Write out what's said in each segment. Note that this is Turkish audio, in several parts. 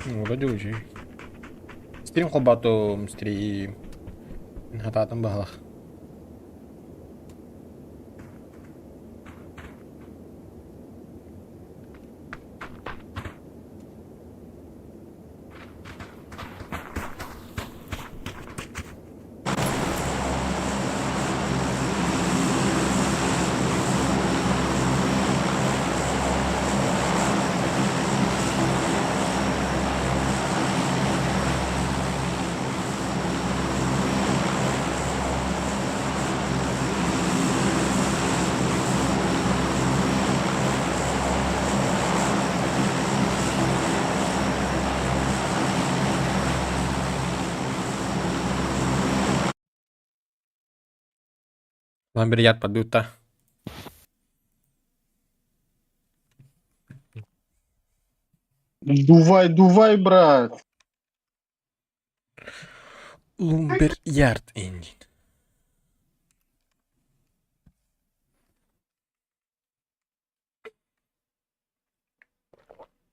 Udah juga sih. Stream kok batum stream. Hata tambah lah. Hampir yat 4 juta. Дувай, брат. Lumber yard engine.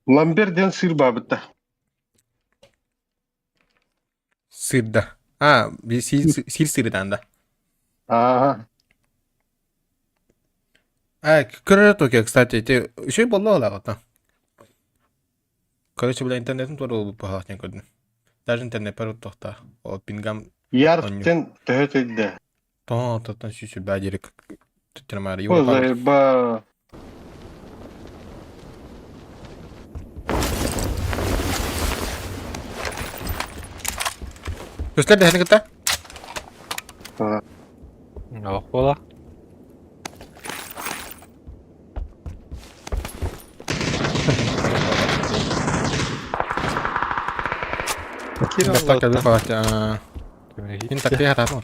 Ламберден сыр бабыта. Sırda. Bir sil sırdan da. Ага. Круто, кстати, ты еще было лагата. Короче, бля, интернетом тоже был похалатен коден. Даже интернет пару тохта. От пингам. Яртен төхөтөйдө. Тон шүшү бәдерик. Тутырмары. О, Европа. заеба. Göster de harekette. Yok bola. Kira Göster kadar Allah'tan. falan. Böyle Ini hiç taktiği hata mı?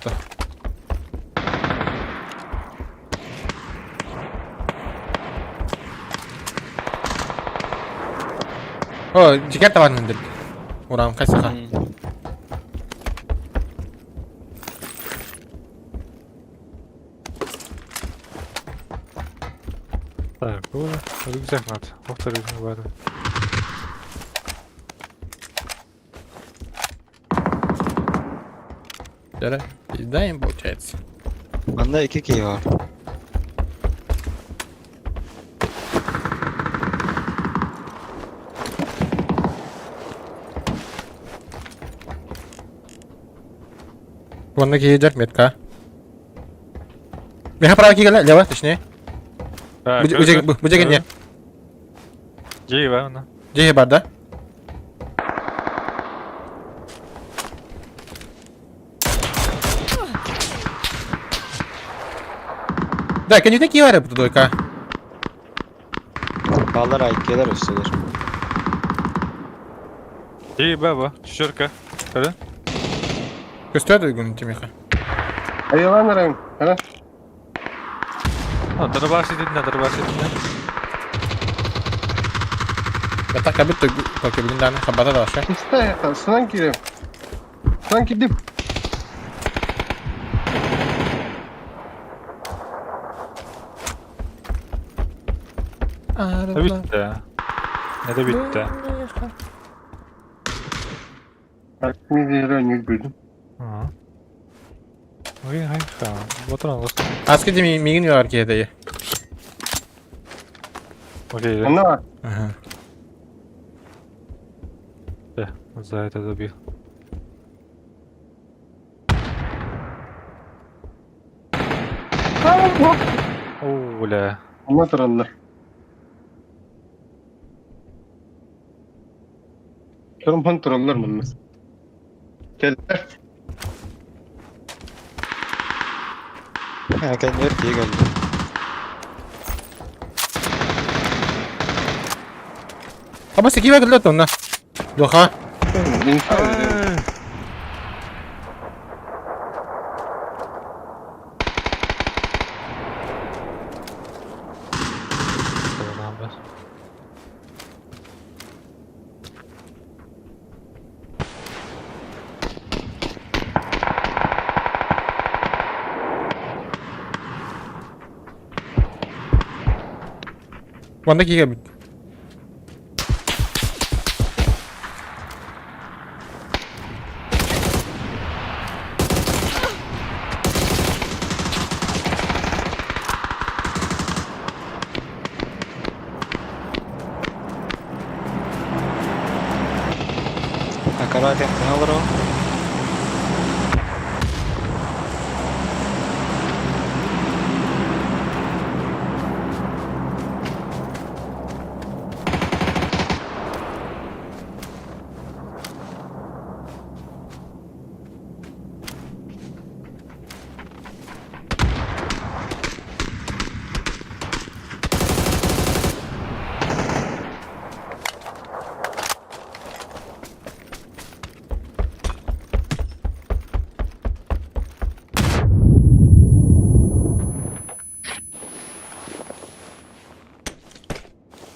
Oh, jika tawan nanti. Orang kasih kan. Так, bola. Rüzgar mı at? Orta rüzgar vardı. Şöyle izleyin bu chat. Bende 2 key var. Вон гейджер метка. Меха права кигала, лево, точнее. Бujagin ya. C'yi var ona. Cehe barda. Да, они такие варят тут только. Dağlar IK'ler üstüdür. C'yi baba. Çüşürka. Hadi. Göster de gün Timiha. Ayılanırım. Hala. Dur bahsedin ne? Ya tak kabit tuh pakai bintang kabata da aşağı. İşte sınan gireyim. Sınan gidip. Ne bitti? Ne de bitti? Aklımı zehra ne gördüm. Hı. Hayır. Batıran olsun. Askı demi migin var ki dayı. Okey. Ne var? Aha. За это забил. Оу, бля. Ama tırallar. Kırım tırallar mı? Geldiler. Erken yer key geldi. Apa sih kira gelap tuh nah. Doha. İnsan ederim. Ne haber? Wanda giga bit. Karate ne olur o?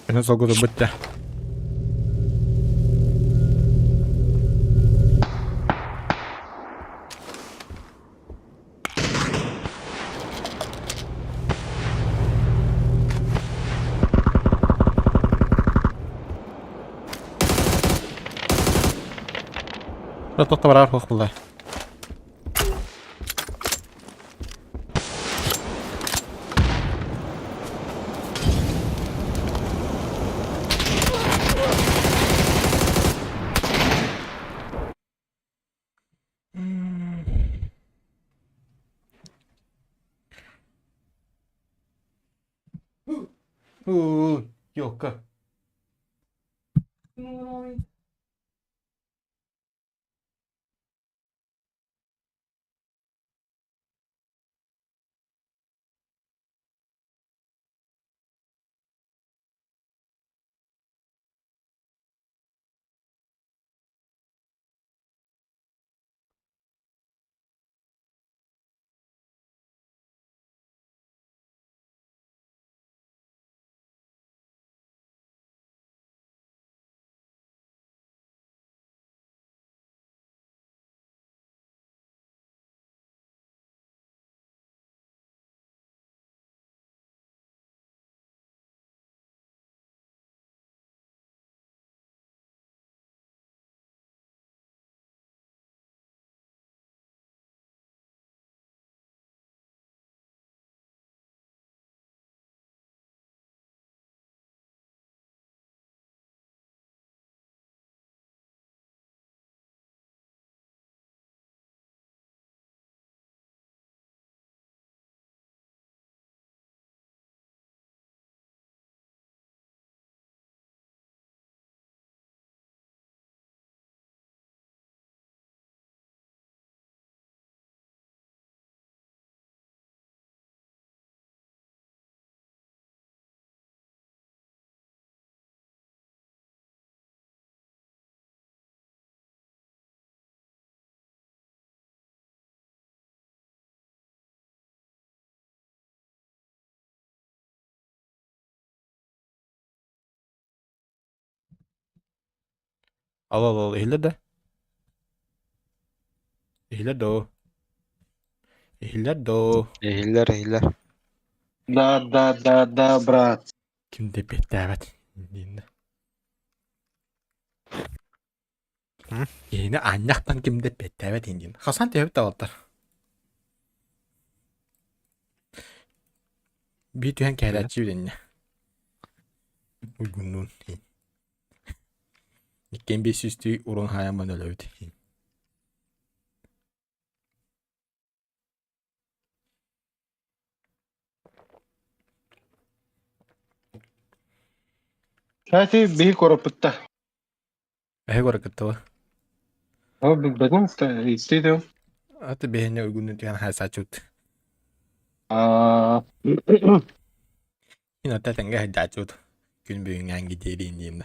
Beni sokudu bitti. لا تعتبر عارف والله. Yok. Al al al ehle de. Ehle de o. Ehle de o. Ehiller ehiller. Da brat. Kimde beklevet. Dinle. Hı? Yine anyaktan kimde beklevet indin. Hasan tevhid dağıtlar. Bir tühen kehretçi bilinle. Uygunluğun. İkken bir süstü urun hayaman ölüydü. Şahsi bir koruputta. Ehe göre kıttı var. Ama benim istedim. Hatta behine uygunluğun tühen her saçut. Aa. Yine taten gah daçut. Gün büyüğünden gidiyor indiğimde.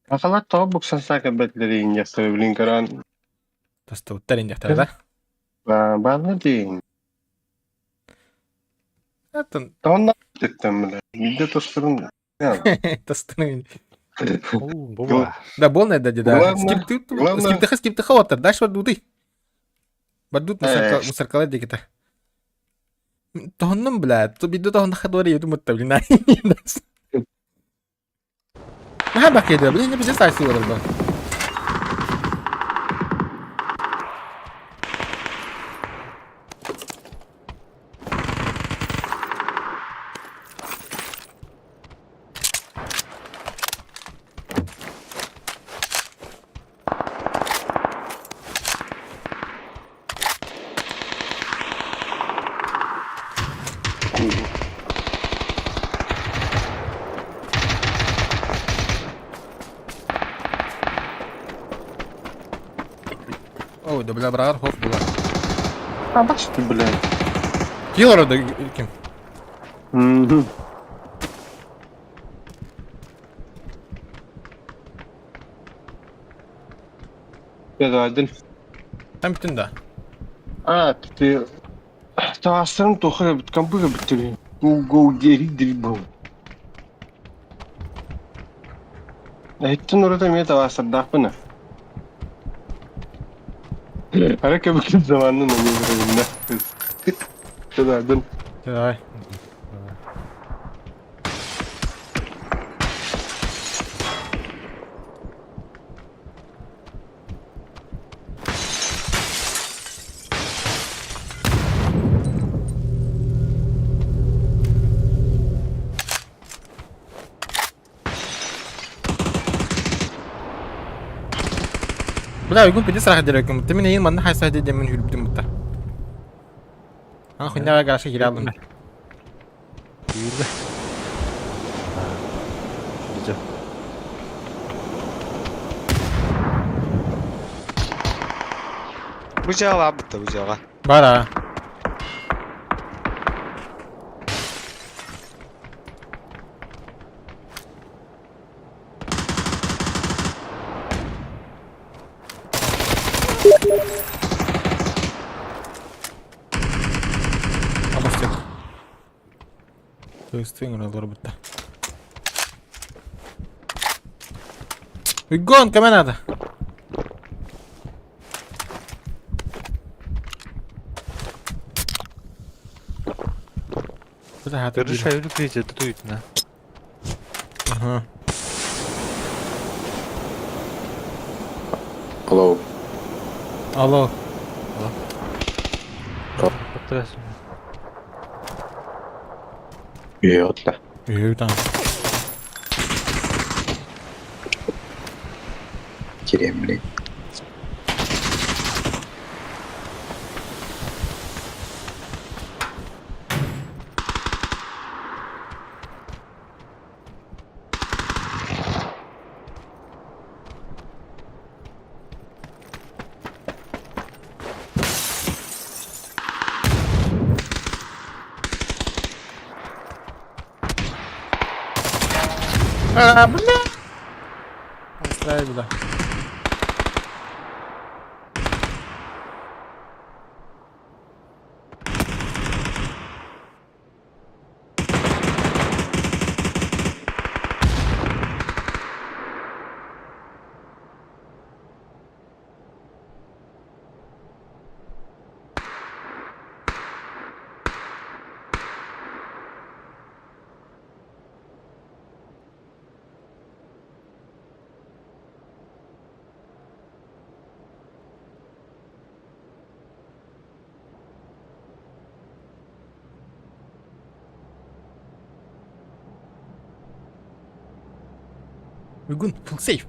Akalat tau buksan sakit betleri inja sebelin karan. Tasta uttar inecekler da. Bana değil. Zaten Tamam ettim bile. Video tosturun. Yani. tastını. Oo baba. Da bol ne dedi da. Главное, Skip tıkı otur. Daş var dudi. Badut Evet. musarkalar diye kita. Tohonnum bile. Tu bidu tohonda kadar yedi muttabilin. Nah bak ya dia. Ini bisa saksi orang bang. Ой, да бля, брат, хоп, бля. А баш ты, блядь. Киллер да kim? Мгм. Ya Adil. Sen bittin de. Ты... Тавасырым тухай компьютер бітірі. Go geri dil bu. Ayıttın orada mı tavasır dağpına? Hareket bakın zamanının ömründe. Ya Adil. Давай. Бля, يكون بدي اسرح دلوقتي من هي من حاسه دي من هول بدي متى اخو نبغى على شيء يلا Değil mi? Güzel. Bıçağı var bitti bıçağı. بارا خلصت توستين ولا ضربته الجون كمان هذا كده Görüş هتدي ayırıp iyice duydun ha. اها Hello. الله Hatırlasın. يطلع ايه تمام كريم لي بلا استريح بلا يقول فول سيف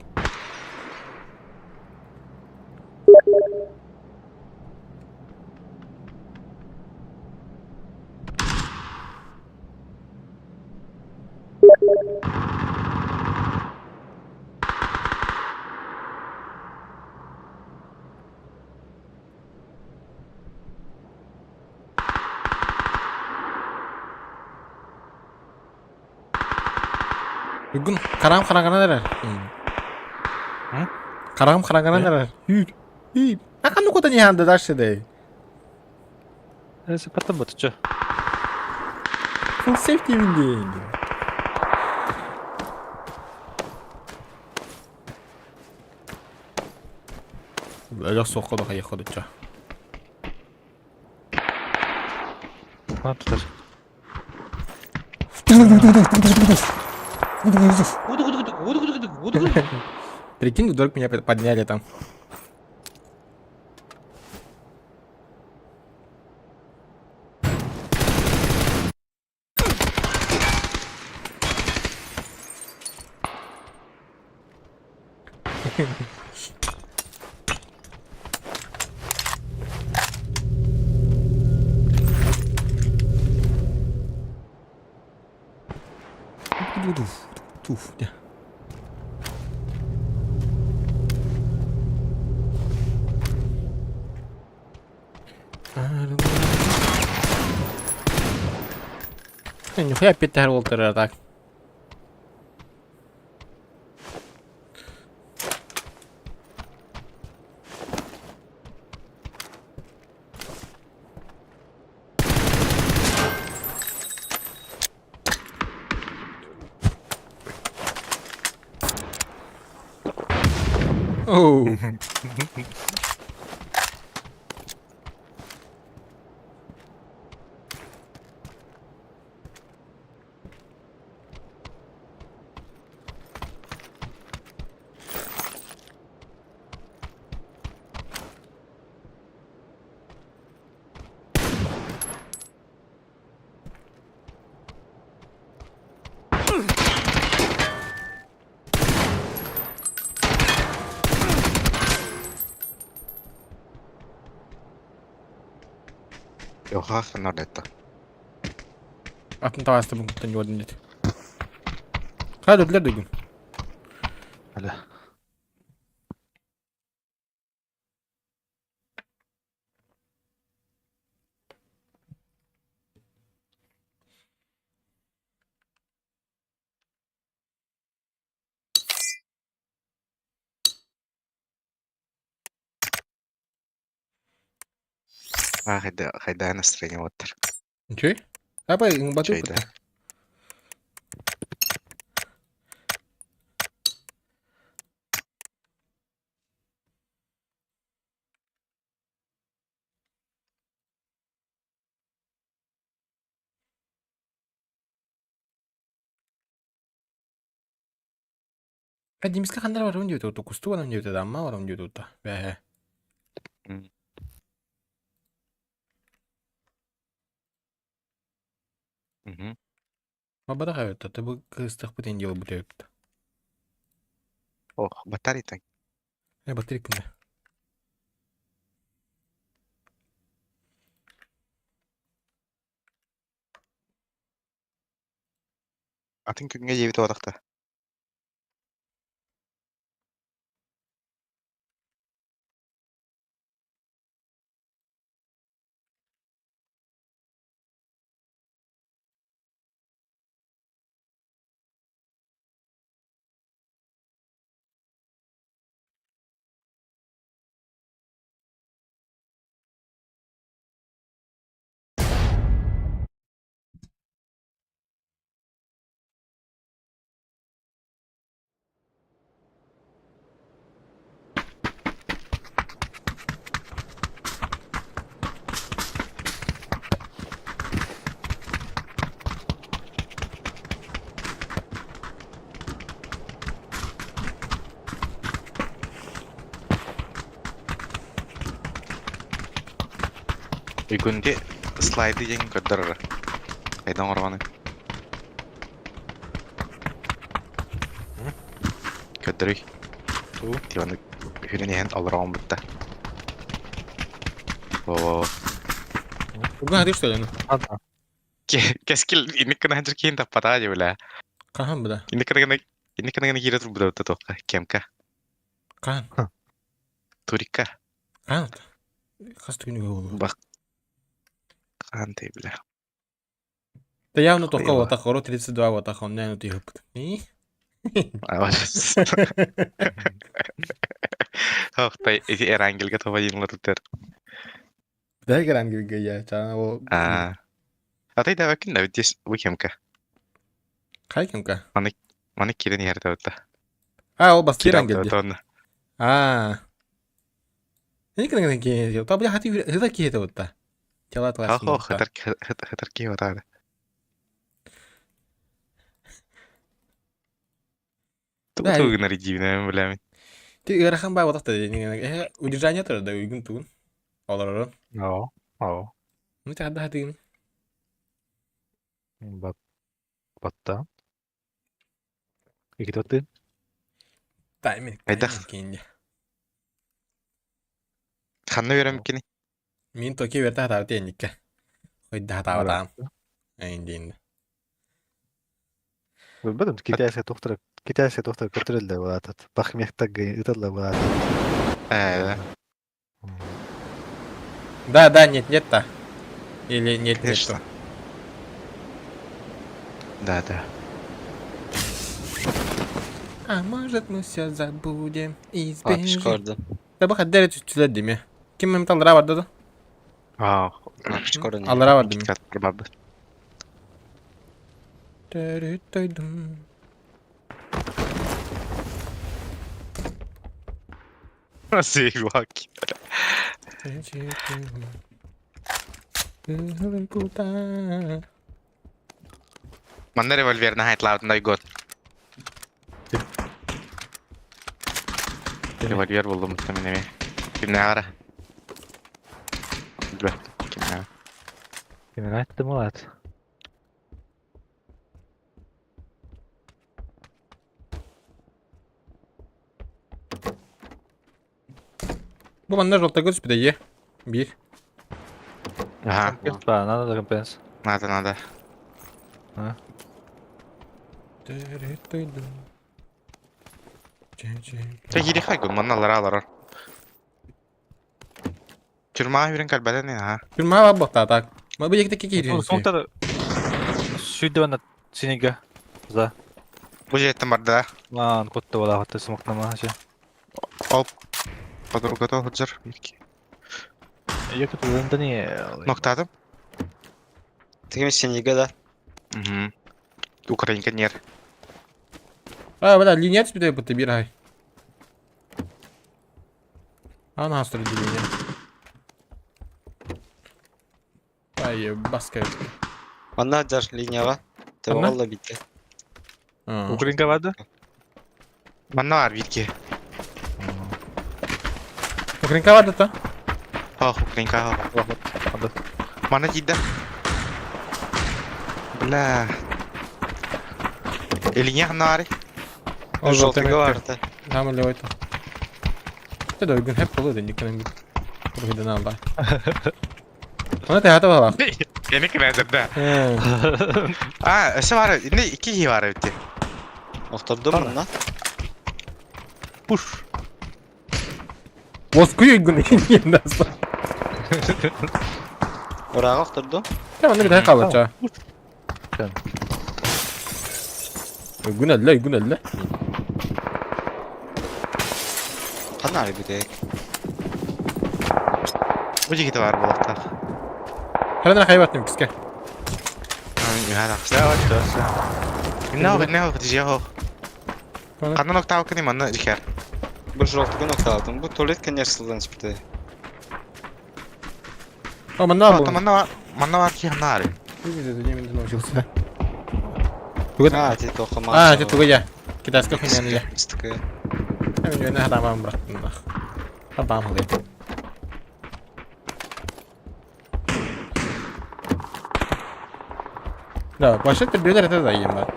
يقول كلام خرجنا نرى كلام خرجنا نرى هيد هيد akan nuko da nihanda dash de Neyse patın batıcı. full safety winding لا soqqa da yaqadıca Ha tutar. Прикинь, вдруг меня подняли там. Туф, да. Нихуя Питер Уолтер так. Оу. Joka nodetta. Атын таваста бүгін не ордын деді. Қайда өтлер дейгін? Әлі. Қайда настроение отыр. Ничего? Апай, батып Чайда. бітті. Демиске қандар бар он дейді, кусту бар он дейді, дамма бар он дейді. Бәхе. Мабада қайытта, ты бұл қыстық бұтен делі бұты өпті. Ох, батарейтай. Батырик кімді? Атын күнге жебіті одақта. Үйгінде слайды ең көддір. Қайдан орғаны? Көддірі. Тиваны үйренеген алырауын бұтта. Бүгін хадыр что ли? Ладно. Кескіл, инеккіні әндір кейін таппата же білі. Қахан бұда? Инеккіні кері тұр бұда бұтта тоққа. Кемка. Қахан? Турикка. Қахан? Қасты күніге болу. Бақ. Қантай білі. Да явно тоққа отақ, оро 32 отақ, он не ти хъпката. Хоқтай, ерангелге това жинла тұтыр. Да гран гига я, чана о. Атай да вакин да битес кемка. Қай кемка? Маны кирен ерді өтті. Ол басты рангелде. Тонны. Не кірген кейде. Та бля хати хыда кейде өтті. Тела твасын. Хытар кей ватады. Тугын редивіне білемін. Ти ырахан бай отақта. Удержание тұры да үйгін туын. Олар. Ау. Ну ти хадда хатыгын. Батта. Екі төтті. Таймен. Айдақ. Қанны өрем кені? Мен токе верді хатау тенікке. Қойды хатау атам. Әйіндейінді. Бәдім Китайсқа тоқтар көтірілді болатады. Бақмияқтақ ұтылды болатады. Да, нет-то. Или нет-то. Да. А может мы все забудем и Bak избежим. çıkardı. Da bak hadi tütsüler değil mi? Kim Mehmet Aldıra vardı da? Aa, Bak çıkardı. Aldıra vardı mı? dikkat kebabı. Duydum. Nasıl bak. Manna revolverni hayatlarında gol. Revolver buldum muhtemelen. Kimne ara? Dur. Kimne? Kimin aytdı Murat? Bu bana rolta göz bir de ye. Bir. Aha, Ba, надо recompense. надо. Duydum. Ya gidi kaygun mannalar alır. Çırmağı birin kalbeden ne ha? Kürma var bak tak. Ma bu yekte giriyor. Соңтар сүйді бана синеге. За. Bu jetten barda. Lan котты бала хатты смоктама же. Hop. Подруга da hıcır. Екі турында не? Noktadım. Tek senige de. Hı. Ukrayinka ner. А, бля, линец bir de bu bir ay. Ana hastır dilini. Ay baska. Bana jar linja var. Tabi Anna? valla bitti. Ha. Украинка vardı. Manna var virki. Ukrayinka vardı da. Oh, Ukrayinka. Hadi. Mana ciddi. Bla. Elinye hanari. O zaten Жовтого vardı. Tamam öyle oydu. İşte de uygun hep oluyor dedik benim. Ruhidan aldı. Ona tehata var bak. Yeni kınadır da. He. Aa, ısı var. Ne iki iyi var öte. Oturdu mu lan? Push. Bozkuyu uygun yerinde aslında. Oraya oturdu. Tamam ne bir daha kalacak. Tamam. Uygun elle uygun elle. Kanar bir de. Bu cigiti var bu hafta. Karına kaybettim kiske. Hadi. Yavaş yavaş. Ne o diyeceğim o. Kanı nokta bakın manna ciker. Bu жовтого nokta aldım. Bu tuvalet kenarından çıktı. Ama ne yapalım? Manna var ki hanari. Bir de yemin naučился. Ha, ti toxuma. А, это тугая. Китайская хуйня нельзя. Стыкы. Я меня иногда вам брат. Бабам говорит. Да, вообще ты бюллер это заем, да.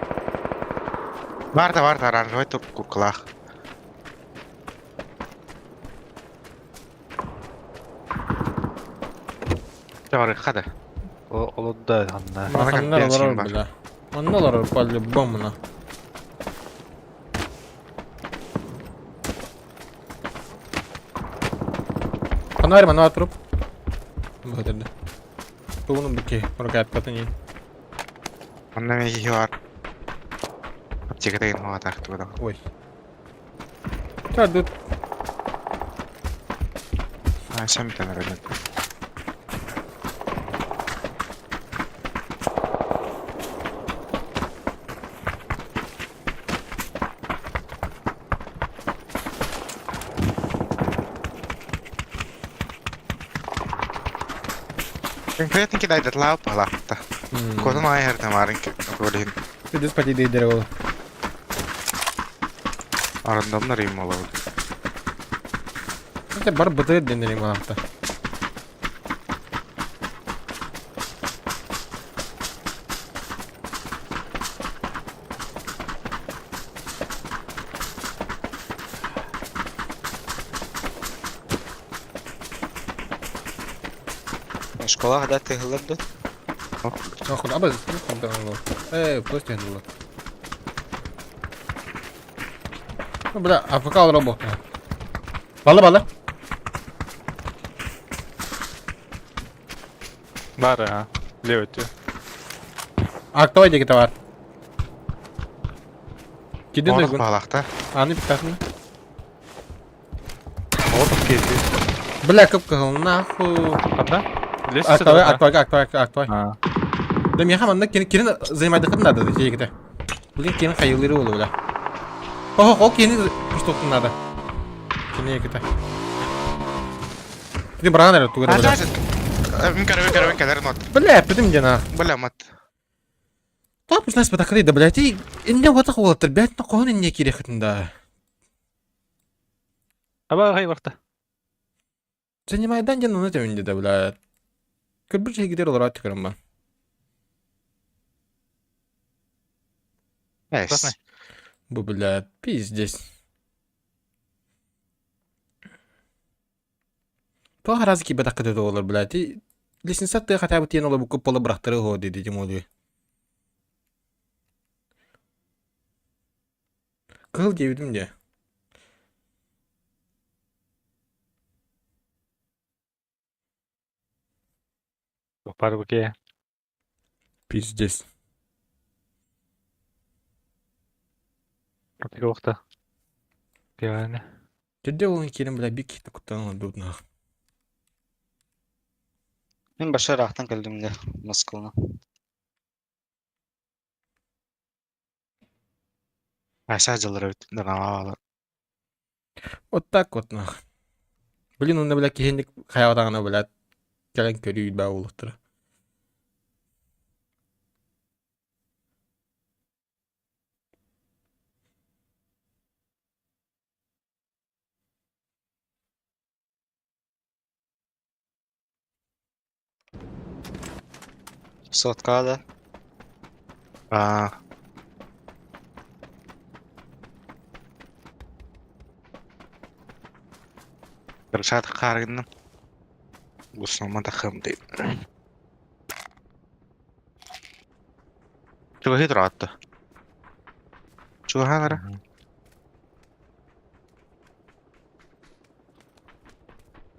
Var da aranjovay turp kurkulaq. Var hadi. Olur da anla. Bana Манна бензин лорор, бар. бля. Манна лорор по-любому, на. Фонарь, манна труп. Вот это. Тунum бики, рукает katın Manna meki var. Apçıkı da hava taktı bu da. Ой. Тут Ha sen bir tane öyle. Конкретненько дай дотлау палатта. Kodun ayarına varın ki rolün. Düz pati değdir oğlum. Arandamlar iyi oldu. İşte bar bıtığı denireyim bana hatta. Школа когда ты глыбды? Нахуй, абы куда он? Просто я думал. Ну, бля, АФК работает. Balı. Var ha. Leo ötüyor. Arkta var ceketi var. Gidin Odak Duygun. bağlaqda. Anı bir takımda. Ortak keyfi. Black up kılın nahu. Kanda? Bilesiz Aktoy. Ha. Dem ya hamanda kirin zaymaydıkın da şey gide. Bugün kirin hayırları olur öyle. O kirin işte okunlarda. Kini gide. Gidin bırakın nerede tuğra böyle. Винкер, нот. Бля, пойдем на. Бля, мат. Топ уж нас подокрыли, блядь, и мне вот такого блядь, на кого не кирехтен да. Aba hay vakta. Занимай данген на тем да, блядь. Как бы же gider olarak çıkarım ben. Yes. Bu блядь, пиздец. То раз ки бедак да olur блядь. И лестница хотя бы тен olur bu kupalı bıraktırı ho dedim oluyor. Kıl gewdim de. Kopar bu ki. Пиздец. Ortak vakta. Yani. Dedi onun kirin блядь, bir kitle kutan oldu na. Мен баша рахтан келдим де Москвана. Месажлар өтүндө алалар. Вот так вот на. Блин, он блядь кихенdik hayatına блядь. Gelen körüyü be oğluktur. Соткада. Рашат каргынын. Гусман такым дейт. Чуга хитратты. Чуга ханара.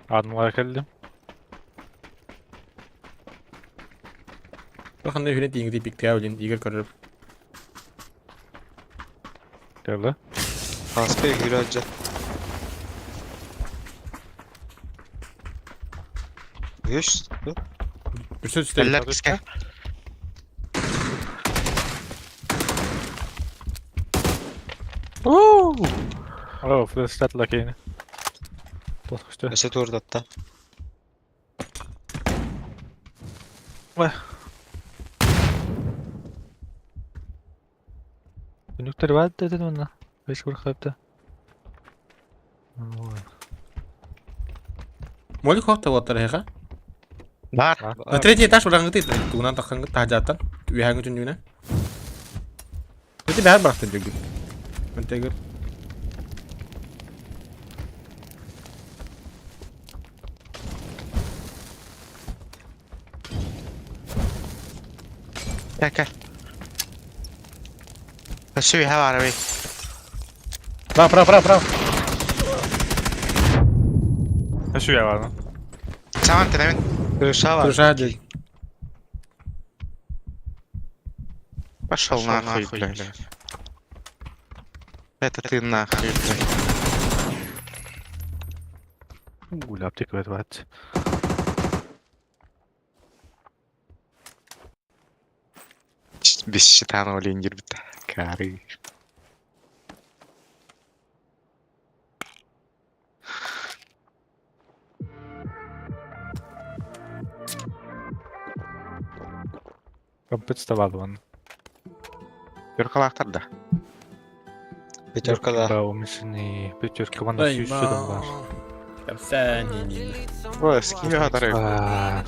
Adımlara geldim. Bakın ne hünet İngiliz bir kıyavlin, İgir kararıp. Geldi. Хаспе гүрәҗә. Гүш. Bir söz istedim. Eller киске. Oh, flash lakini. Basmıştı. Эсе турдатта. Günlükleri vardı dedim ona. Beş kur kayıptı. Молик хохта вот тарихка. Бар. На третий этаж orang itu tunan takkan tahajatan. Wihang itu nyuna. Itu behar bıraktın juga. Menteger. Gel. Şu ha var abi. Bravo. Ne şu ya var mı? Tamam temin. Гүша бар. Duruşa hadi. Пошел нахуй, блядь. Это ты нахуй, блядь. Gul aptik evet var. Без щитана оленьгер бит. Кары. Компетставал он. Юркалактар да. Пятеркада. Да, у Мишини пятерка бана сүйшüdüm var. Sen yeni. Ой, скинь атары. Var.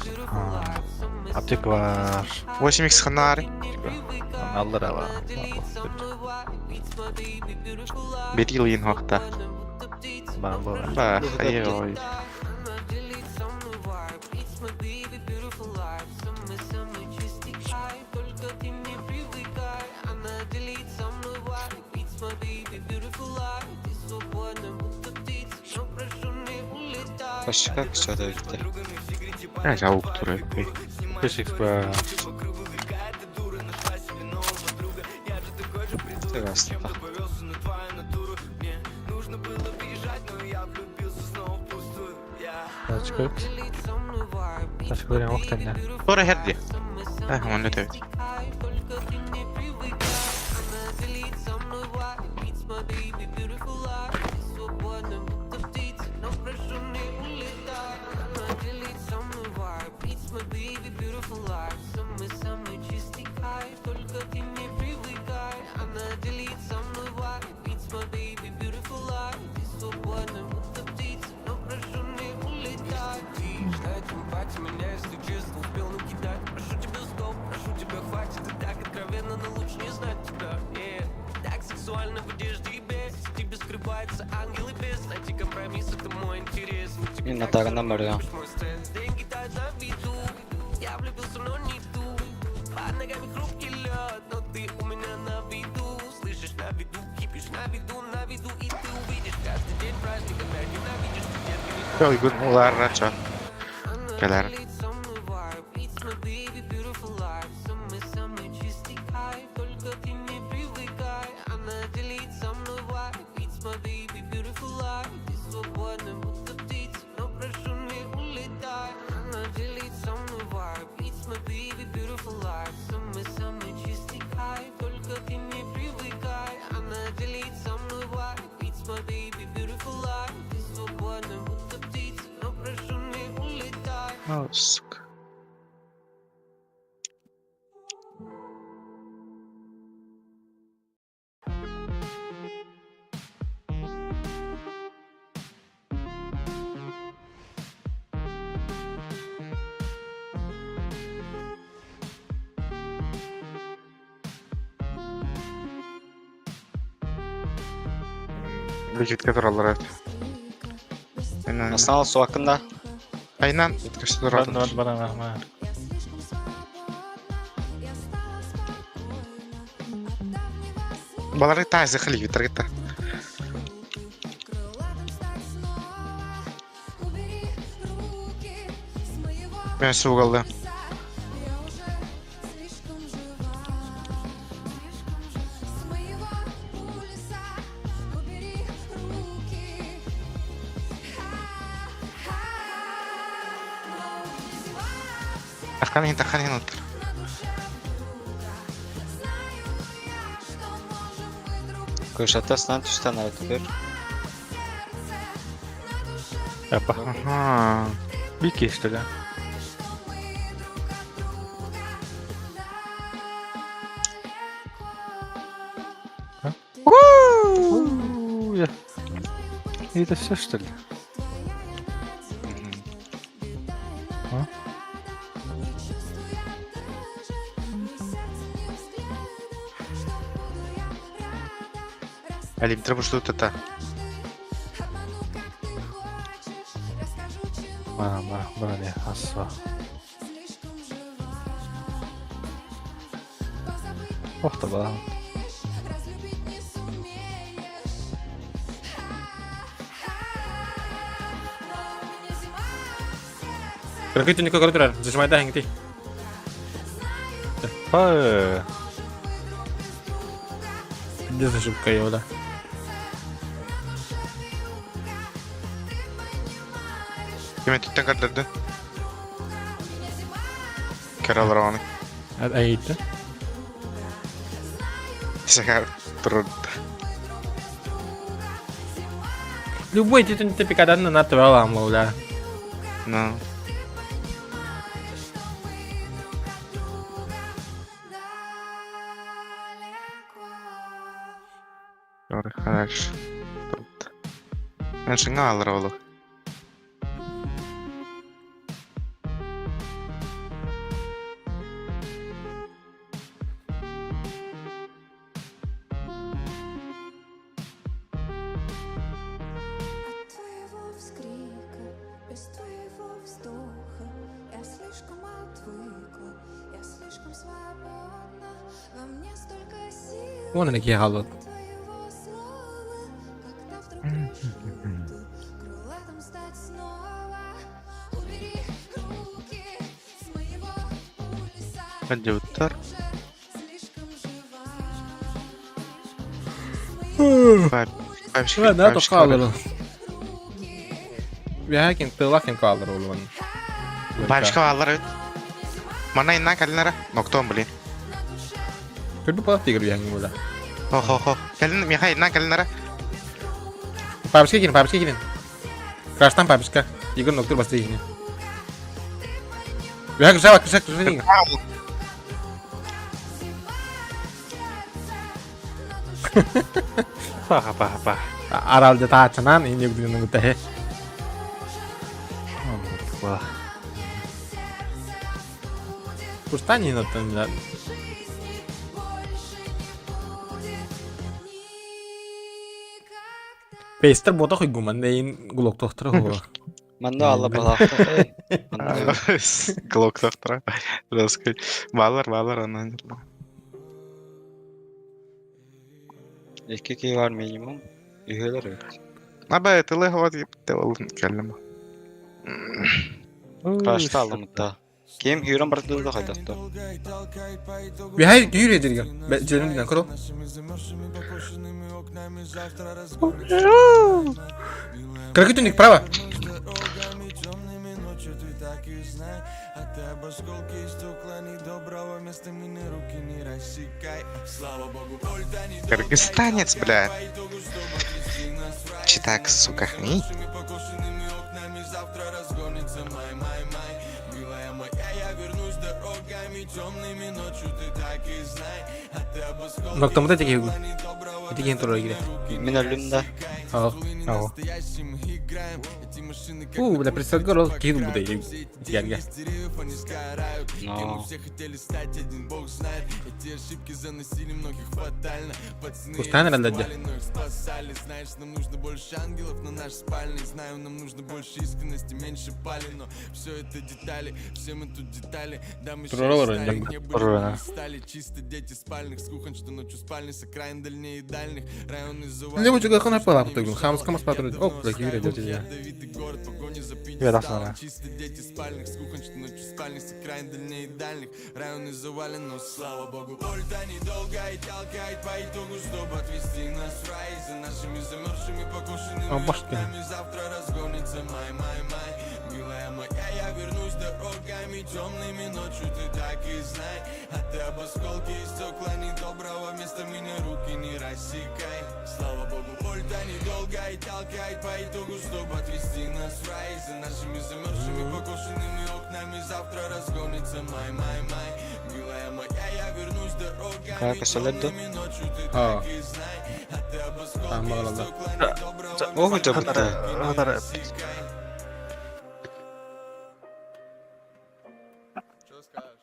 Aptik var. 8x ханары. Alır ama. Bir yıl yeni vakta. Ben bu var. Bah, hayır oy. Başka kısa da gitti. Ya javuk turu. Teşekkür var. Tek aslında. Тачка. Тачка вақт әнне. Тора херди. Он летает. И Натара на море. Yok gün ular raça. Keler. Сука. Бюджетке туралар evet. Aslan su hakkında. Aynen yetkisi turalар. Бана махма. Балары тазы хили витергетте. Мен суу калды. Таханин отыр. Көшетте стант үстен айтып. Япа. Ага. Бик естігі. Ууу! Это все что ли? Алим, треба что-то это. Бана не, асса. Ох та бала. Крокодил никакой контроль. Зажимай дайинг ты. Где зажимка его, да? Кеме түттен кардырды. Кералар аваны. Әйді. Сәкәр тұрды. Любой титун типикадан на твоя да. Ну. Doğru, хорошо. Тұрды. Мен шыңа алыр олу. Вон они какие голод. Компьютер. Ладно, то халор. hakin tığlaken kaldır oğlum. Başka bağlar öt. Mana innan kalinara. Nokton bilin. Kötü palat tigir bir hangin burada. Ho. Kalin miha innan kalinara. Papiska girin. Crash'tan papiska. Igor noktur bastı yine. Bir hakin güzel bak güzel değil. Bah. Aralda taçanan ini gudunun gutahe. Bah. Kustan yine tanılar. Pester bota koy guman deyin Glock tohtra ho. Manda alla balaqta. Glock doktora. Biraz koy. Bağlar ondan. İki ki var minimum. Üyeler yok. Naba tılı hava deyip de olun kelleme. Crash'ta aldım hatta. Kim Hüron barıda da kaydattı. Bir hayır yürü edir. Canım dinlen koro. Кракетунник право. Кыргызстанец, бля. Читак, сука. Noktamda tek evi. Tek evi toraya gire. Min ölümde. Al. Бля, представь, город кидал бы да Герга. No. Пустая, наверное, дядя. Прорвано. Не будь как он опала, потом хамскому смотрю. О, какие видео тебе. Я так знаю. О, башки. Слава Богу, боль-то недолго и толкает по итогу, чтобы отвести нас в рай. За нашими замерзшими покошенными окнами завтра разгонится май. Милая моя, я вернусь дорогами, Как оселедо? ночью ты А. так и знай. А ты об осколке Tamam, из arada. стекла недоброго Ого, да будто. Kadar рассекай. Что скажешь?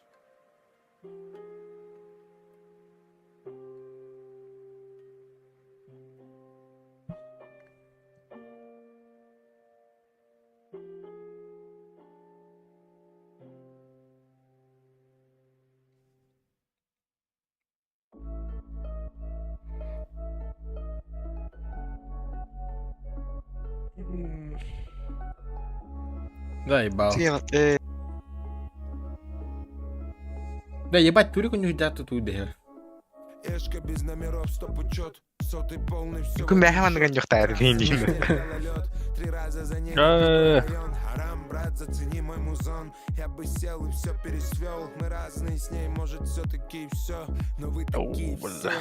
Да, ебал. Ты Да, ебать, тури коню дату ту де. Эшка без номеров, стоп-учет. Сотый полный, все. Күн бәһә мандыган юкта дигән. Три раза за ней Э. район. Харам, брат, зацени мой музон. Я бы сел и все пересвел. Мы разные с ней, может, все-таки все. Но вы такие все.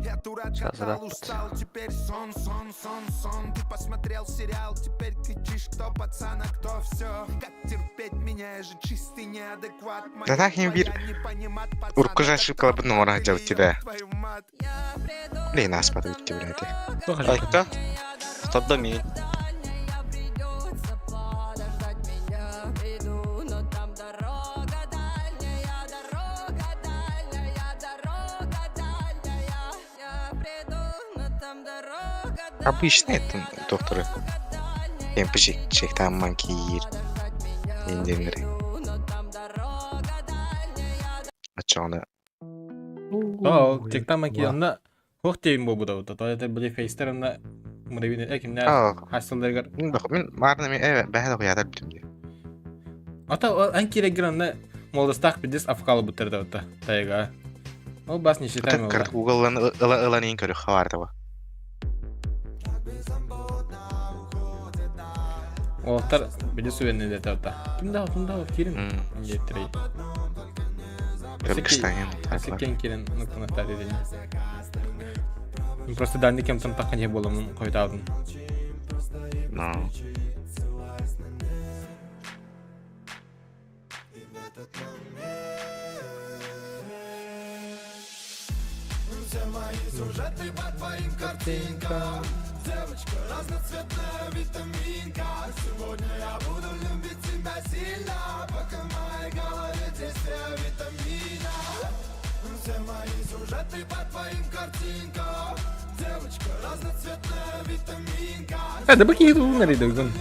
Я дурак, Сейчас гадал, рэп. устал. Теперь сон. Ты посмотрел сериал, теперь кричишь, кто пацан, а кто все. Как терпеть меня, я же чистый неадекват. Да так не бир. Уркужа ошибка бу номер делать тебя. Блин, нас подают тебе, блядь. Кто хочет? Айка? Кто домит? Обычный это докторы. Я пичек там манкир. Индингри. А чё она? О, тектан маки онна. Хох тейм бу буда буда. Тоя били фейстер онна. Мурабин экимне Aa. хасталдыргар. Мен марнами бәһә дә ятып битем. Ата ан керек гранна молдастак бидес афкалы бутерда ота. Тайга. Ол бас ниче тайм Так кыр Google-лан ылан көрү хабар таба. Oğullar bile süvenli de tavta. Tunda kirin. Getirey. Kırgızstan yani. Sekken kirin nıkkına tar edildi. Просто данный кем-то так не было, какой-то один. No. Да bakayım bu nereye dövdün?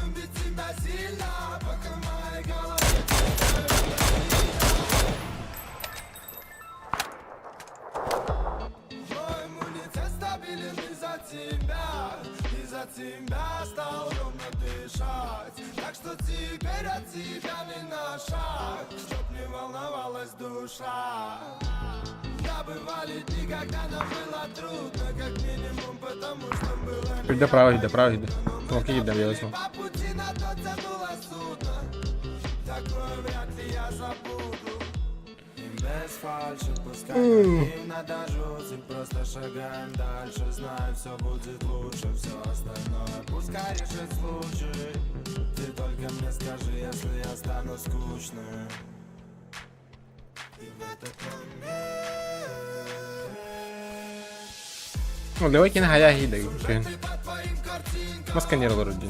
Иди право, иди. Помоги, иди, я возьму. Без фальши пускаем на дождь и просто шагаем дальше. Знаю, все будет лучше, все остальное пускай решит случай. Ты только мне скажи, если я стану скучным. И в этот момент Ну, давай кино хая хида, блин. Масканер вроде.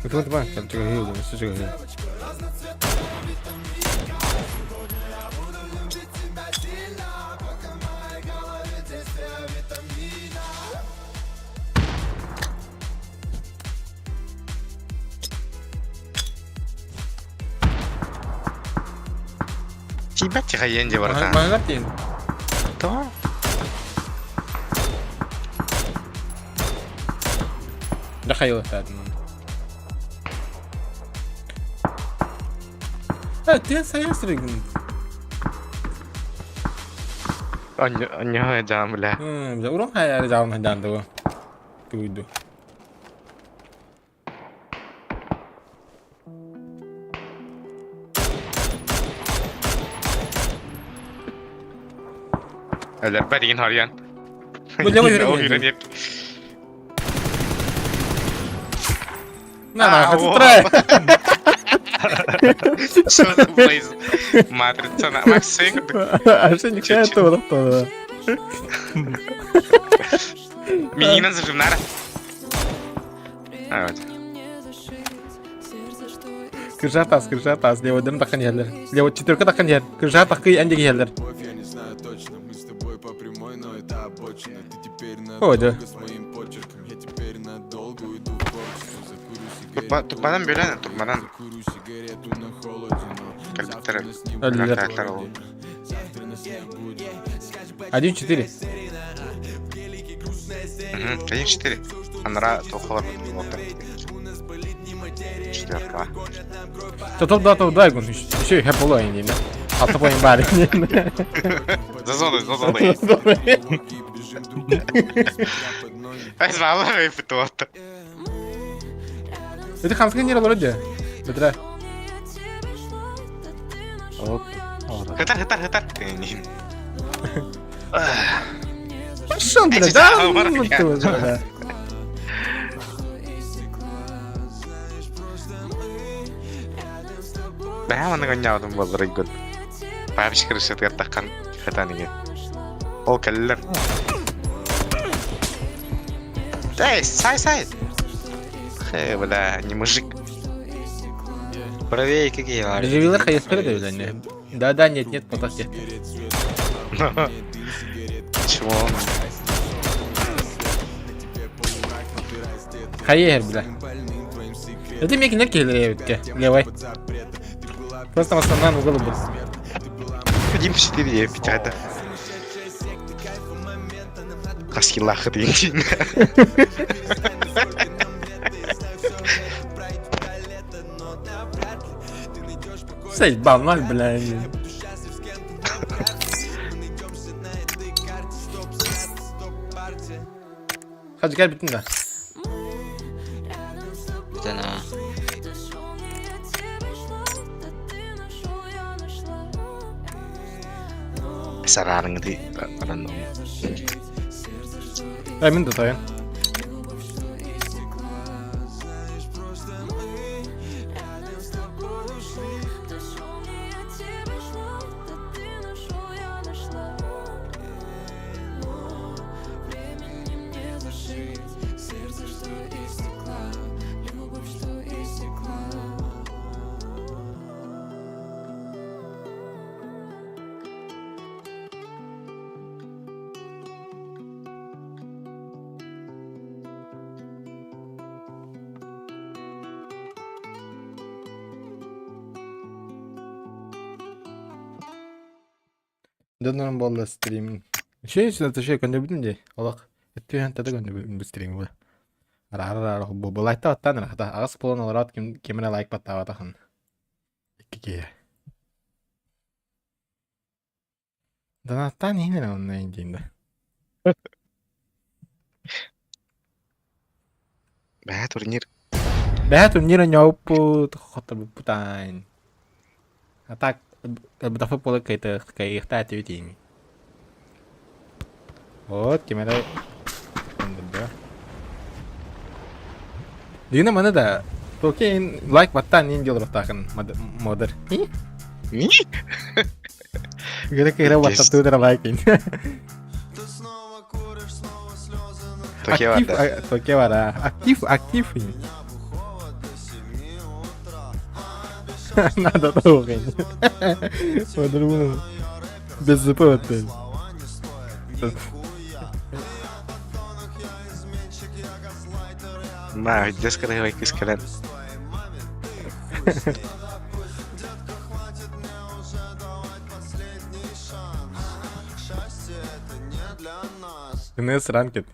Вот банк, там чего гилда, все чего гилда. Тебя тихо братан. Мангар тень. Да. Да хайла тадын. Ты саясырыгын. Анья жам бля. Бля, урон хая жавын хаданды го. Туйду. Eller bergen har igen. Bля, Oyun На, отстрай. Что за близ? Матрица на Максим. А что не хая то. Mina зажим надо. А вот. Кыржатас, левойдан такан ерлер. Левой четверка такан ер. Кыржат такый әндегі ерлер. я не знаю точно, мы с тобой по прямой, но это обочина. Ты теперь Ой, да. надолго с моим почерком, я теперь надолго уйду в творчество. Закурю сигарету, Tutmadan böyle ne? Tutmadan. закурю сигарету на холоде, но Kalpitler. Öldüler. Kalpitler oldu. завтра на снег будет. 1-4. 1-4. Анара толкалар болды. Четверка. Топ 2 гон. Еще и хэп олайын дейін. Алты поин бар. За зоной. Ай, звала выпытывал-то. Это хамская не вроде. Бедра. Хытар. Пошел, Эти блядь, да? заговоры, Ну я. ты уже, да. Бәм аны гонявдым болдыр игон. Папич крышетер таккан хытан иген. Ол кәллер. Эй, сай. Бля, не мужик. Правее какие варят. Реживилар хая спереди, блядь. Да, нет, потас нет. Чего? Хаер, бля. Это мне кино киллер, левой. Просто в основном угол был. 1-4 я пятята. Хаскилах это единственное. Сейд баналь, блядь. Hadi gel bittin de. Bir tane. Sararını değil. Ben de Emin de dayan. Dönüyorum bolla streaming. Şey için de şey gönderebildim de. Allah. Ettiği hente de gönderebildim bu streaming bu. Ara bu like'ta attan ne kadar. Ağız polon olarak kimine like batta atakan. 2G. Donattan yine onun indiğinde. Bah turnir. Bah turnir nhau khotar putain. Atak betapa pola kayak ta tu ting. Oh, gimana? Dina mana da? Token like button ninja lo batakan modder. Kira-kira button tu dah like ini. Toke var ha. Aktif ini. Надо трогать. По-другому. Без запрота. Nah, dia sekarang lagi sekalian. Кнес ранкет.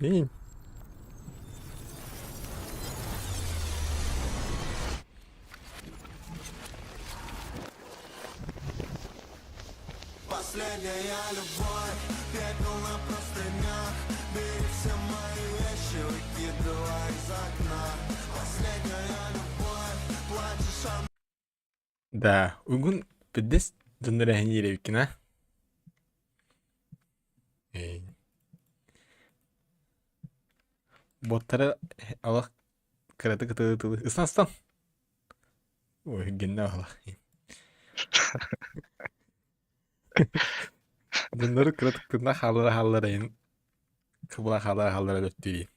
Последняя любовь, пепел на простынях. Бери все мои вещи, выкидывай из окна. Последняя любовь, плачешь о... Да, uygun bides döndüren yere vikine. Botlara Allah kırıtı kıtı ıslan. Oy genne Allah. Bunları kırıtıklığında hallara in. Kıbla hallara döttüreyim.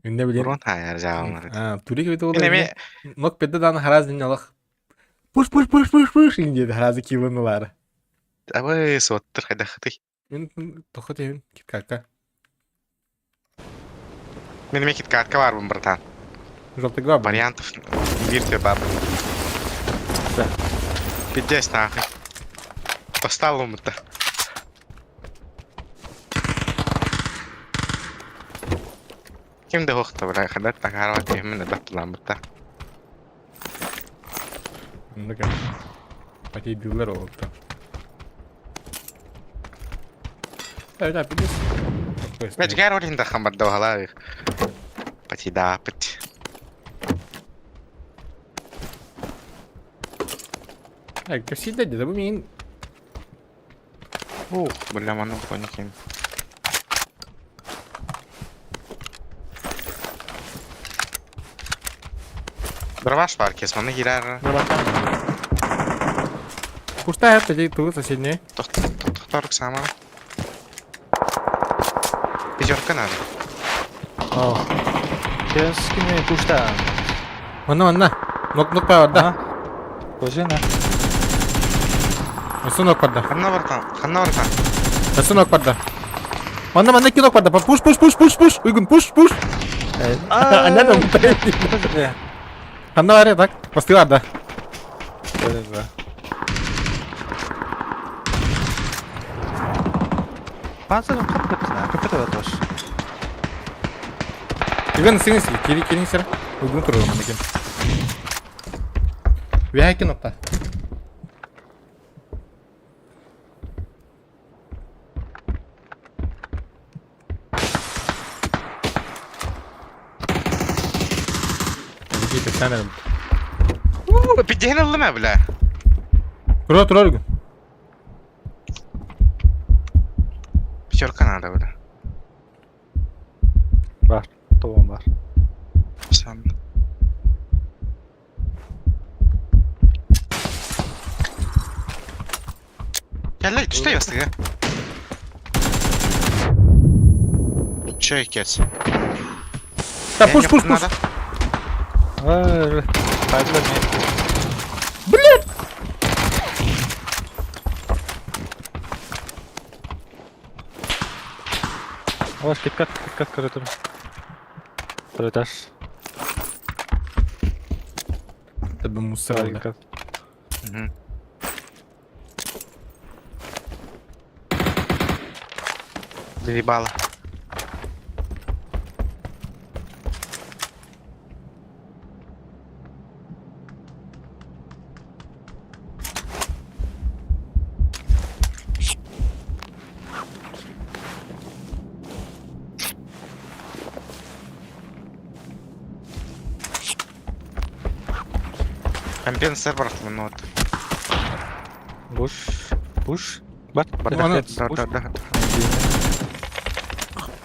Ne bileyim. Buron hayal jalanlar. Ha, turi gibi de olur. Yine mi? Nok bedde dan haraz dinle push ince harazı kivunlar. Apa sotter kada khati. Ben tokat evin git kanka. Benim ikit kartka var bunun bertan. Жовтый граб. Вариантов виртуя баб. Да. 50 нахуй. Поставил ему-то. Kim de hoxta bırak kadar takar var yemin ederim lamırta. Ну как. Пойти дилер oldu. Evet abi biz. Mas gar orang dah kamar dah lah. Pasti dapat. Ay kasih dedi bu min. Oh, boleh mana punya kim. Dravas var kesmana girer. Пустая это тут соседние. Торг sama. Пятерка надо. О. Kes kimi pushta. Mana. Nok var da. Kojena. Nasıl nok var da? Kanna vartan. Nasıl nok var da? Mana ki nok var da. Push. Uygun push. Anne de mutlu. Kanna var ya bak. Pasti var da. Böyle be. Panzer'ın kapıda var. Ivan sini sih, kiri sir. Uygun kurulum anladım. Ve iki nokta. Sen de. Пидейн аллама, бля. Tur Örgün. Пятерка надо, бля. Var. Tamam var. Сам. Gel lan üstte yastık ya. Çay kes. Ya push. Var. Kaydılar mı? Avaş dikkat koridor. Koridor. Tabii Musa Var öyle. dikkat. Hı. Заебало. Компенсер бар минут. Bush. Bak. Ana-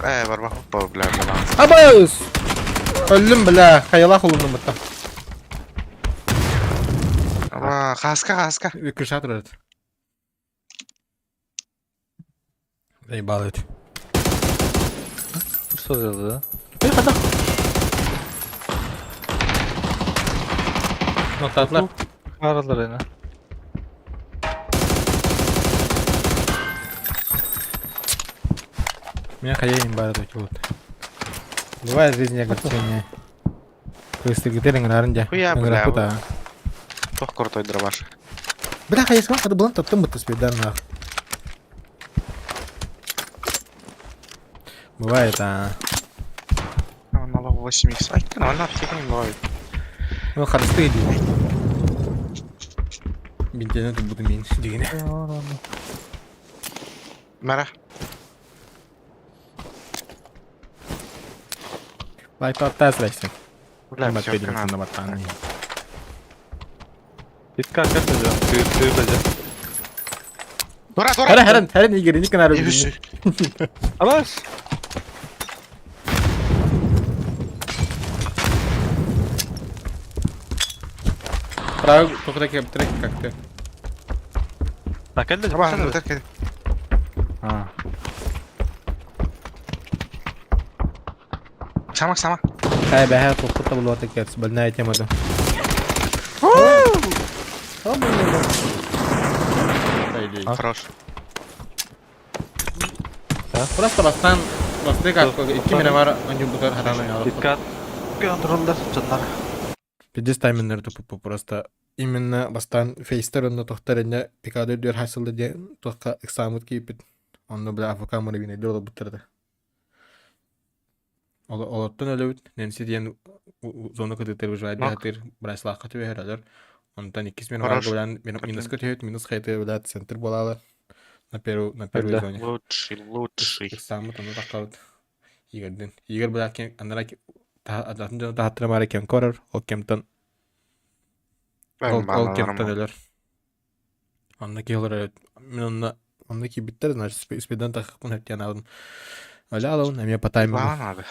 Да. Бар бak bu bля bla. Abaz! Öldüm bile. Kayalak olundum hatta. Aba kaska. Kırşat öğret. Ey bağlı. Bush yazdı. Hey hadi. Noktalar. Aradılar yine. Меня хаяин барды вот. Бывает в жизни огорчение. Если где-то нгарanja. Хуя, бля, Нгарапута. Çok kruтой дробаш. Бля, я сказал, когда был там это спидан нах. Бывает, Налог 8х. Ай, нормально, типа не бывает. Ну, харсты иди. Бинтен это буду меньше дигне. Мара. Лайк оттас лайсен. Бля, Бak пятерка benim надо. sana batan. Dikkat edeceğim. Sıyıracağım. Дура. Herren iyi girin, kenara Не bir. виши. Avaş. Prav, только такие трек как-то. Bak elde. Tamam, бутырка. Ha. Сама. Хай бэхэ тохта булуа текерс, бэлнэ айтемаdım. Хорош. Просто бастык аккы 2 мene var önce bu kadar hatalı ya. Dikkat. Kontroller canlar. Пиздец тайминнер тупу просто именно бастан фейстер онно тохтарында пикадыр дер хасылды де тохка экзамут кийпит. Онно бля АФК мына бине дер буттырды. Олоттон өлөбүт. Ненси диен зона кыдытыр бужай датыр браслах каты берелер. Онтан 2 мен бар белән минус көтөйт, минус хайты белән центр булалар. На первой зоне. Лучший. Экзамут онно такалыт. Игерден. Игер белән кен анара Adlatınca da hatırlamaya ken korar. O kemten Ол кемптен өлөр. Ondaki olur evet. Men ondaki bitter значит спидан такын хәттен алдым. Öyle alın. Hem yapatayım. Бала надо.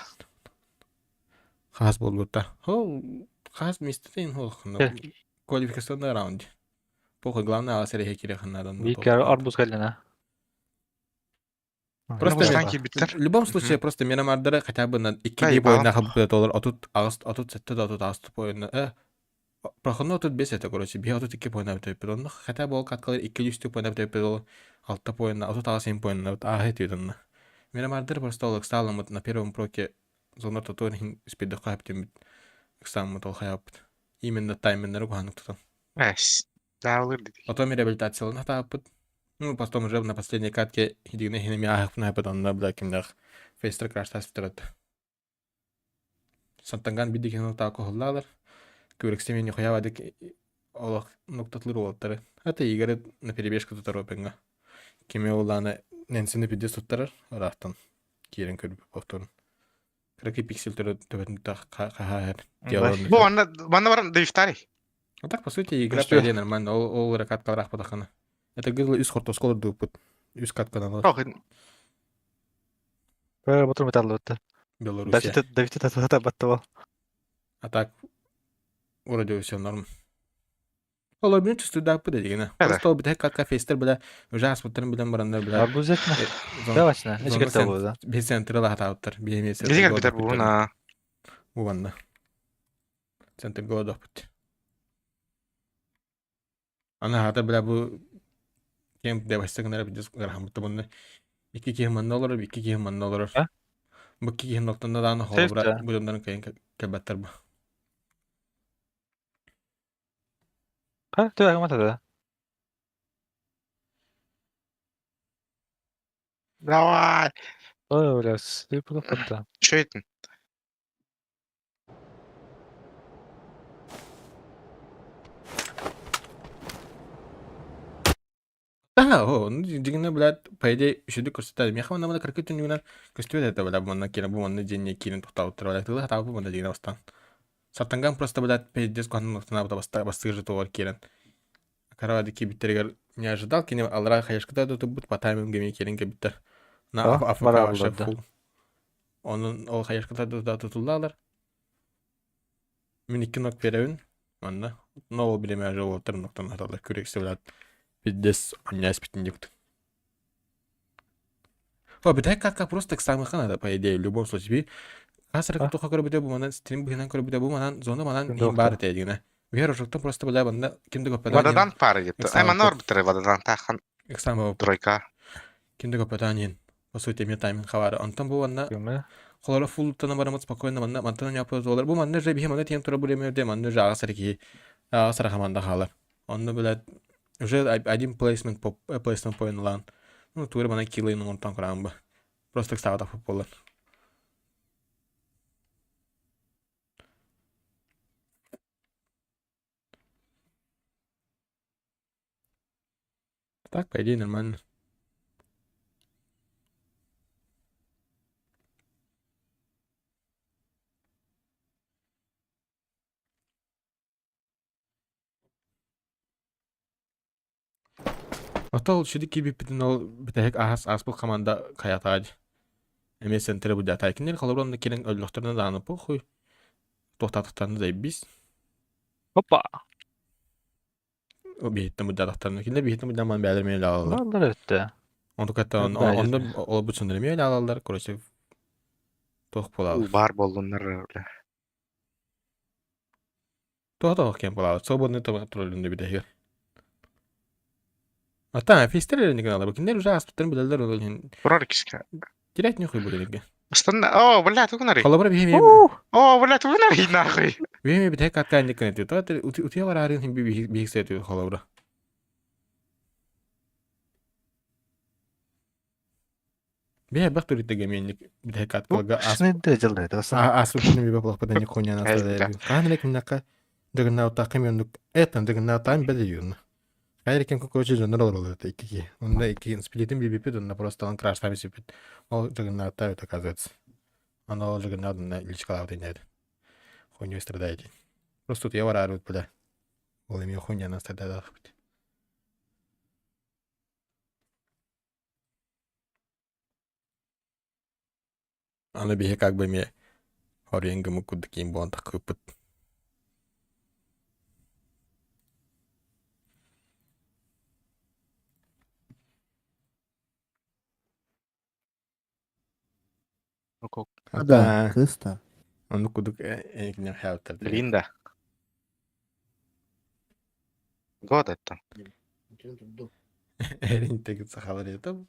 Хас болгутта. Хол хас мистин хол. Квалификационный раунд. Похуй, главное аласере хекире надо. Bir kere arbuz gelene. Просто Станки биттер. в любом случае просто мен мардары хотя бы на 2 дип ойна хабып доллар. Отут сетте да отут аст ойна. Прохонно отут 5 это короче. Би отут 2 ойна битеп бидон. Хотя бы ол каткалар 2 үстүп ойна битеп бидон. 6 ойна, отут ала 7 ойна. А хетидон. Мен мардары просто ол сталым на первом проке зонор тотор хин спидде каптим. Экзамен тол хаяп. Именно тайминнер гуанук тутан. Эс. Да, улырды. Потом реабилитациялын хатаппыт. Ну, потом уже на последней катке хидигне хинеми ахып напыданна блакимдах фейстер краштас второт. Сантанган бидиген тако холлалар. Күрексемени хоявадык олох нуктатлыр олаттары. Ата игерет на перебежка тутаропенга. Кеме уланы ненсини бидес туттарар рахтан. Кирен көрүп повторун. 40 пиксель төбөтүндө кахар Ой. диалог. Бу банда бар дифтари. Ну так, по сути, игра, Просто- по идее, нормально. Ол ракатка рах потахана. Это гызлы үс хортосколор дупут. Үс каткадан алар. Ох, Ботор металлы өттө. Белоруссия. Давид тата баттыбал. А так, вроде все норм. Олар бин чувствую да пыда дигена. Да. Просто ол битек катка фейстер била, уже аспыттарын билен барандар била. Арбуз этме. Давачна. Эчкет табылды да. Бес центр ла хатауттар. Бемесе. дизигер битер буна. Bu vanda. Center God of Put. Ana hata bila bu game de başta bir disk rahmetli bunu. İki kişi manlı olur, iki kişi manlı olur. Ha? Bu iki kişi noktada da ana Safety. holobra bu donların kayın kebattar bu. Ha, tüy agama tada. Давай. Ой, бля, слепо подда. Что это? Aha o onu jigine bila payde üşüdü kursuta. Mi xamana mana 40 tününden küstüyor da bila bu manna kira bu manna jenye kirin tuhtauttır bila tığla hata bu manna jigine bastan. Сартанган просто bila payde скванын нуктана бата бастыгы товар кирен. Каравадики биттерегер не ожидал, кини алра хаяшката да тут по таймингу ми кирен биттер. На А, АФК бара шеф булды. фул. Onun o hayışkata da tutuldalar. Min 2 nok verevin. Anna. No o bileme jo otur noktan hatalar kürekse bilat. Биддес оняс питиндик. О, битай как просто к самых надо, по идее, в любом случае. Асар А? кто хакор биде бу манан стрим бу хинан кор биде бу манан зона манан Кимде им бар окта? тедигне. Вера жоктан просто била банда кимде көпөдөн. Вададан пары кетті. Эксамын Айманор көп. бітірі вададан тахан Эксамын тройка. кимде көпөдөн. По сути, мне тайминг хавары. Антон бу ванна Кеме. холора фул тана барамат спокойно манна мантана япыз олар. Бу манна же бихе манна тем тура булеме де манна жага сарки. Асар хаманда халар. Онны билет уже один placement point лан. Ну, тура мана килы ну онтан крамба. Просто к става футбола. Так, по идее, нормально. Отол шидики бипитин ол битек аспыл команда каятади. Эмес центре бу дата кинер колорон келен өллөктөрүнө дааны похуй. Тохтатыктарны да бис. Hoppa. О бейттен бу датактарны кинер бейттен бу даман бәлермей алалар. Балдар өттө. Онду катта Бәлер. онда ол бу чөндөрмей алалар, короче. Тох болалар. Бар болдундар öyle. Тох кем болалар. Свободный троллюнду бидеги. Ата, фестерелерин каналы. Кинер уже аспыттарын билелер ол. Бурар кишке. Директ не хуй булеге. Астанда, о, блядь, угнари. Колобра бихеми. О, блядь, угнари нахуй. Бихеми битек катка не канет. То утия варарын хим бихсет колобра. Бе бак турите геменник битек каткага Шнайдер жылдайды. Аса. аспыттарын бибе плохо да не коня на стаде. Канлек минака дегна та камиондук этан дегна тайм белиюн. Айркен короче жонор олор это iki. Онда iki сплитин бибипи донна просто он краш там сипит. Ол дегна та это оказывается. Оно дегна на илчкала вот нет. Хуйню страдаете. Просто тут я варарут бля. Ол имя хуйня на стаде да. Она бихе как бы мне хоренга мукуд ким бон так купит. Да, кыста. Он кудук не хавтар. Линда. Год это. Эрин тегит сахалар это.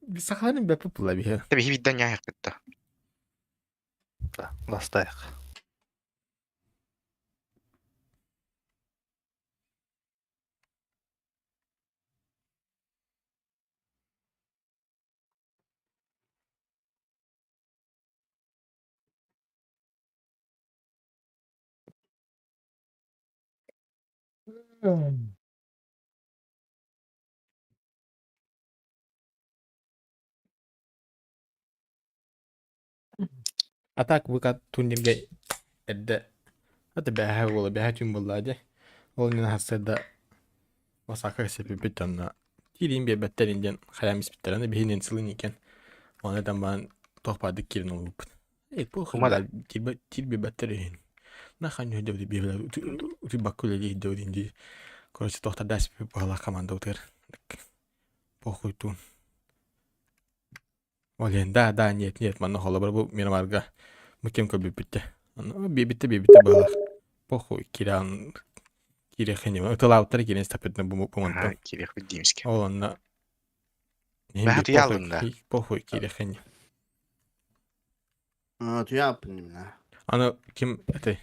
Би сахаларын бе попула бихе. Тебе видда не это. Бастайық. Атак выка турнирге эдде. Ата бәһә болы, бәһә тюн болла аде. Ол нен хасыда Осака сепи битанна. Тирин бе бәттеринден хаямис биттераны бехинен сылын екен. Онадан бан тохпадык кирин олуп. Бу хумада тирбе бәттерин. Нахан йода бебла ути бакулели додинди. Короче, тохта дас бала команда утер. Похуй тун. Олен да нет манна хола бар бу мирмарга. Мукем көбүп битте. Бебитте бала. Похуй киран кире хене. Оталауттар кирен стапетне бу моментта. Кирих Видимский. Оланна. Бәхет ялында. Похуй кире хене. Түйаппын. Аны ким эте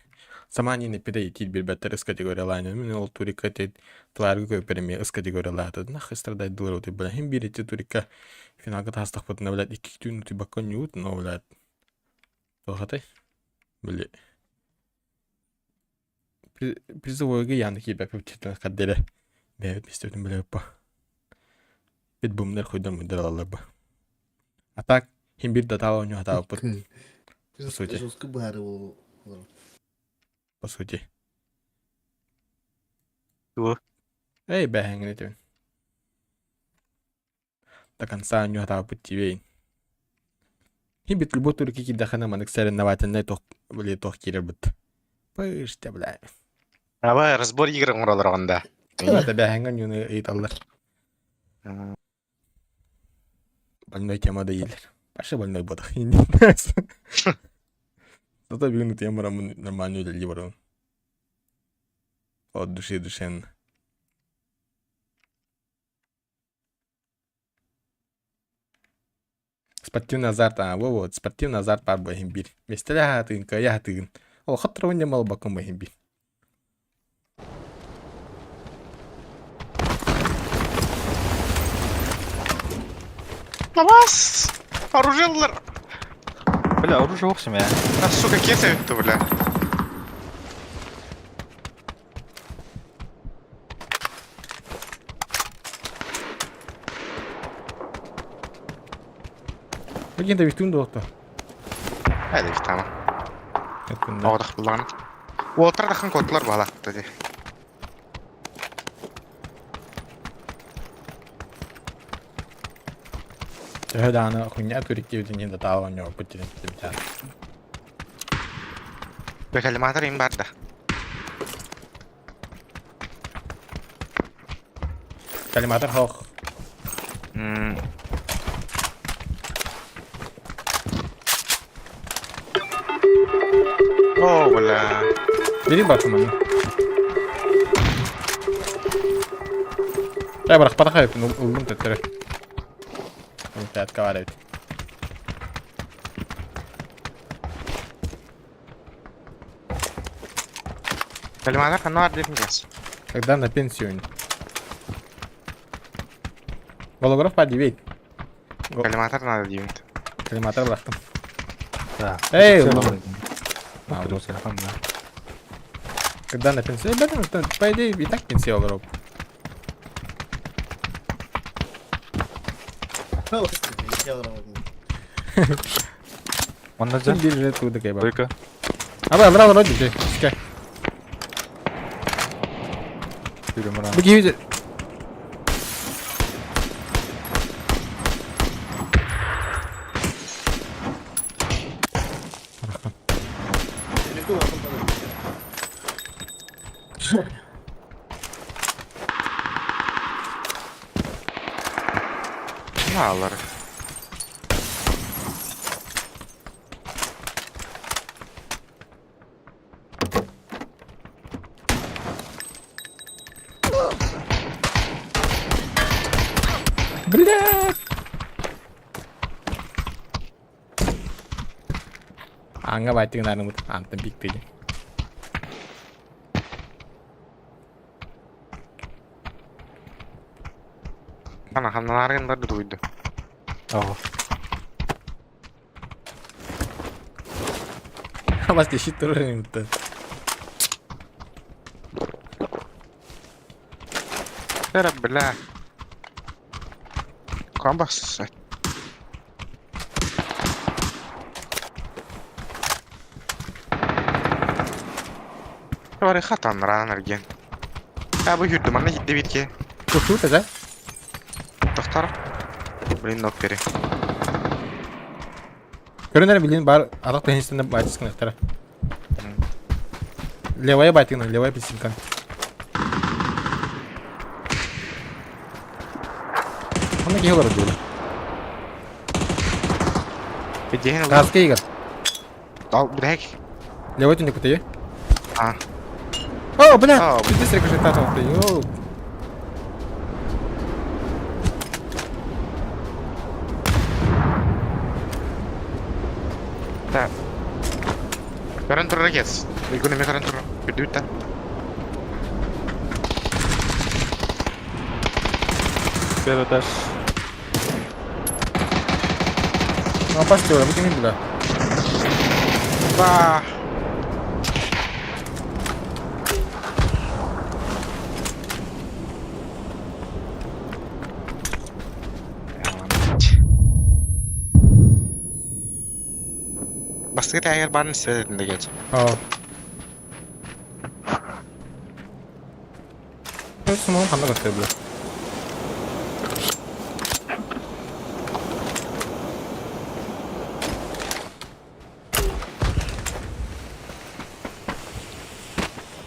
Саманины пиде тил бир бәттер ыс категориялайны. Мен ол турика тет тларгы көперме ыс категориялады. Нах страдай дулар оты бла. Хим бири турика финалга тастак потна блядь 2 түн ты бакон ют, но блядь. Тохатай. Блядь. Призовойга яны кибе пептитен кадделе. Бәйт мистедин блядь па. Бит бумнер хуйдан мыдыр алалар ба. А так хим бир датава оню хатава пут. По сути. По сути. Во. Эй, бэхэнг нэтэн. До конца оню хатава пут тивейн. Хим бит любой турки кидахана манак сэрэн наватэннай тох, блядь, тох кирер бит. Пыште, блядь. Аба разбор игр уралар анда. Это бэхэнган юны ыйталлар. Больной тема доелер. Паша больной бодах. Зато бігнути я морам нормальную для лівару. От душі душен. Спортивный азарт, вот, спортивный азарт пар бахимбир. Местеля хатын, кая хатын. Ол хаттыр онде мал бакон бахимбир. Намаз! Оружеллар! Бля, оружие вовсе меня. А сука, кесает-то, бля. Бәген да бихтун доқты. Haydi bir tamam. Yakında. Oğdak kullanın. Oltar dakın kodlar bağlattı de. Töhödä ana hunya turikki de tava onyo putirin kimcha. Bekeli matarin barda. Kalimatar hoch. Oh, bля. Biri bakım onu. Ya bırak bana kayıp uldum tetere. Onu kavara et. Kalimatar kan var demeyeceğiz. Когда на пенсионе. Голограф подивит. Kalimatar надо diyeyim. Калиматар bıraktım. Да. Эй, Всё ну. нормально. Смотрю телефон, да. Когда на пенсионе, по идее, и так пенсия огроб. Он на Sen день. bir jet kuydu kayba. Только. Abi alır hadi şey. Çıkar. Перемран. Bu gibi Ne alır? Блядь! Anga baitın narımı antım bitti. Bana kanlarken da duydu. Ого. Mas deixa turun itu. Tera bela. Kan bas. Var hatan ranar gen. Ya bu yurdu mana gitti bitki. Koşu da. Doktor. Блин, ног бери. Көрінер білген бар арақ теннистен байтыскын ақтара. Левая байтыгна, левая песенка. Оны кеге барады böyle. Бедеген ул. Газға егер. Ал, бирек. Левой түнде күтейі. А, О, бля! А, Ты срек уже татал ты, йоу. та. Каран турра кес. Игуны ме каран турра. Бирдүт та. Первый этаж. Ну, опасти, бля, бутин бля. Ба. Басқа тәгер барын істедім деген. Aa. Smoke'un kanına gösteriyor bile.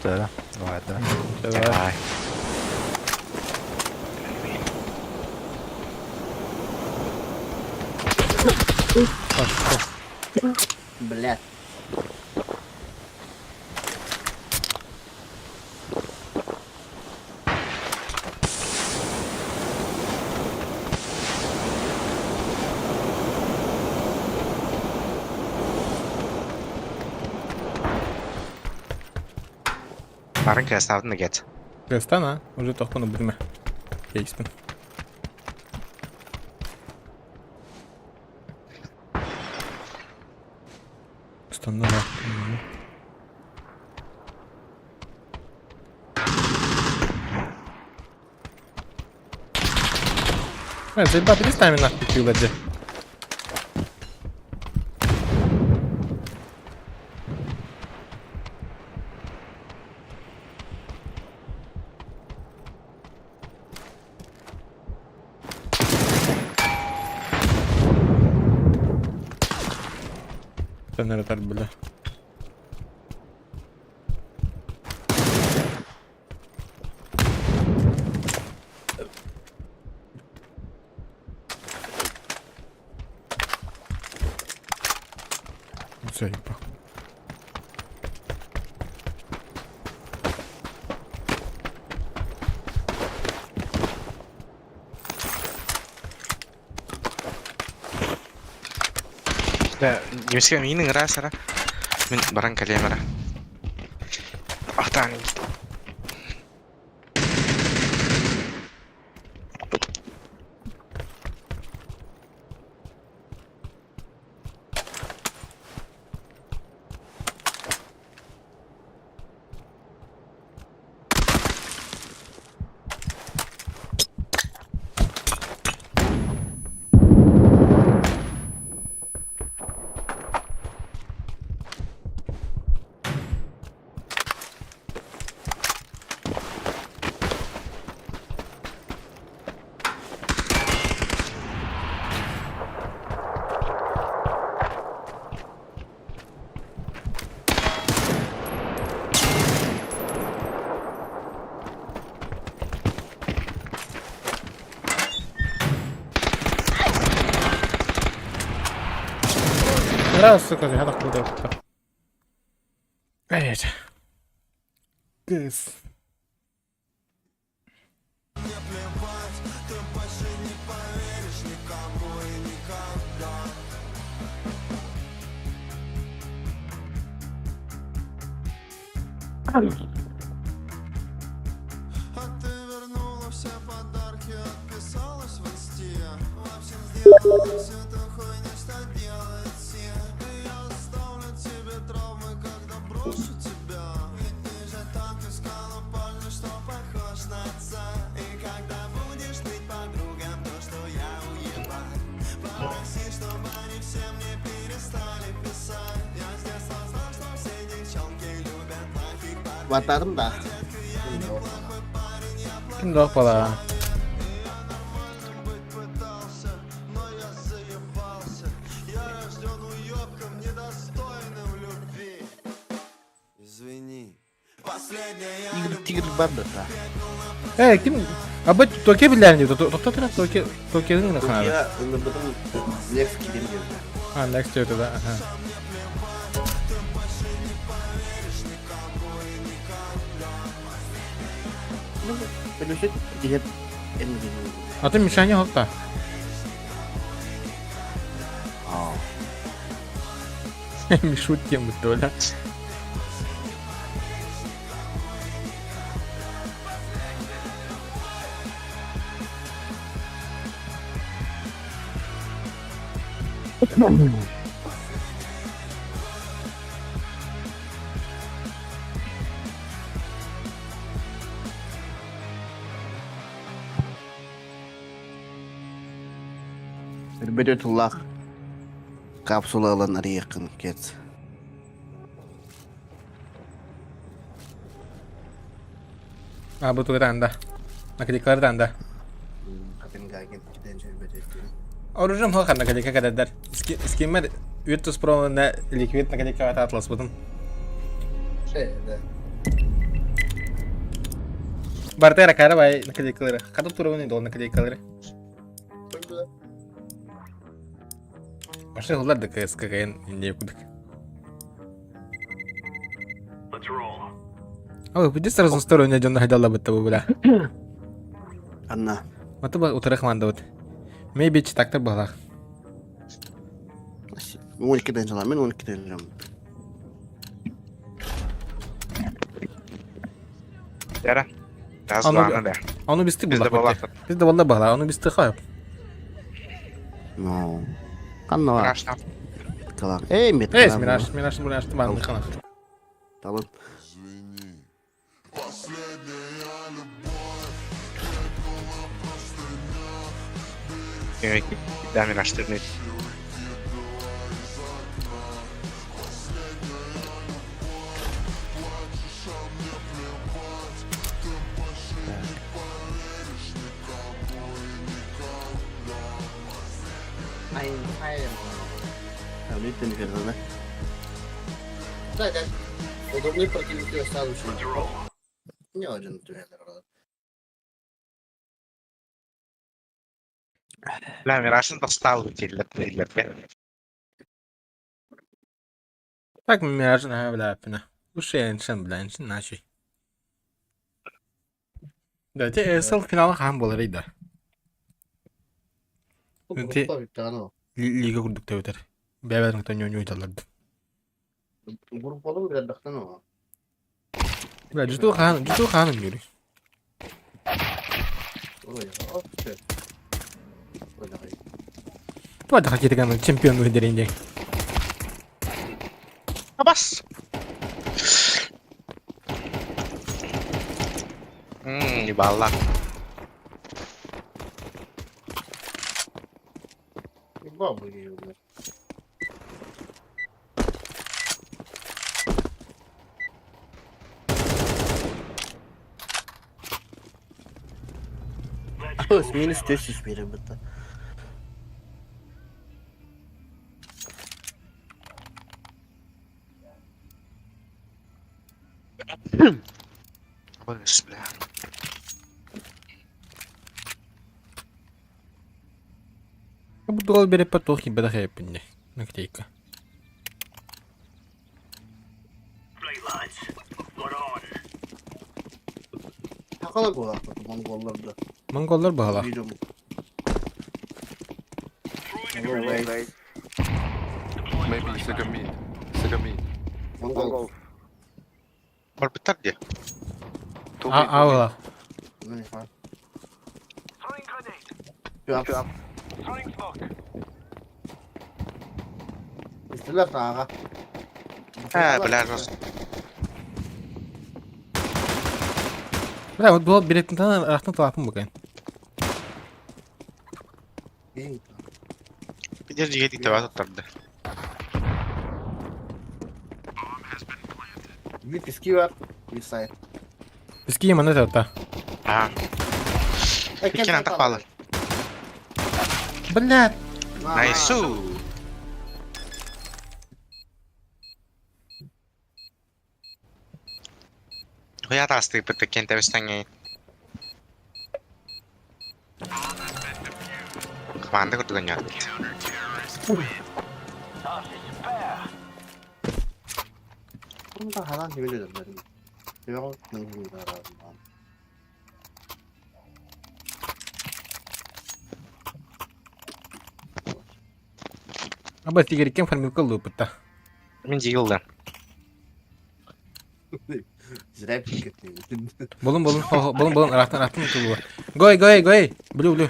Да. Ладно. Давай. Блядь. Барын кәсін алдын да кет. Крестан, а? Уже тоқтаны білме. Кейспін. Крестан да. Заебал, перестань меня нахуй пил, где. Наверное, бля. Заебал. Да, немесе менің расыра. Мен баран кәлемара. Ақтан. Раз, сука, я так круто. Evet. Кыс. А ты вернула все подарки, отписалась в инсте. В общем, сделала всю эту хуйню, что делает все. И я оставлю тебе травмы, когда брошу тебя. Ведь ты же так искала парня, что похож на отца. И когда будешь ныть подругам, то что я уебать. Попроси, чтобы они все мне перестали писать. Я с детства знал, что все девчонки любят плохих парней. Batarım da. Kim de bala. Tigr bandı da. Kim? Abi Tokyo bilen diyor. Tokyo'nun ne kanalı? Ya ınırdım Lex kilim diyor. Ha next diyor da. Aha. Böyle şey diyet en güzel. Atın nişanya hokta. Aa. Shoot diye mutlu öyle. Berbedetullah. Kapsula alanları yakın get. Ha bu tuh tanda. Nakadiklar tanda. Kapın gagen giden berbedetullah. Orucum hal karena kadika kadar. Skimmer Virtus Pro ne liquid nakadika kata atlas butum. Şey de. Bartera cara bay nakadiklar. Kata turun ini dol nakadiklar. Masih hular dek kekayan ini kuduk. Oh, bir de sırasız story oynuyor canlı hadi Allah bitti bu bile. Anna. Mata bak utarak mandot. Maybe çıtakta balak. Mungkin kita jalan, mungkin kita jalan. Yara. Gaz Onu- bağını da. Onu bisti Biz de balak. balak. Biz de vallahi balak. Onu bisti kayıp. No. Kan no. Raştan. Kalan. Mit. Evet, Miraç bunu açtı bandı kanak. Tamam. Yemek demin açtırmayı. Ay. Tahu itu nih karena. Saya Udurni pergi ke selalu sih. Ini aja tuh ya. لا ميراثن تستعوذ إلا Tak Miraç'ın ha bile yapına. Bu şey insan bile insan ne şey. Dati esal finalı kan bolarıydı. Nanti liga kurduk da öter. Beraber nokta nyonyo italardı. Grup oğlum biraz daktan o. Ya justu kanım yürü. Oraya. Işte. Öyle hayır. Bu da hak ettiğin şampiyonluğu derinde. Bas. Ibalak. Baba geliyorlar. Minus 400 birim betul. Bismillah. Bu doğal bir repertuar ki beda kayak pindah. Naktika. Hakala gol attı Mongollarda. Mongollar bahala. Birim. Maybe Sagami. Mongol. Orbitar dia. Aa. Ne var? Cevap. İstiler sağa. Ha, bilarız. Bravo, doğal bir repertuar rahatına tarafım bakayım. İyi. Bir de diye dikte tutardı. Bir tiski var. Inside. Biski yemana tavta. Ага. Иккен тақпалы. Блядь. Найсу. Хуята асты бітті кенте өстіңе. Команды күрдігін ят. 혼자 하나 힘을 내준다. 내가 능력이다. Aba tigir ken fan mümkün luputta. Мен жиылдым. Зря пикетный. Bulun arahtan mümkün bu. Goy. Blue.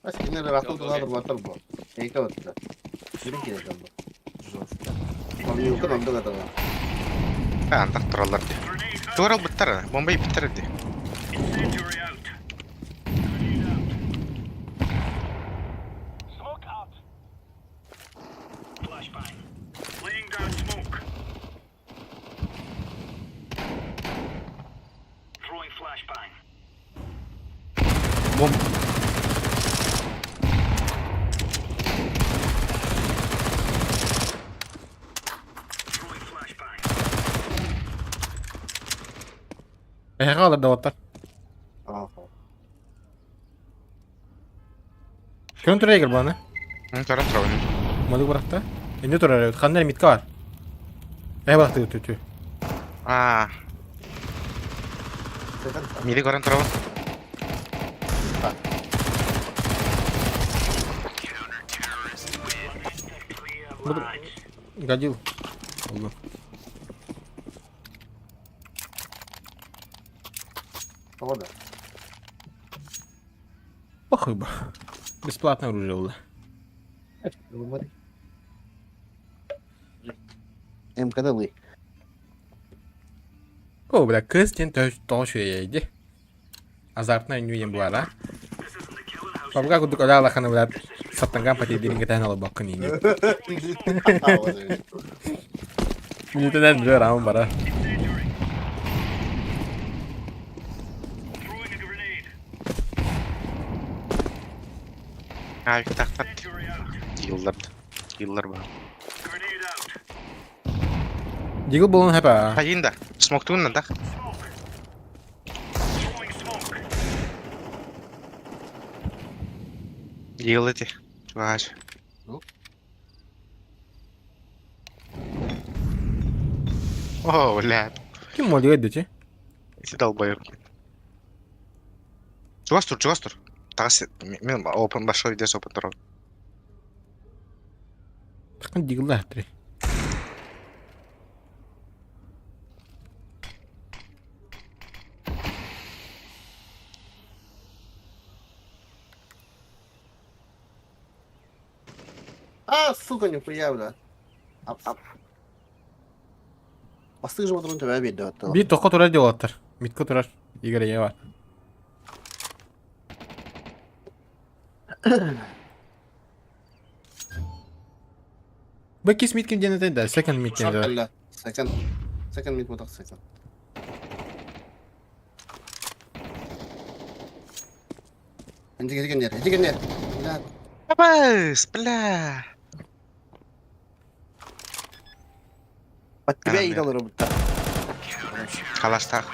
А скинер ратал надо матер бо. Эйка вот да. Жүрін керек там. Жестко. Мümkün onda da var. Антақ тұралар де. Турал біттір, бомбай біттір де. Alır da otar. Ага. Kön turaya gir bana. Тұран тұрауын. Malı bıraktı. Ne turaya? Kanlar mitka var. Bıraktı tütü. Миді көрін тұрауын. Гадил. Oldu. Погода. Похуй бы. Бесплатное оружие было. МКД. О, бля, кыз сен тошу ейди. Азартный нюем буара. Папка кудук оля алаханы, блядь, саттанган патедерин кетен алып баккын ине. Минутадан билер амын бара. Abi taqtat. Yıllar var. Дигл болон хапа. Hayında. Smoktuğun da. Yıl eti. Var. О, блядь. Ким молдига дечи? Эти долбоёбки. Чугас тур. Тағасы, мен опен большой дес опен тұрау. Такын дигл да хаттыры. А, сука, нихуя, бля. Ап. Бастық жымы тұрын төбе бейді өтті. Bir toqa turar diyorlar. Mitko turar. İgare var. Bak mid kim cennet der. Second mid Шорт cennet. әлі. Second mid мұтақ second. Әнтігендер. Бля. Абас, бля. Под тебя идалыр бұтта. Қаластақ.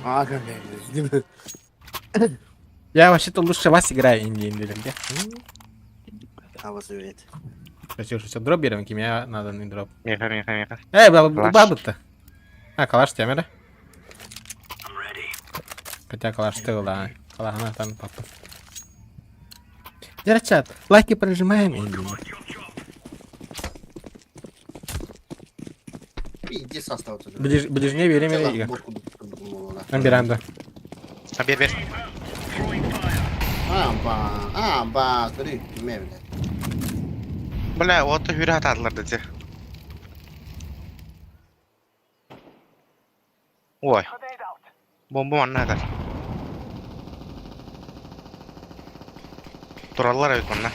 А, как Я вообще-то лучше вас играю инди-инди. А, вас уверит. Хочу, что дроп берем, кимия надо не дроп. Меха. Бабы-то. А, калаш темера. Хотя калаш тыл, да. Калахана там папа. Чат, лайки прожимаем инди. Иди состав. Ближнее время игра. Ben bir anda. Bir. Amba, смотри, кеме, бля. Бля, оты hürü hatadılar dedi. Oy. Bomba manna eder. Durarlar evet manna.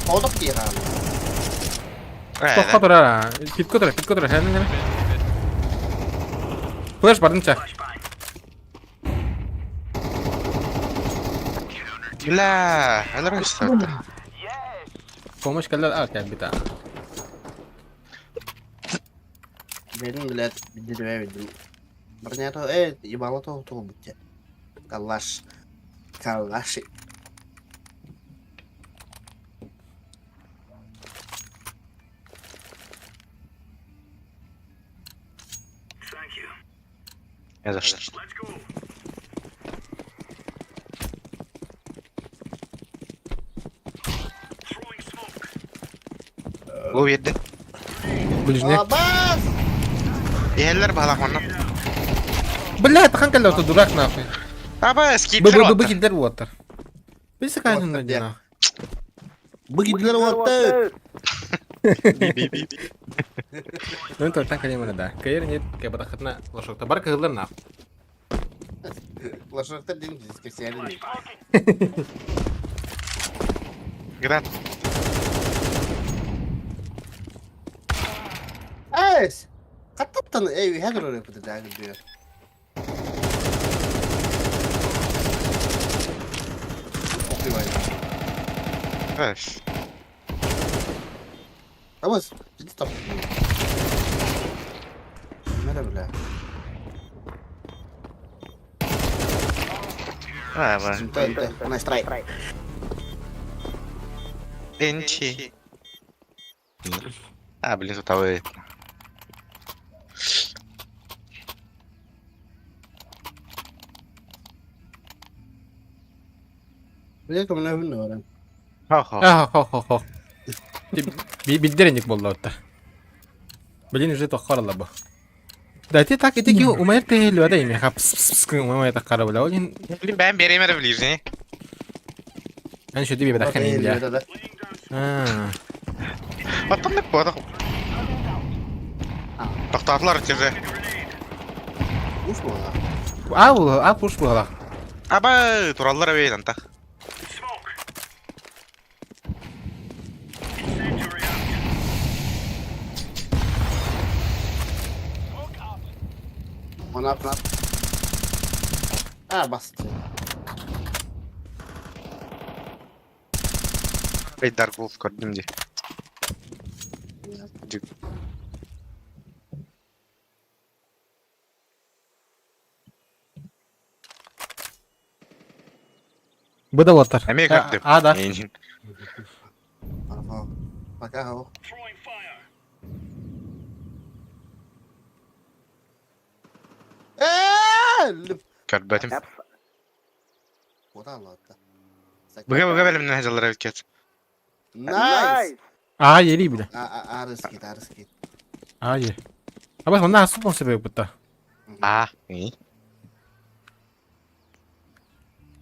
Odok diye kanka. Tokka durar ha. Pitko durar. Hemen. Flash bardınca. La, öyle mi istiyordu? Komuş kallar arka bir tane. Benim bile bildiremedim. Ternyata ibarat tuh bocah. Kalas. Kalas. Yazar. Bu yedi. Ближний. Abbas! Yeğenler bağlak bana. Блядь, хан kallar tu durak nafı. Ama skip Bu gider water. Birisi kaynın da cana. Begitu water. Nung tortan kali mana dah. Kayak nyet kayak batak kena losok tabar kehilan naf. Lasakta din kesian ini. Giren. Es. Kataptan evi hedir oraya pıtı daha gidiyor. Okey var. Evet. Ama ciddi stop. Nerede bile? Ama Ente. Kena strike. Enchi. Ah, beli tu tahu. Bile kemana pun orang. Ho. Bildirencik bollu otta. Bilin ücret tokkar Allah bu. Dati tak iti ki umayr tehli ada ini kap pss umayr takkar bola. Olin Ben bereyim ara bilirsin. ben şöyle bir dakika Ini ya. ada. Ha. Baktım ne bu adam. Doktorlar içeri. Uf mu lah? Al push bu hala. Ama turallar eve yantak. Mana apa? Ah bastı. Hey Dark Wolf gördüm diye. Bu da water. Emeği gördüm. Ada. Apa? Pakai hau. Gördüm. Kota Allah da. Bıga benim hecalara ülket. Nice. Aa yeri bile. Harus kita. Aa ye. Ama onda asıl mı sebep bu da? Ah, iyi.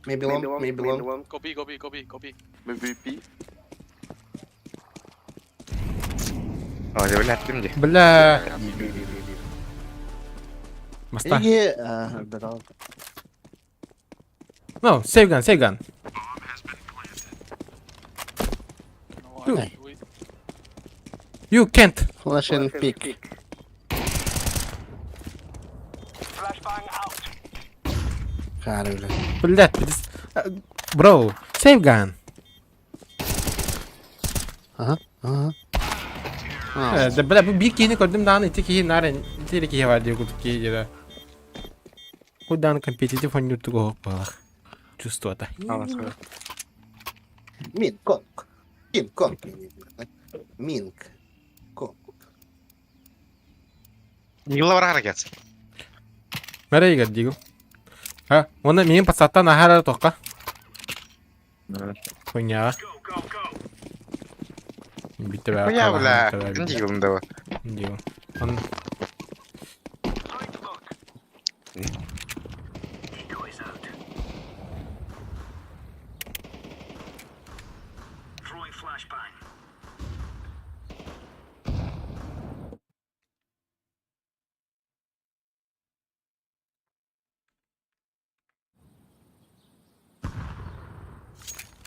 Maybe long. Copy. Oh, dia boleh tim je. Bela. Masta. Ini betul. No, save gun. You can't. Flash and pick. Karı Bela. Bro, save gun. Aha. Bela bu bir kini gördüm daha ne ki naren iki ki var diyor kutuk ki jera. Kudan kompetitif oynuyordu go bak. Justo ata. Mink. Mink. Kok. Yıllar hareket. Nereye gidiyor diyor? Ha, ona benim pasattan ahara toka. Punya. Bitti be. Bu ya bula. İkinci yılında bu. Diyor. On.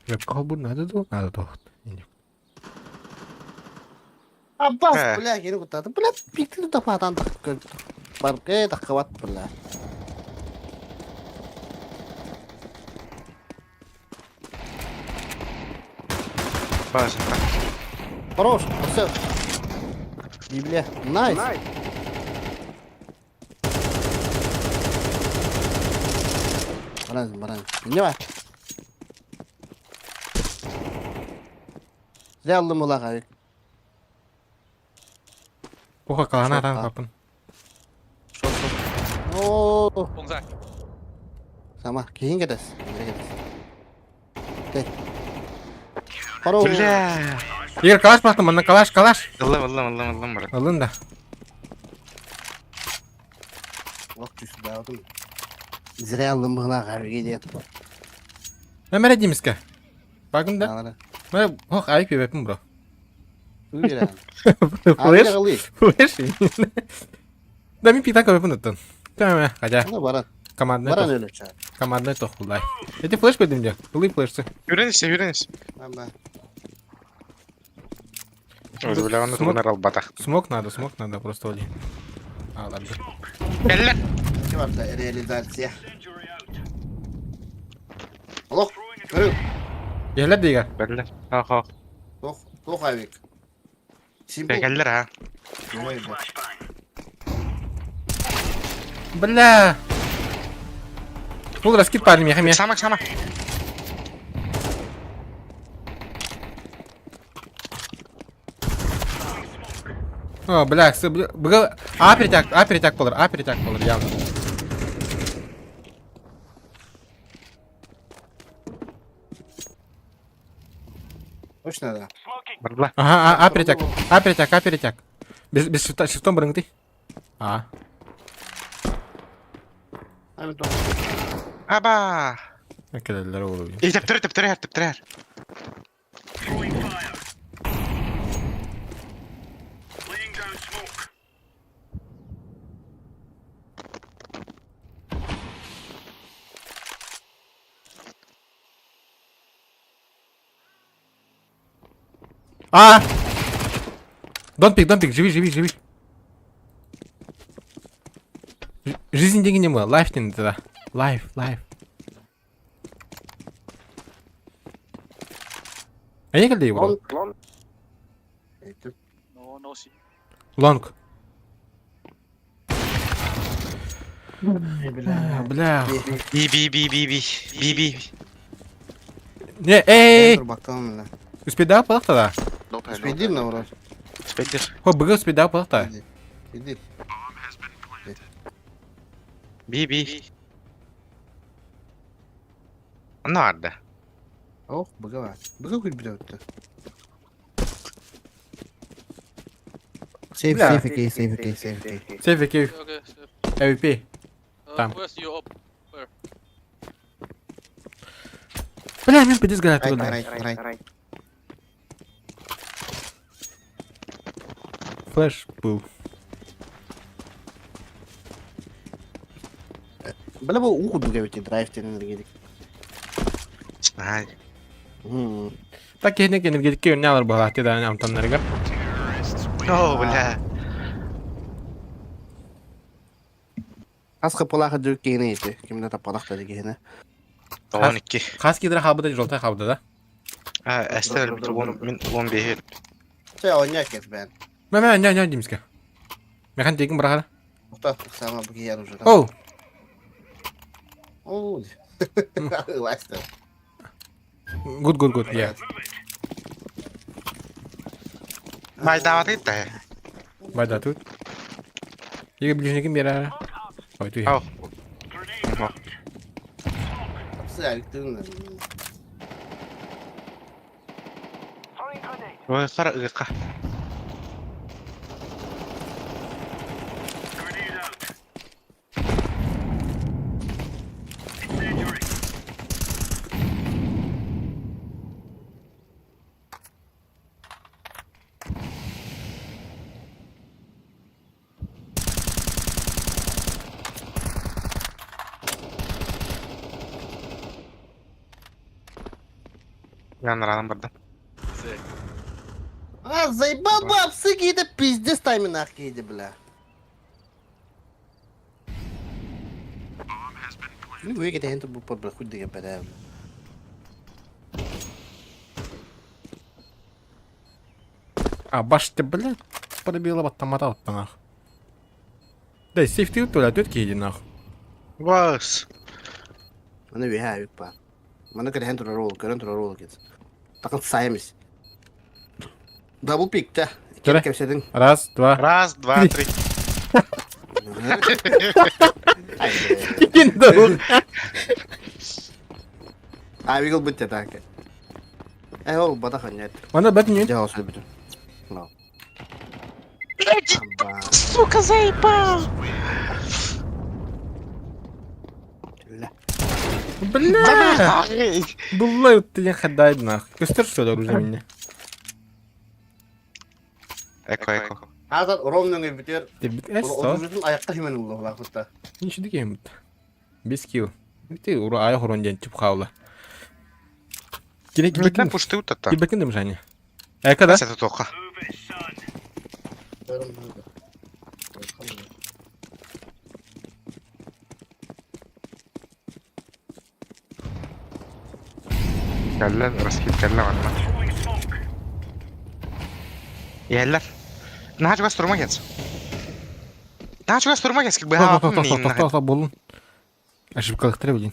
Web kabur nada tuh. Ini. Abbas, He. bля, yeni kurtardı. Bля, bir defadan da gördüm. Barkaya da kavat bля. Bas. Хорош, все. И, бля, найс. Баран. Не var? Size aldım ulan abi. Oha kalana Çok adam da. kapın. Oo. Bongzak. Sama, keyin gides. Tek. Хорош. Bля. Yer kalaş baktım bana kalaş. Aldım bırak. Alın da. Bak düştü daha aldım. Zire aldım ulan abi gidiyor. Ne diyeyim iske? Bakın da. Dağlara. Ben oh ayıp bir weapon bro. Buyur yani. Abi Flash. de kalıyor. Flash. Dami pita ka weapon tuttun. Tamam ya kaca. Ana Baran. Kamadna Baran to. öyle çağır. Kamadna to kulay. Eti flash koydum diye. Kulay flash'ı. Yürüyün. Ben. Öyle bile onu Smoke. tutunar al batak. Smoke надо просто один. Aldı. Bella. Ne var da realizasyya. Allah. Görüyor. Yerler diye gel. Bella. Ha. Tok abi. Şimdi Geller ha. ne var? Бля. Full raskit парень я хаме. Sama. О, бля, бля. А перетяг болар явно. Точно да. Bella. Ага, перетяг. Без шифтом бырыңды. А. Abi tok. Aba. Ne kadarlar olur. Teptirer. А! Don't pick, живи. Жизнь деньги не было, life не тогда. Life. А не когда его? No, see. Long. Bля. Бля. B. Не, эй! Dur bakalım lan. Успей да, плах тогда. Спидил на урок. Спидер. О, быга успей да, плах тогда. Спидил. B. Nerede? Oh, bıga var. Bıga koy bir de öttü. Safe okay. Save kill. Okay, so, MVP. Там. where's you up? Бля, мен пидис град туда. Right. Флэш был. Bela bu ukudu gaviti drive tenin gidik. Ай. Так кене энергетикке не алар бала теда амтаннарга. О, бля. Asqa polaqa dökkeğine eti. Kimde de palaq dedi gene. 12. Кас кидер хабыда жолтай хабыда да. Ha, Esther bir 11. Şey oynayak kes ben. Мен не димске. Механ тегин брахара. Muhtar sama bu yer ucu. Оу. Oo. Ulaştı. Good. Я. Baydavat etti. Байда тут. Иге ближнегим бера. Ой, ты. Ау. Kapısı ayıktığın. Ой, қара ыққа. Yanlardan birden. А, заебал бабсы какие-то, пиздец тайминг какие-то, бля. Ну, вы какие-то хенты будут подбрать, хоть дыга бля. А, башты, блядь, пробила батамата вот нахуй. Да, сейфти вот туда, тут кейди нахуй. Вас. Mana bir ha yok pa. Mana kare hen tura roll git. Takın saymış. Double pick de. Göre. İki kepsedin. Раз, два. Раз, два, три. Кинь дорогу. Ay wiggle bitti takı. Oğlum bana kan net. Она бат не. Cevap söyle bütün. No. Сука, заебал. Бля. Буллай вот ты хадай нахуй. Göster şöyle оружие мне. Эко. Hazır Rom'un gibi bitiyor. Ты бит O duruşun ayakta hemen olur lan kutta. Ничего дегем. Без килл. Ты ура ай хорон ден чип хаула. Кире Никак кибекин. пушты вот это. Кибекин дем жане. Эка да? Это только. Geldiler, raskit geldiler anlar. Geldiler. Nah juga sturma gets. Nah juga sturma gets. Gibi ha Тоқ, apım neyin. тоқ, болун. Ошибкалыктыр блин.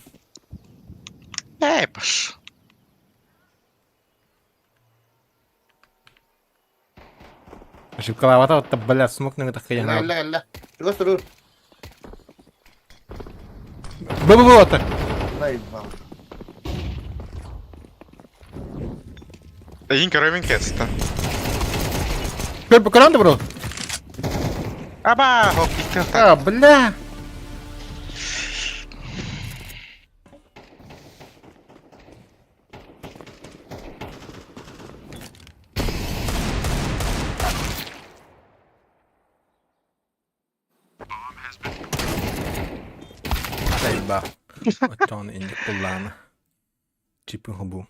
Паш. Ошибкалавата вот бля смог на это хрена. Elle. Şurası durur. Бу вот. Заебал. Инка ровен кетс-то. Как по команде, бро? Аба, хоп, иттер. А, бля. Заебал. Вот он инди пулана. Чипы хобу.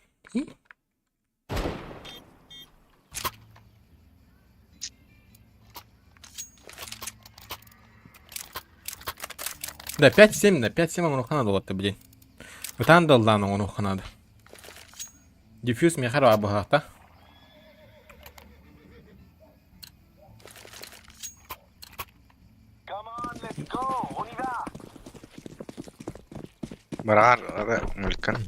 Да, 5-7, да, 5-7 он уханады вот блин. Вот он дал дану он уханады. Диффьюз мне харо абахата. Мрар, мулька.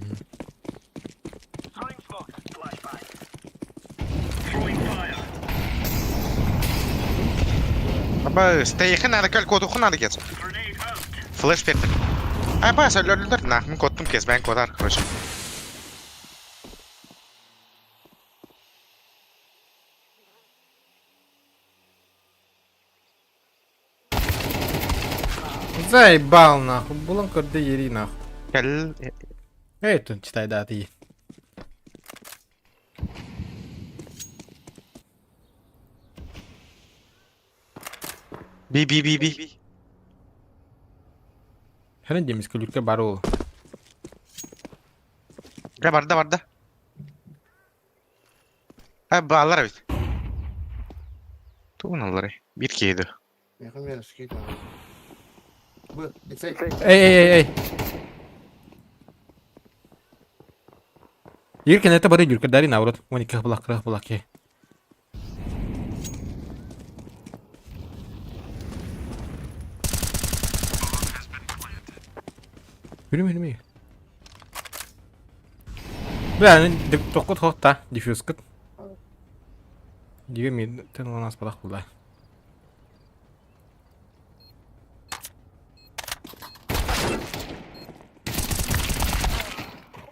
Аба, стейхен надо кал коду хунады кетс. Флэш пет. Аба, söylüyorlar. Nah, ben kodum kes, ben kodar. Hoş. Заебал нахуй. Булан кырды ери нахуй. Gel. Эй, тут читай даты. Би. Хрен демис көлүккө баруу. Gel barda. Aба, allar bit. Tuğun allar. Bir keydi. Yakın bir yere skate var. Bu, etsey. Эй. Иркен это бары юрка дари наоборот. Вон крах булак. Yürüme. Yani tokut hokta diffuse kıt. Diyor mi? Ten ona aspadak bulay.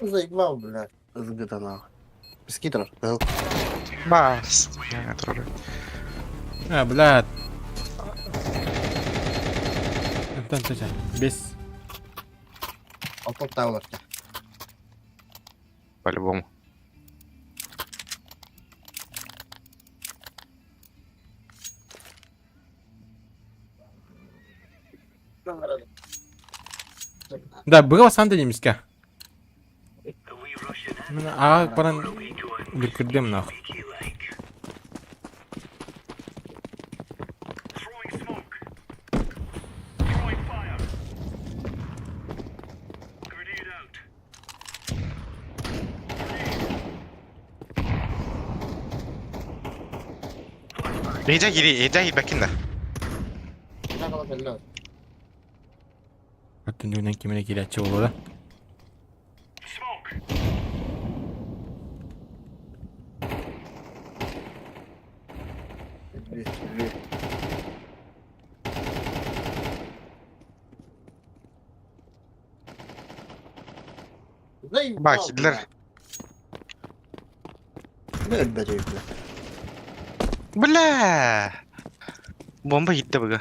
Заебал, блядь. Где-то нахуй. Скитер. Bas. Ya troll. Ha блядь. Тан. Без. Алтон тавлар. По-любому. Да, было сам демиска. А паран бүркүрдем нахуй. Eja gir bakayım da. Ne kadar belli. Hatta düğünden kimine kireççi olur da. Bak şimdiler. Ne öldürecekler? Bla. Bomba gitti bugün.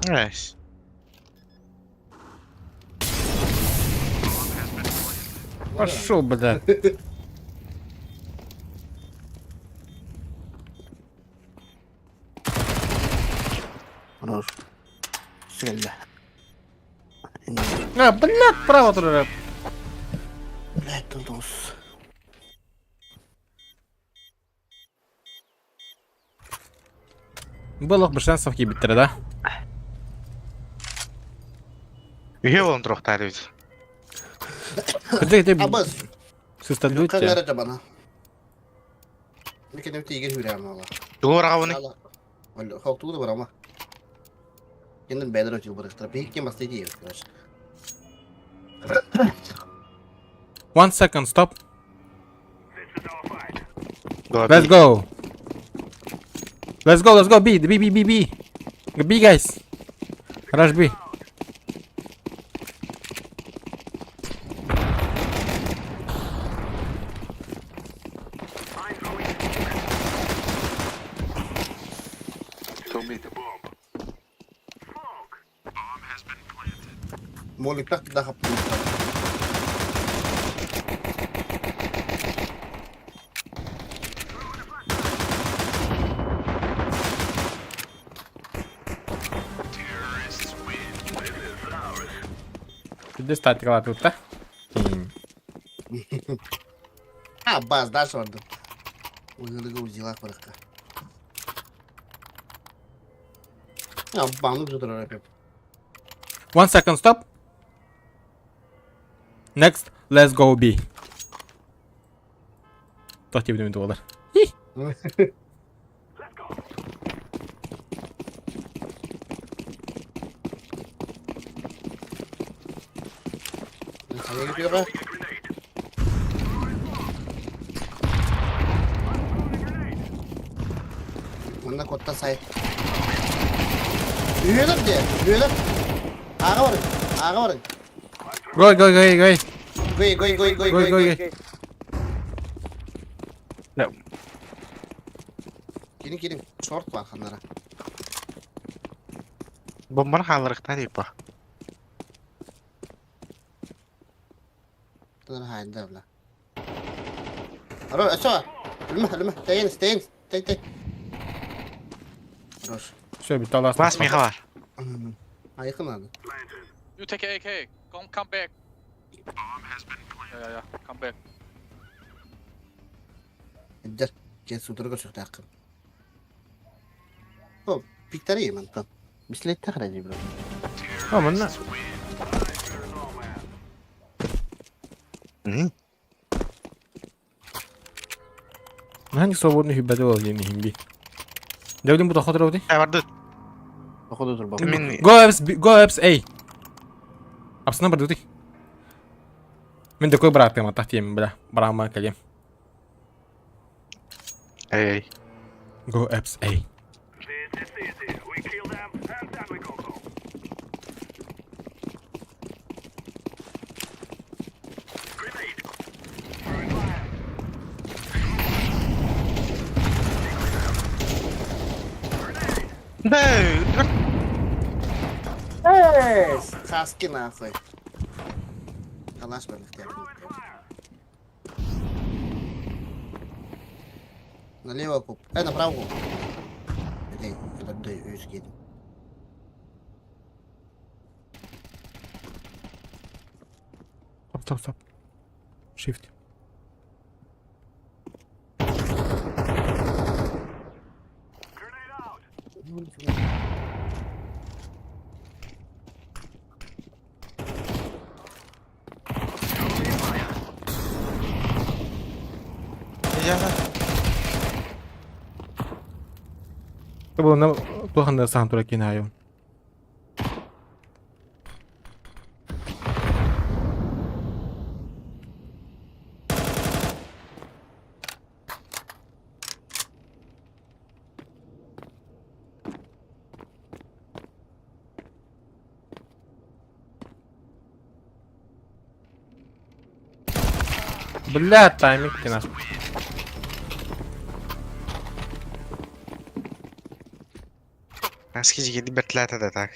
Evet. Пошел, блядь. Рож. Стрельда. А, блядь, право туда. Блядь, тунтус. Было бы шансов кибиттер, да? Üye olun trohtar biz. Где Абаз. состадуть Kan тебя? nerede bana? Ne kadar tiger hürem valla. Doğru bunu. Valla. Valla kalktığı da var ama. Kendin beyler açıl bıraktır. Bir kim bastı diye arkadaş. 1 second, stop. Go. Let's go. Let's go, B, B. B, guys. Rush B. Molik tak dah kapı. Где статика тут, да? Ha baz daha sordu. Uygulayıcı uzilak bırakı. Ya banlık tutar hep. 1 second, stop. Next, let's go B. Toh тебе минут доллар. Saya gidiyor be. Bunda kotta say. Yürüyelim diye. Yürüyelim. Ağa varın. Ağa varın. Go. Goy. No. Gelin. Short var kanlara. Bombanı kaldırıkta deyip bak. Bunlar halinde abla. Aro aşağı. Ölme. Stay. Roş. Все, bitti Allah'a Bas miha var. Ayıkın abi. You take AK. Come back. Yeah. Come back. Gider. Gel sudurga çok takım. O piktari yemen tam. Bislet tahracı bro. Aman ne? Hı. Hangi свободный хибады был я не химби. Devdim bu da kadar oldu. Vardı. Okulda dur baba. Min Go apps A. Apsına bardı. Мен такой брат ему тахтем, бля. Брама калем. Ey. Go apps A. Kaski nахуй. Kalaş ben ihtiyacım. Налево куп. Направо куп. Блин, это да, едем. Стоп. Shift. Ya. Bu ne bu handa santura kinayım. Блядь, тайминг кинас. Наски жиги бетлата да так.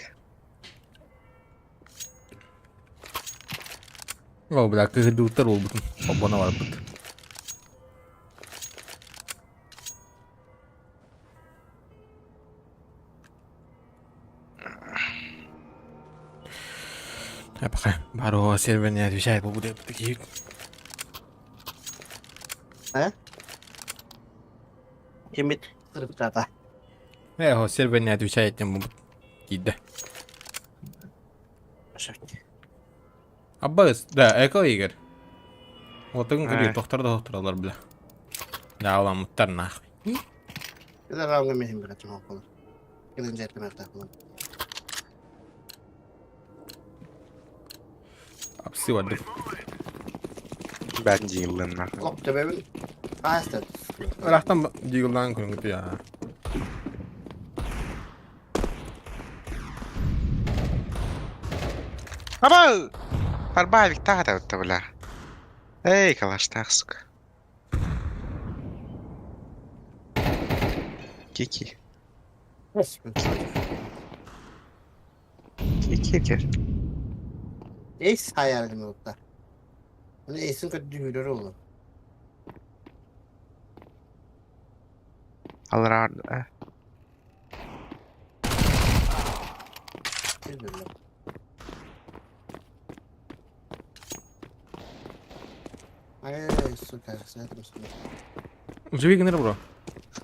О, бля, кыгырдыктар болбутун. Обона барбыт. Апака, баро серверне отвечает по буде такие. Кемит кырып тата. О, серверне отвечает тем bu gide. Аббас, да, эко игр. Вот он говорит, доктор, бля. Да, алам муттар нахуй. Кыда равга мехим бират мокол. Кыдын жетмек такылам. Апсы варды. Ben yıldım lan. Лоп тебебин. Астат. Рахтан дигылдан күнгүтү я. Ama Arbavik daha da ötte bula. Ey kalaş taksuk. Kiki. Kiki. Ace hayalim yokta. Bunu Ace'in kötü düğüleri olur. Allah razı Ne diyorlar? Ay suka, sen de misin? Живи генер, бро.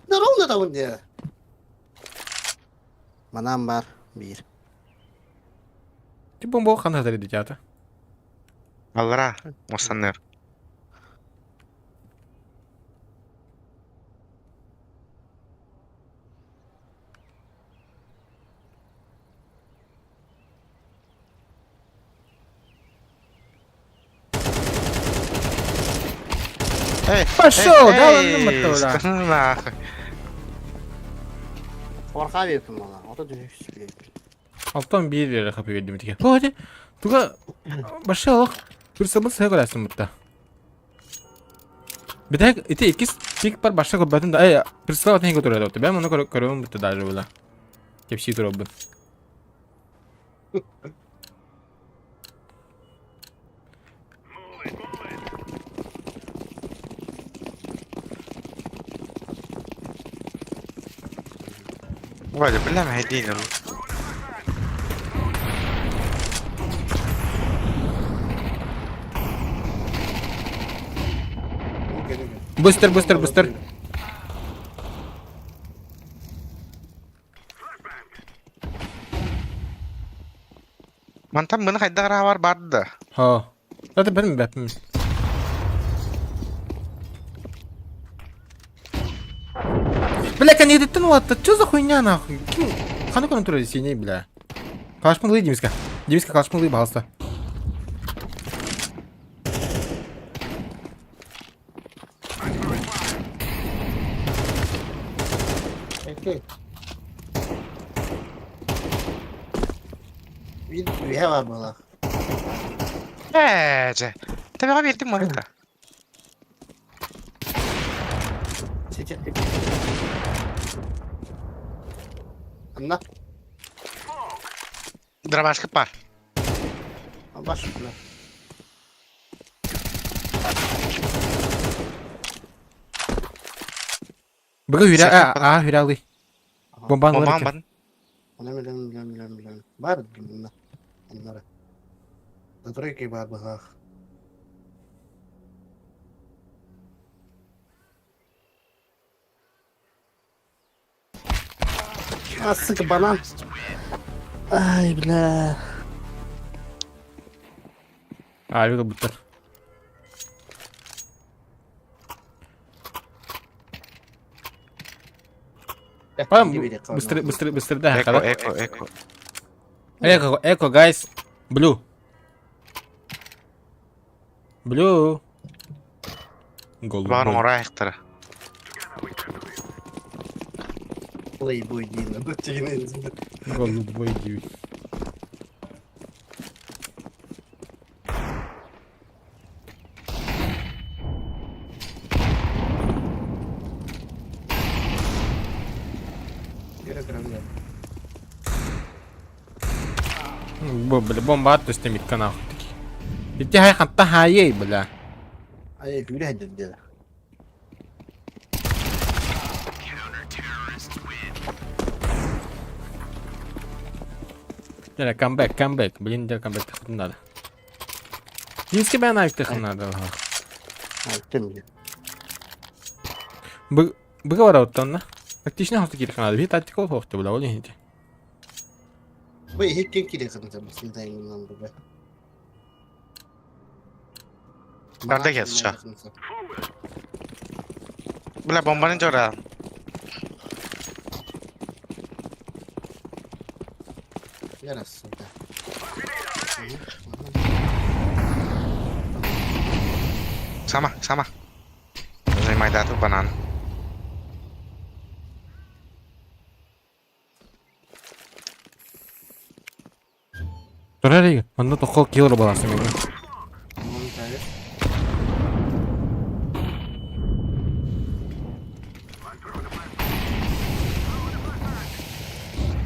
Ne oldu da bu diye? Manam var bir. Ти бомбо хана зари дитята. Allah razı. Musanner. Ey, Пошёл, да ладно, мотора. Nahı. Korkar yapım ona. O da düşük çıkıyor. Alttan bir yere kapı verdim tike. Hadi. Tuga başlayalım. Bir sabır saya koyarsın burada. Bir de ite ikis pik par başka kobatın da ay bir sıra tek götürüyor. Ben onu koruyorum burada daha böyle. Kepsi durabın. Vay bilmem hediyin oğlum. Быстро. Mantam bunu kayda kara var bardı da. Ha. Zaten benim. Бля, не это ну это что за хуйня нахуй? Хана контроль синий, бля. Калашмалы Димиска. Димиска калашмалы балста. Peki. Bir üye var bana. Eee. Tabii abi verdim onu da. Seçet. Anla. Dramaşkıp var. Baş şuna. Бага hüralı. Bomban Bomban var. ban. Onu bilen. Var bunlar. Onlara. Datore ki var bana. Асык банан. Ай, бля. Abi будто. Быстрее, да, Эко, когда? эко. Эко, guys. Blue. Барың орай аяқтары. Плейбой дейін. Голубой дивий. Бля, бомба атту стемит канал. Ити хай ханта хайей, бля. Ай, гүлі әдір деді. Дәле, камбэк. Блин, дәл камбэк тахтын надо. Дински бән айк тахтын надо. Айттым де. Быга вара оттанна. Тактичный хосты кирик надо. Би тактикал хосты, бля, олин хити. Бай, хеккен керек қанса бұсын дайынынан бұға. Nerede keseceğim? Bula bombanın jora. Yarasın da. Sama. Zajmaj datu banan. Тұрар егі, онда тоқыл килер баласы мені. Оның тәйі.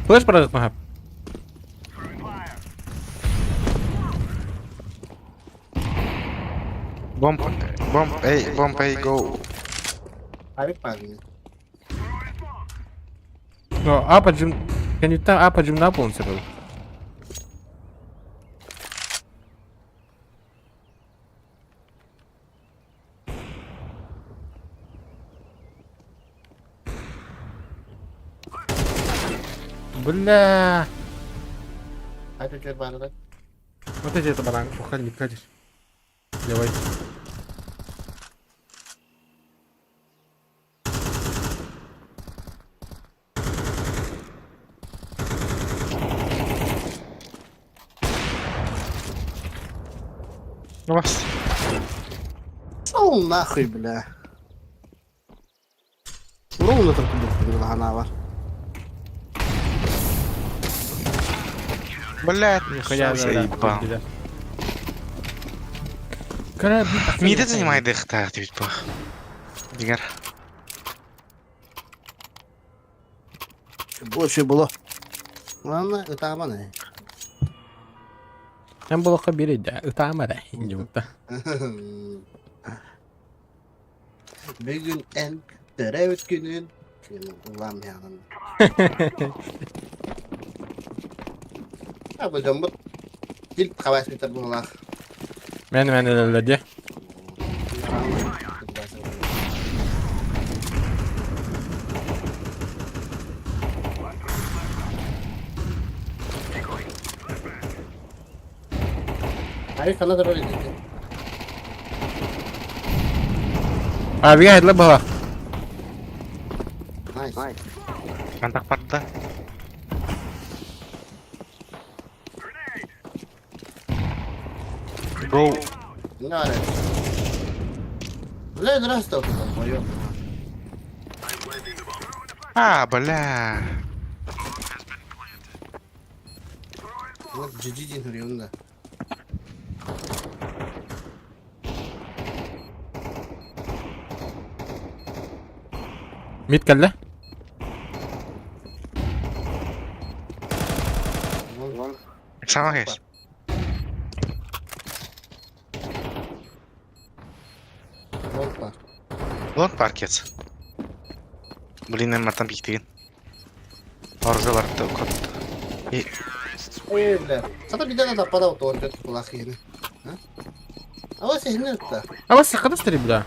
Флеш бара жатма хап. Bomb, A, go. Harip bağlı. Но, апа джим... Can you tell апа джим на полностью был? Бля. Haripler bağlı. Вот эти это баран. Уходи, катишь. Давай. Ну вас. Сол нахуй, бля. Ровно только будет она var. Блядь, Нихуя, слушай, ебал. Миді занимайды ықтар, деп па. Дигер. Больше было. Ладно, это аманы. Hem bloka biri de utanmadı. İnce bukta. Bir gün en terevüt günün. Ulan yanım. Apa jambut? Dil kawas meter bola. Ben öyle. Hayır sana da böyle dedi. Abi gel la baba. Nice. Mantap patladı. Go. Ne ara? Lan раз то там моё. Бля. Вот GG дин хөрөндө. Mid geldi. Sama kes. Опа. Long parket. Блин, матан биктеген. Орза барды код. Ой, бля. Сата бидана да падал то он кулак ени. А? А вот сигнал-то. А вас когда стали, бля?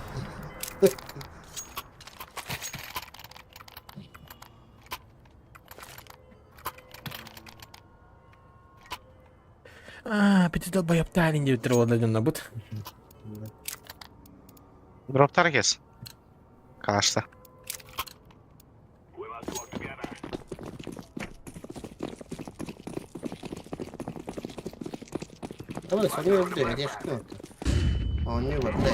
Пяти долбоёб талин деп тұр олда жонна бұд. Дроптар кес. Кашта. Давай, смотри, вот где, где что-то. Он не вот, да.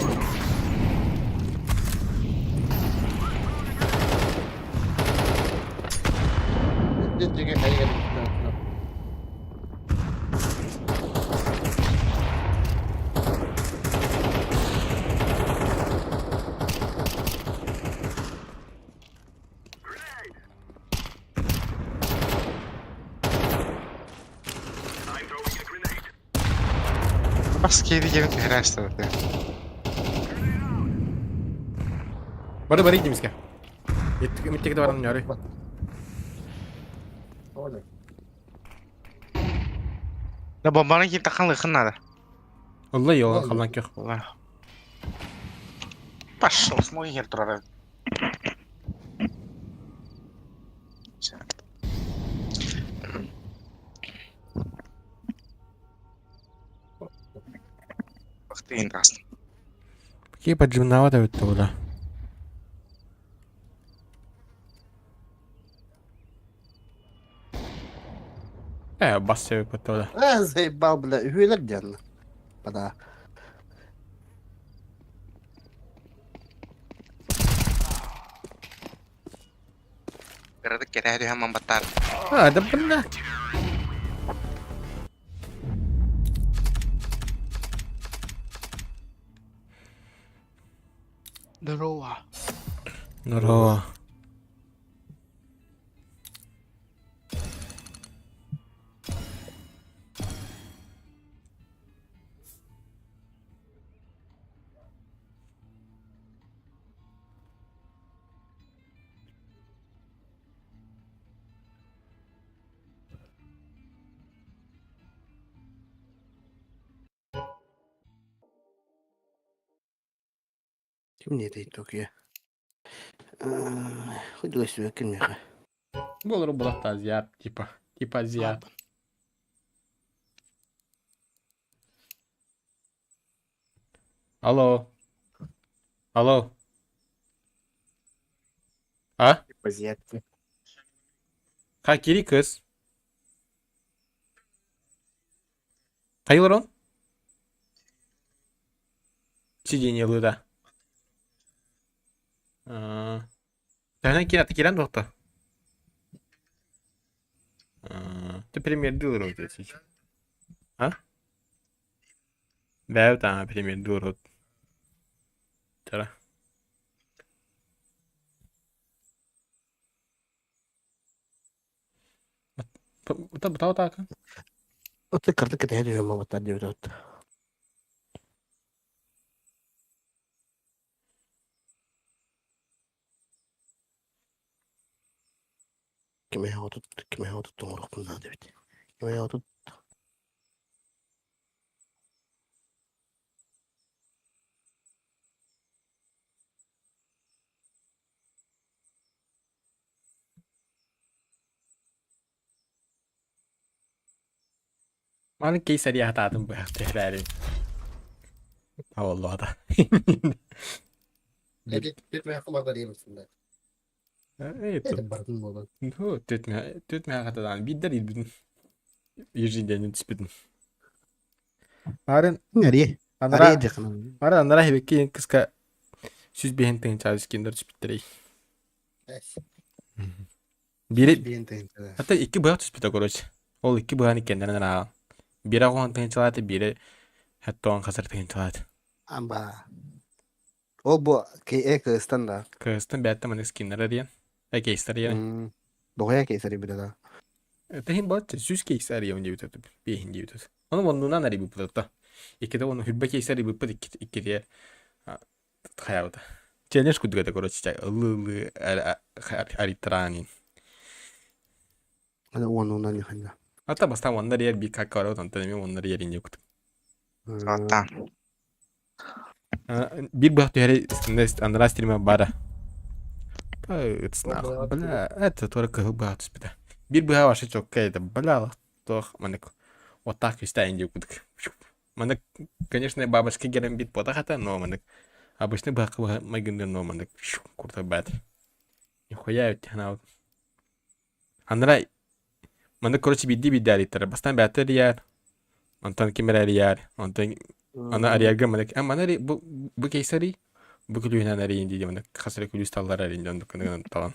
Здесь где Бас кейді келін кәрәсті. Бары бары деймізге. Үміттегі де барамын яры. Да бомбаны кейін таққанлығы қыннады. Олла yola қалан кеқ. Пошел, смоги кел тұрары. Бақты енді астым. Какие поджимновато это было. Бас себе потом. заебал, бля, hüyler canına. Bana. Berarti kira dia yang membatar. Ada benar. Здорово. Здорово. Kim ne deydi okuyor? Hadi göster kim ya? Был рублата азиат, типа азиат. Алло. Алло. А? Азиатки. Хакери кыз. Қайылыр он? Сиденье лыда. Тәнен келен доқты. Ты пример дылыр өте сеч. А? Бәу таңа пример дылыр өт. Тара. Бұта ака. Вот ты карты катаешь, я могу так делать. Kime ya tuttum orkundan evet. Kime ya tut. Mano que seria hatado um berter velho. Allah da. Bitmeye kumarda değil misin de? Evet. Bardın mı olan? Tütme hatadan bir değil bütün. Yüzünden tispedin. Arın Nereye? anara yakın? arın anara hebeki kıska süz bir hentin çalışı kinder tispetleri. Biri Bir ente. hatta iki bırak tispete koruç. Ol iki bırak kendine rahat. Biri o hentin çalışı biri hatta on kasar hentin çalışı. Amba. O bu kıstan da. Kıstan bette manis kinler diyen. Eke ister yani. Doğuya keseri bir daha. Tehin balıkçı süz keyser yavunca bitiyordu. Bir hindi bitiyordu. Onu onundan arayıp bitiyordu. İki de onu hübbe keyser arayıp bitiyordu. İki diye hayalda. Çelmiş kuduga da koruç çay. Ilı arıtıranin. Hadi onundan yakında. Hatta basta onları yer bir kakka var. Tanımıyorum onları yerin yoktu. Zaten. Bir bahtı yere üstünde andra stream'e bara. Sınav. Bala. Evet. Tora kahı bahtı spide. Bir bahtı var şey çok kaydı. Bala. Toch manik. Вот так и стоим дюкудык. Мандык, конечно, бабушка герем бит пота хата, но мандык. Обычно бака магинды, но мандык. Курта бат. Нихуя ведь она. Андрай. Мандык, короче, биди алитер. Бастан бәтер яр. Онтан кемер арияр. Онтан ана ариярга мандык. Мана бу кейсари. Бу күлүнөн арийин дейди мандык. Хасыры күлүс таллар арийин ондук кынан талан.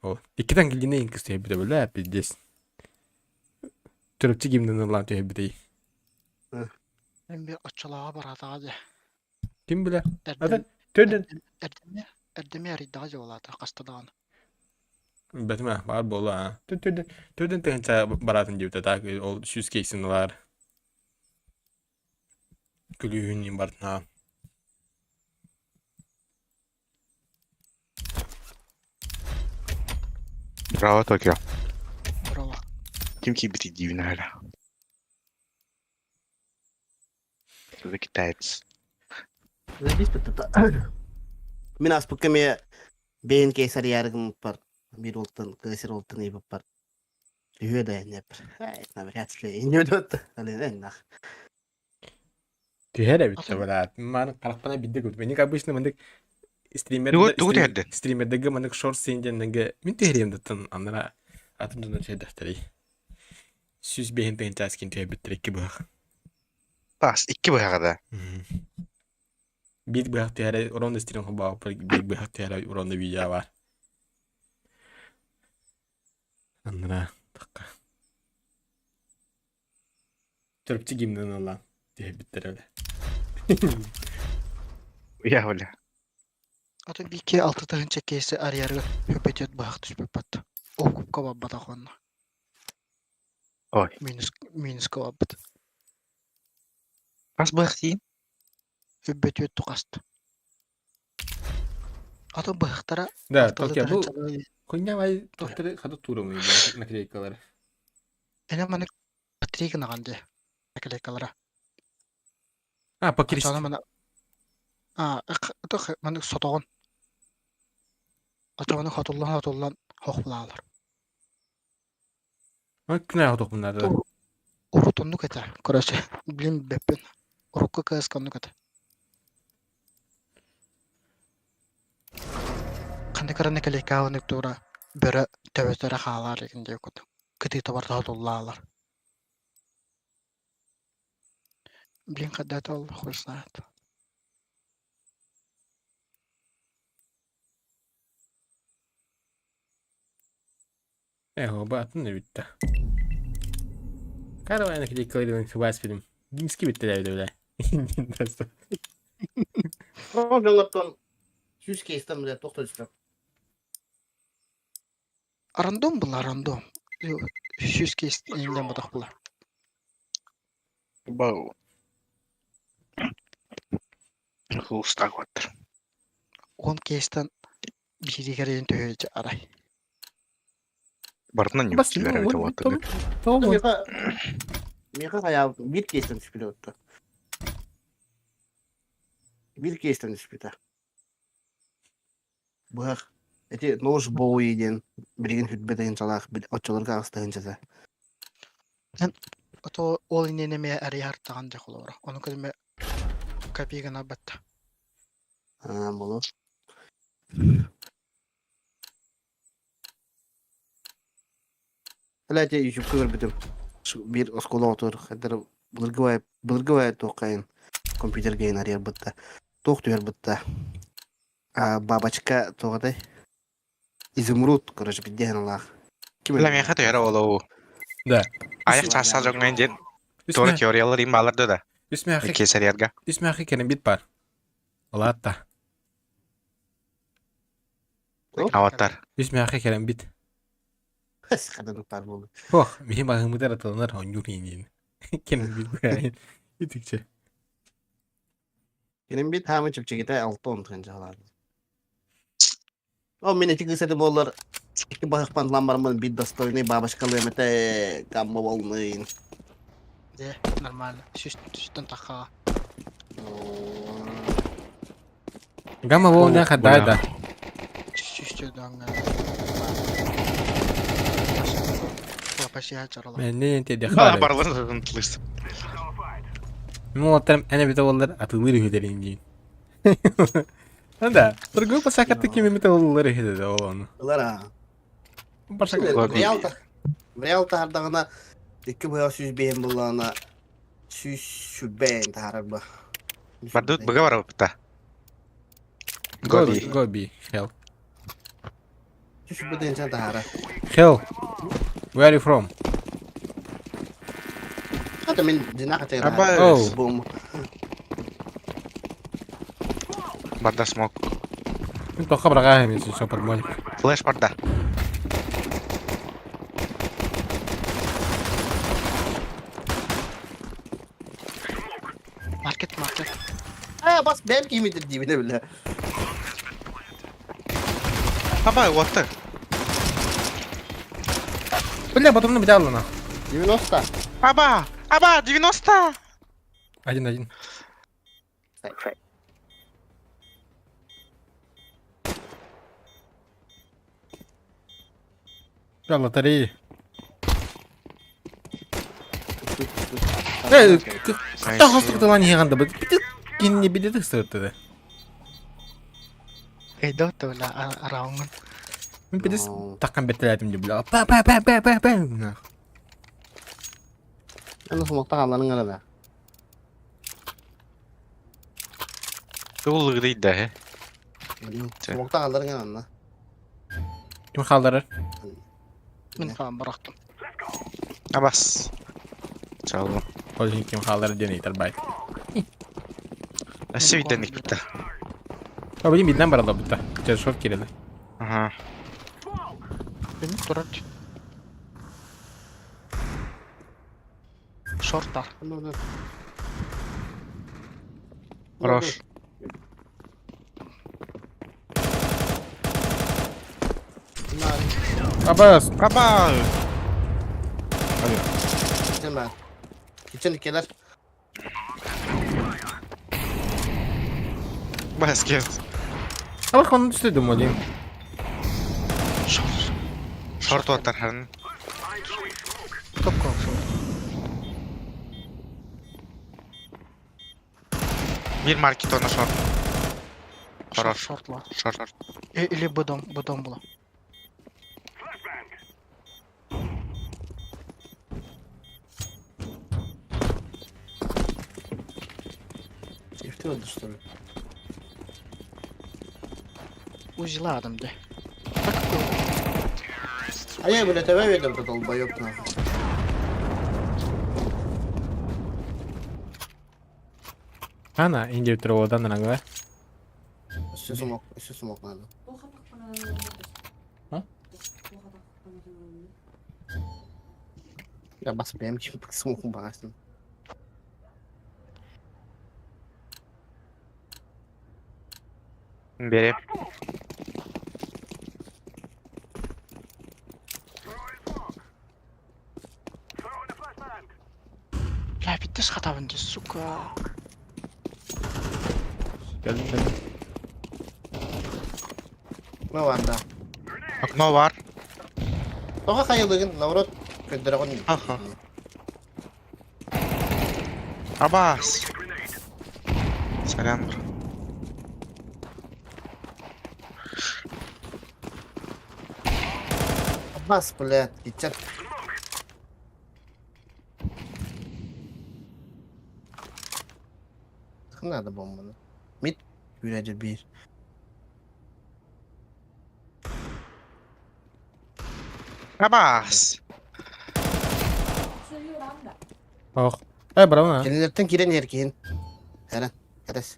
О, икиден келгенде инкис түйе биде бөлө пиздес. Түрөпчү кимден улан түйе бидей. Ben bir açılağa barada hadi. Kim bile? Erdem, Hadi tördün. Erdem'i araydı hadi ola da kastadağını. Betme var bolu ha. Tördün. Tördün tığınca baratın gibi de o süs keysin var. Gülüğün bartın ha. Bravo Tokyo. Bravo. Kim ki bitti divine hala. Şurada Kitaets. Min aspukka me beyin keser yargım par. Bir oltan, keser oltan iyi par. Hüye de ne par. Evet, ne bir hatsle. İnce döttü. Öyle ne nak. Tühere bitti barat. Man karakpana bidde gut. Beni kabışını mandık Tuğut erdin. streamerdagi mandık short scene'den min tüheriyim dıttın anlara atımdan şey defteri. Süs beyin tığınca askin tühe bittirek ki bu. Bas 2 bu kadar. Bir bırak tühere oranında stream haba. Bir bırak tühere oranında video var. Anlara dakika. Türkçe gimden olan tühe bittir öyle. Ya öyle. Atı bir iki altı tağın çekeyse arayarı höpetiyordu bağ düşüp battı. Okup kavabada konu. Oy. Minus kavabat. Bas bakayım. Höpetiyordu kastı. Atı bağıktara Da Tokyo bu konya vay doktoru kadı turu mu nakleykaları. ene manık Patrick nağandı. Nakleykalara. Ha pakirist. Açana mana atı manık sotoğun. Açana hatullan hoqbulalar. Ha kına hodok bunlar da. Urutunluk ete. Korası. Bilim beppin. Urukka kıskanlık ete. Kandı karanı kelekağınık dura börü tövetere xalar egin diye kutu. Kıtı tabarda hatullalar. Bilim kaddet ol hoşnat. Eho batın da bitti. Karavana nakleykaları var film. Gimski bitti de öyle. Programlardan süs kesten bile doktor üstü. Random bunlar random. Yüz kez yeniden badak bunlar. Бау. Хуста гот. 10 kezdten biri gereğin tövece aray. Бартынан не Бас бистилер это вот. Tamam. Meka kaya bir kesten üstü oldu. Bir kesten üstü. Bak. Eti noş boğu yedin. Birinin hütbeden çalak. Bir açılır kağıstağın ceza. Oto ol inenemeye arayar tağın dek olur. Onu kadar kapıya battı. Ha bunu. Hala te YouTube kıvır bitim. Bir oskola otur. Hatta bulgıvaya toqayın. Kompüter gain arayar bitti. Toqtuyor bitti. Бабочка тоғадай. Изумруд, короче, бидден алақ. Ла мен хат яра олоо. Да. Аяк часа жогнан ден. Тора теориялар им баларды да. Üsme akı. Keseriyarga. Üsme akı kerim bit var. Ola hatta. Avatar. Üsme akı kerim bit. Sıkadın par buldu. Oh, benim ağımı da atılanlar honyur yiyin. Kerim bit bu yani. Gittikçe. Benim bir tamı çıpçı gide 6-10 tınca alardı. O mineti kıseti bollar. İki bakık pantlanlarımın bir dostoyunu babışkalı emete gamma olmayın. De normal. Süsten taka. Gama bu ne kadar da. Süsten Россия çaralar. Ben ne yente de Bana xalar. barılır ıntılıyız. Ну, вот там ana bita bollar atılır hüderin diyin. Anda, turgu pasakatı kimi mitalıları hüdede olanı. Kılar ha. Pasakatı. Real tardağına 2 boya süz beyin bulana süz beyin tarar bu. Bardut bıga var bıta. Gobi. Gobi. Hell. Süz beyin sen tarar. Hell. Where are you from? Hatta min jinak çayır. Aba. Oh. Bom. Barda smoke. Min toka bırakayım ya sopat molik. Flash barda. Market. Aya bas benim kimidir dibine bile. Aba wattı. Бля, потом bir daha alın ha. 90. Aba. Aba 90. Один. Bля, лотереи. Кто хостук lan yığanda bu? Bir de kinni bir de sırtı. Eyda öyle around. Bir de takkan beteledim de bla. Pa. Anu sumokta kalmanın arada. Kıvıllığı değil de he. Sumokta kalların yanında. Kim kaldırır? Ben falan bıraktım. Abas. Çaldım. Olsun kim kaldırır diye neydir bay. Nasıl bir denik bitti. Ya benim birden baralda bitti. Cez short gireli. Aha. Benim durar. Shortlar. Хорош. Abbas. Aba. Gideceğim ben. Gideceğim dikkeler. Basket. Ama kanın üstüydüm olayım. Short water hernin. Top konuşuyor. Bir market ona short. Хорош. Shortlar. Short. Или бедом было. Çifti öldürsün. Узела adam de. Aya böyle teve verdim bu dolba yok mu? Ana, ince bir odan da ne Üstü sumok nerede? Ha? Ya bas benim kim sumokun bakarsın. Beri. Ya bitti skatavınca suka. Geldim. Ne var da? Okno var. Toka kayıldığın lavrot köndüre konuyor. Aha. Abbas. Selam. Bas bled gidecek. Nerede bombanı? Mid yürece bir. Abbas. Oh. Bravo ha. Kendilerden giren erkeğin. Heren. Hades.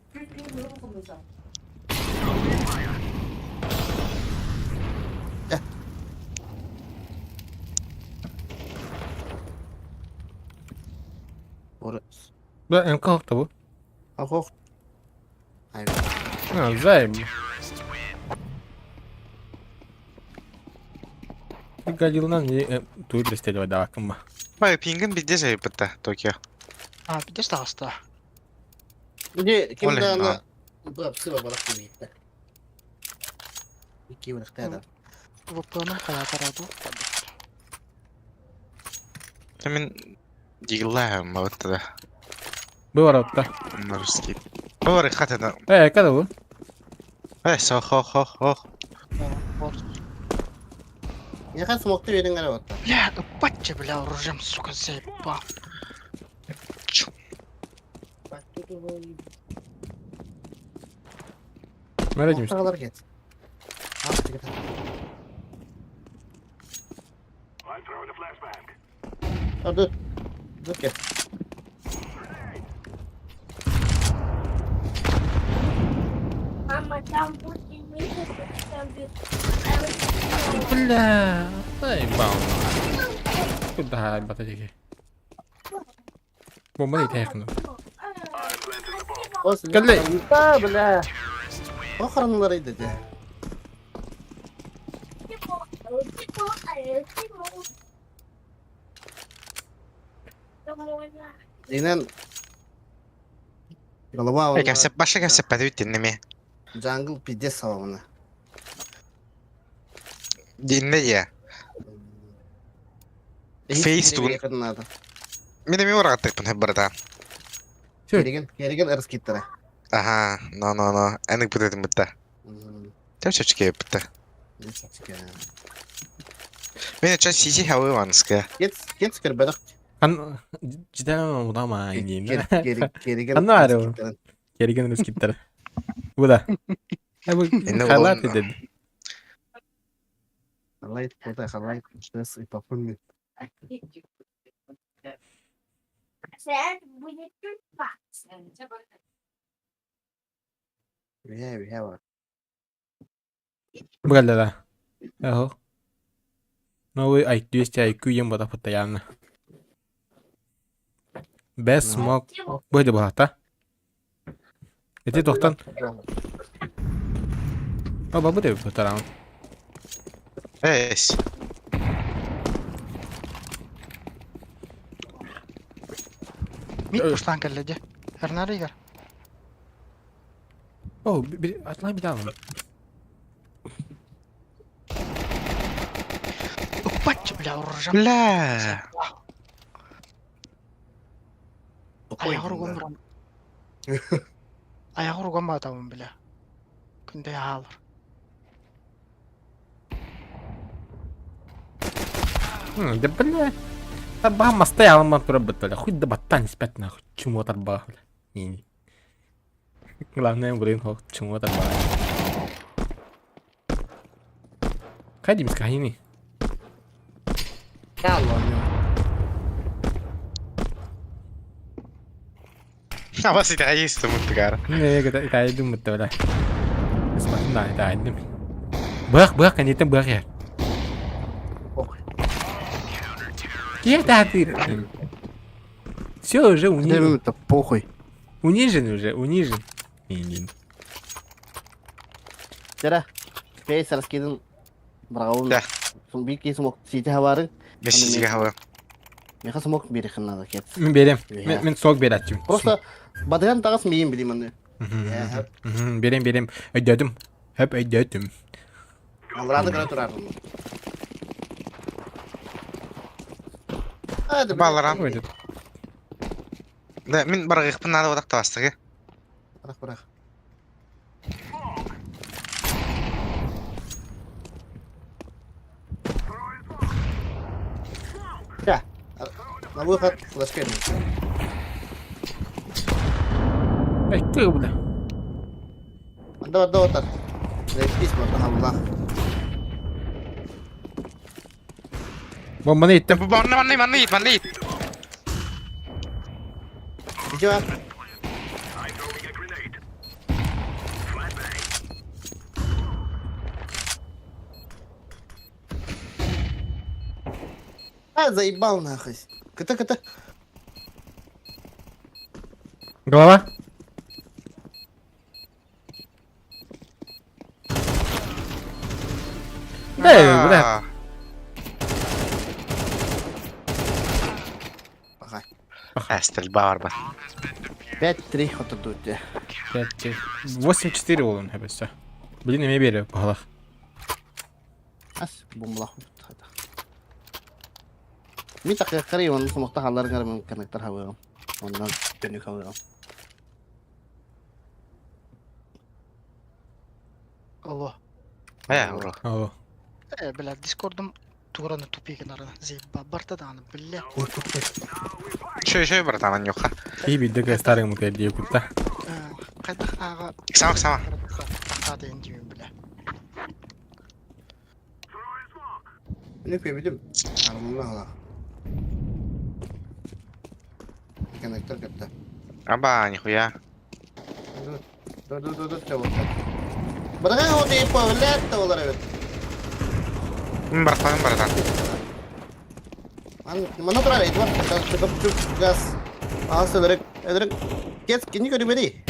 Orası. Bu MK hakta bu. Ahok. Hayır. Ha, güzel. Bir yıldan iyi duyur listeli var daha akımma. Bak pingin bir de şey bitti Tokyo. Ha bir de hasta. Bir kim Oley, daha ha. bu hapsi var balık gibi gitti. İki bıraktı adam. VPN'ım hayat aradı. Мен дигилаем вот да. Bu var hatta. На русский. Говори хата да. Kada bu? Со хо. Яка смокты verin gara batta. Бля, упать бля, оружием, сука, заебал. Nereye gitmiş? Ortalar git. Al git. Dur. Dur git. Bля. Ay bam. Kуда batacak. Bomba değil yakında. Olsun. Gel lan. Ha bля. O karınlarıydı de. Dinen голова Кепсеп башы кепсеп бәдүт неме. jungle пиздец саламына. Dinle ya. Face tugun. надо. Мен эми урагаттыкпын хеп барда. Кереген ырыс киттер. Аха, no. Эник бүтедим битте. Чачачке битте. Мен ча сиси хавы ванска. Кет скербедак. Kan cidden ama bu da ama yiyeyim. Кереген. Kan var o. Gerigen risk gitti. Bu da. Ha bu kalat dedi. Халайт, куда халайт, сейчас и попомню. We have. Bu geldi la. Yahu. No way ay 200 IQ yang buat apa tayang. Best smoke. Bu hadi bu hatta. Eti doktan. Baba bu da bu tarafın. Эс. Mid puştan kelledi. Her nereye gel? Oh bir atla bir daha mı? Упать бля, оружием. Бля. Аяғыр көмірім. Аяғыр көматамын бля. Күнде алыр. Да бля. Тарбаха мастай алма турабыт бля. Хуй да баттан испят нахуй. Чему тарбаха бля. Не. Главное блин хо чему тарбаха. Кайдим скайни. А вас это есть мутгар. Не, kita itu betul lah. Semakin lah kita ini. Bak kan itu bak ya. Iya tadi. Все уже унижен. Это похуй. Унижен уже, унижен. Не. Тера. Кейс раскидын. Браун. Да. Сумби кейс мок сити хавары. Месси сига хава. Меха смок берехан надо кет. Ben berem. Ben soğuk bir atayım. Просто бадыган тагас мейин билим аны. Berem. Ödedim. Hep ödedim. Алрады гана турардым. Hadi Баларам. Ödedim. Да, мен баргыкпын надо вот так тастыгы. Бırak. Да. На выход флешкой. Bekle bu da. Anda otar. Repis bakın Allah. Bombanı ittim. Bu manlı yit. Gidiyor. Заебал нахуй. Кыта. Голова. Да, бля. Ага. Стрельба var bak. 5-3 отойдут. 8-4 olun hepsi. Блин, не бери, похолах. Ас, бомблах. Bir takı kırıyor onun smoke'ta halların garımın kanıklar havaya. Ondan dönük havaya. Allah. Aya bro. Oo. Бля, Discord'um туграны тупиген арана. Зейба барта да аны, бля. Şöyle bırataman yok ha. İyi bir de starting mı diye kutta. Кайда ага. Sama. Тақа дейін деймін, бля. Ne yapabilirim? Armağanla hala. Kanıklar kapta. Aba nihуя. Dur çabuk. Bırakın o deyip öyle de olur evet. Bıratan. Mana turar itu kan cukup gas. Asal dari kes kini kau diberi.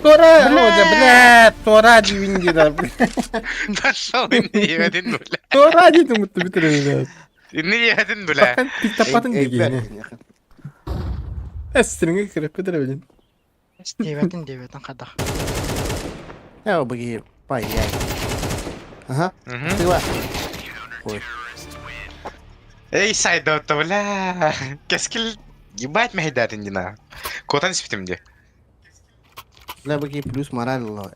Tora hoca bile. Tora diyince de. Nasıl yedin böyle? Tora dedi mutlu bitirelim. Ne yedin böyle? Bakın TikTok patın diyeceğini. Estringi kırıp bitirelim. Деветін қайда. Ya bagi pai ya. Aha. Hı. Tiba. Ey sayda bla. Keskil ебать мехидатын дина. Котан спитимди. La bagi plus marah lo.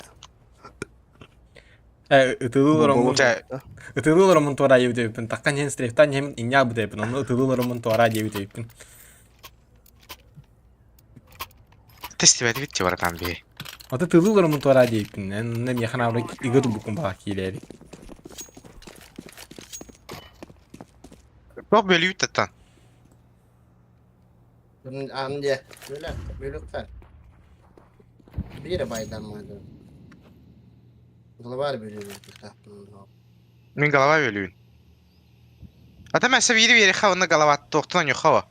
Itılılırımın tora yevi deyipin. Takkan jen streftan hem inya bu deyipin. Onu itılılırımın tora yevi deyipin. Testi bedi bitti var tam bir. Ata itılılırımın tora deyipin. Nem yakın avrak igır bukun bak ileri. Çok böyle yuttan. Anca böyle kan. Bir de baydan mı? Global böyle kita. Min galava bölüyün. Ata mesela biri biri xavında galava attı oktan yok hava.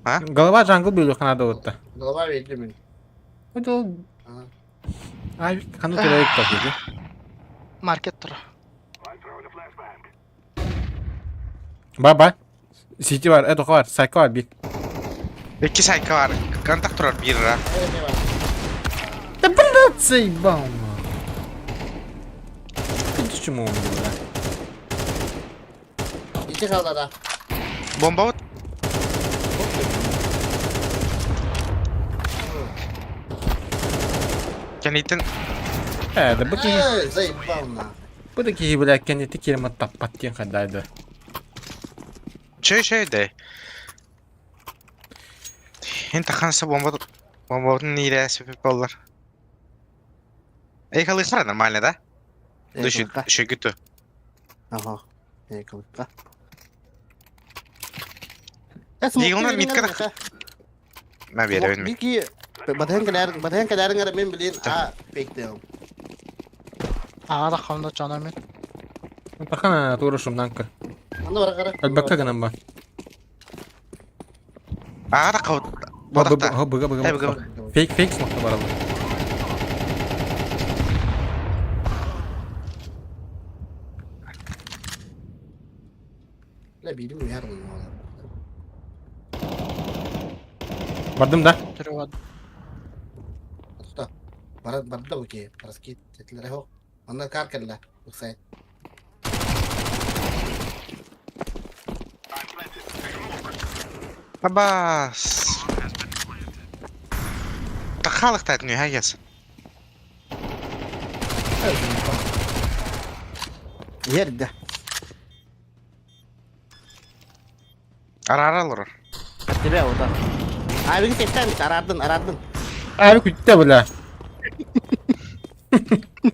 Galava jungle bölü kanada otta. Global böyle mi? O da o. Ay kanı tora yük takıydı. Market тұр. Bye. City var, Edo var, Psycho var bir. İki sayka var. Kantak durar bir lira. Da блядь, бам. Почему он меня? İki kaldı da. Bomba ut. Kenditin Да баки. Заебал на. Bu da ki блядь, kendi kelime tapat diye kadaydı. şey de. Inte kansa bomba nire sebep olur. Ey kalışlar normalde da. Dışı gütü. Aha. Ne kaldı da. Diğer ona mit kadar. Ben bir yere Bir ki Badhen kadar nggak min beliin a fake diyorum. Ағада қауында жанармен. Takana uğraşımdan kır. Onda var kara. Elbette kanım var. Ağa da kavut. Bodakta. Ha bıga. Fake smoke'ta var ama. La bilim yer mi valla? Vardım da. Түрі бар. Tuta. Barad da bu ki. Paraskit tetler ho. Onda kar kella. Uksay. Abbas. Takhalık da etmiyor herkes. Yer de. Ara olur. Tiba o da. Abi tekten aradın. Abi kutte bula.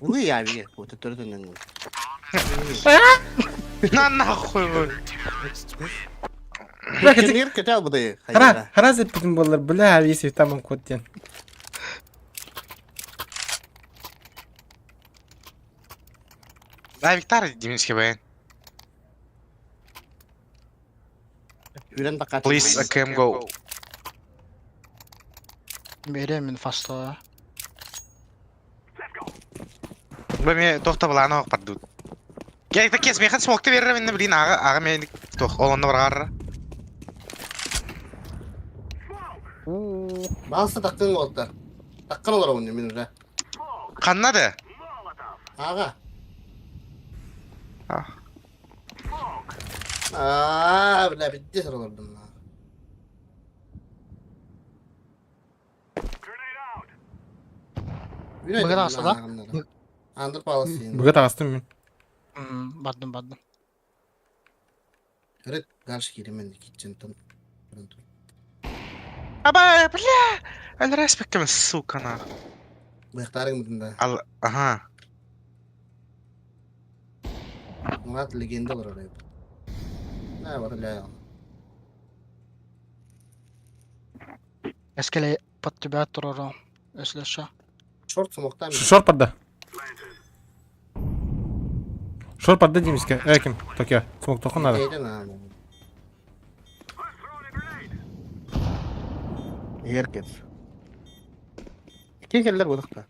Ulu ya abi. O tuturdun. Lan nahuy. Yer kötü bu da. Haraz ettim bunlar bula abi yesi tamam kodyen. Ben Victor dediğimiz gibi ben. Üren takat. Please AKM go. Беремін фаста. Ben mi tohta bulağına ok pardu. Gerek de kesmeye kadar smokta veririm ben ne bileyim ağa meni toh olanda var garra. Bazı takkın oldu. Takkın olur onun minure. Kannadı. Aga. Aaa bile bitti sıralardım lan. Bu kadar asla da? Andır pahalısıyım. Buga tağыстым мен. Baddım. Evet, karşı gireyim ben de gideceğim tam. Aba, бля! Альрас бекем, сука, на. Bıyıktarın mıdın da? Aha. Murat legenda olur oraya. Ne var öyle ya? Eskele pattibet turoro. Ösleşe. Short smoke'tan mı? Short barda. Short barda деймизге. Ким? Токио. Смок токун надо. Neyden abi? Herkes. İki keller bulduk da.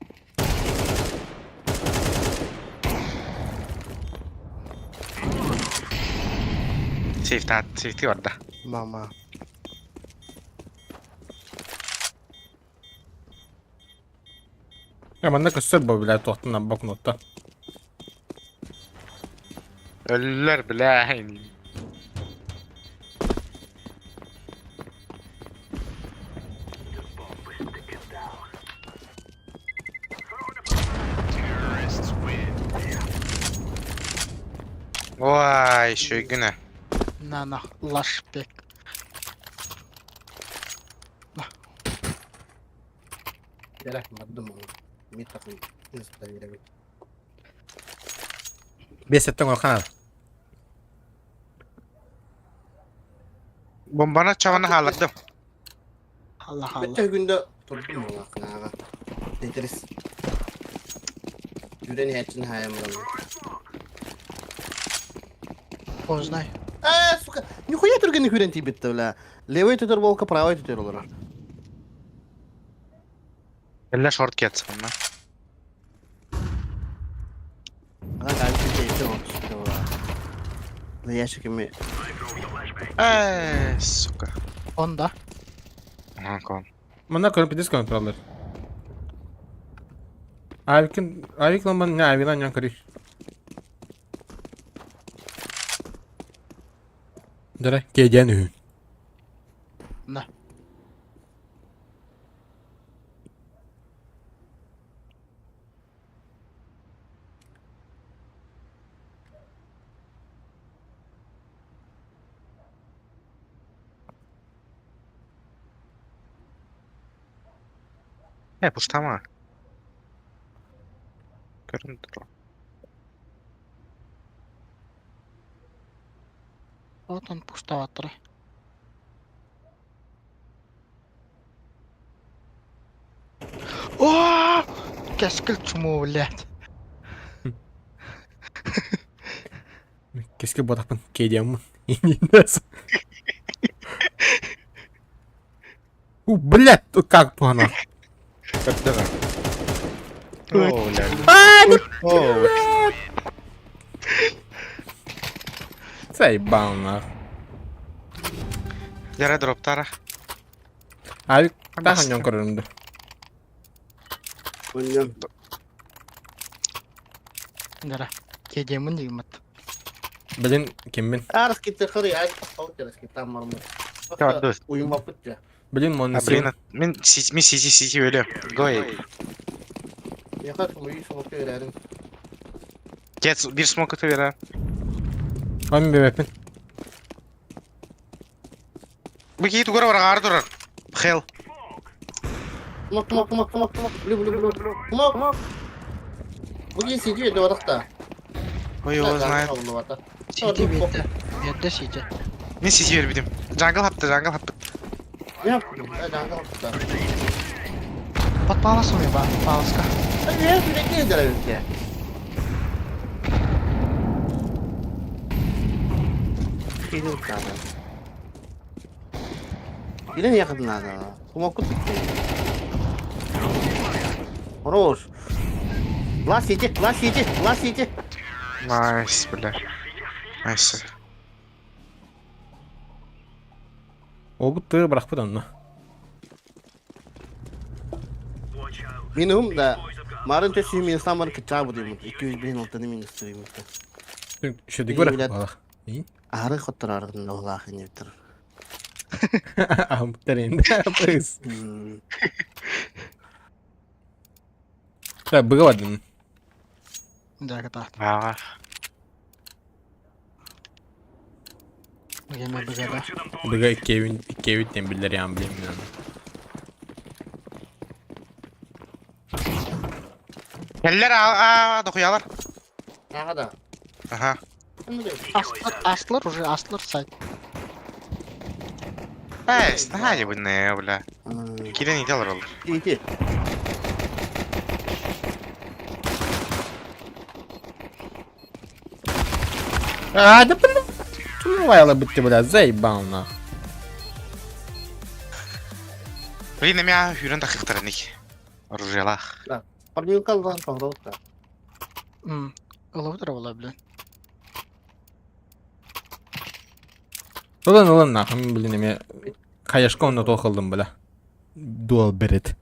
Safety var da. Mama. Ya bende kısır bu bile tohtun bak notta. Ölüler bile. Vay şu güne. Nana. Lash pek. Gerek mi? Adım onu. Bir takım. Nasıl da gerek. 5 setten korkan al. Bombana çavanı haladım. Allah Allah. Bütün günde durdum mu bakın abi. Tetris. Yüreğini hepsini hayal bulalım. Познай. Сука, нихуя только не хурен тебе бля. Левый тутер волка, правый тутер olur. Eller short gets bunlar. Ana kalbi teyze olmuş işte o. Ne yaşa kimi? Suka. Onda. Aha kon. Bunda korpidis kontroller. Avik lan ben ne avi lan yan kari. Dere gecenin ün. Ne? Pustama. Göründür o. Вот он пустоватый. О! Кескил чуму, блядь. Keşke bu adamın gecemmin. Nasıl? Блядь, как плана? Когда da. Oo lan. Oo. Заебал нах. Yere drop tara. Avik daha yan korundu. Oynuyorum. Nere? Kediyemin değil mi? Bilin kimin? Arız gitti kırı ya. Tavuk yarız gitti tamam mı? Ya, dur. Uyum yapıtça. Bilin Ha monisi. blin min CC ölüyorum. Go ahead. Yakar kumu iyi soğukta öğrenim. Get bir smoke atı ver ha. Ben bir weapon. Bu git duvara var ağır durar. Hell. Kumak. Blue. Kumak. Bugün sidiyor doğrakta. Ой, его знает. Сиди, бедde. Bede sidi. Min CC vermedim. Jungle hattı. Ne yaptın? Hadi hadi. Подпалась у меня, палска. Hadi ya sürekli ederim ki. Geliyor kanka. Yine yakın lan. Kumak bitti. Хорош. Лас иди. Nice bля. Nice. O bu tığ bırak bu da onu. Minimum da Marın tesi mi insan var ki çabuk değil mi? 200 bin oltanı min istiyorum. Şöyle İyi göre bilet. bak. İyi. Ağrı kotturardın oğlakın yeter. Ahmetlerin. Yapız. Hmm. Ya bıgamadın. Дяка таht. Ага. Gemi bigada. Bıga iki evin tembilleri yan bileyim yani. Keller aa dokuyalar. Ne kadar? Aha. Астler уже астler сайт. Бэс, нагади bu ne bula. Hmm. Kiden iyiydi alır olur. İyi. Да блин. Тумвайла бы ты, бля, заебал нахуй. Блин, меня hürün dakiktarınik. Оружиялах. Parmağın kaldan sonra da. Ылыптыр була билен. Ulan nahım bilin eme. Kayaşka onda toxıldım bля. Dual beret.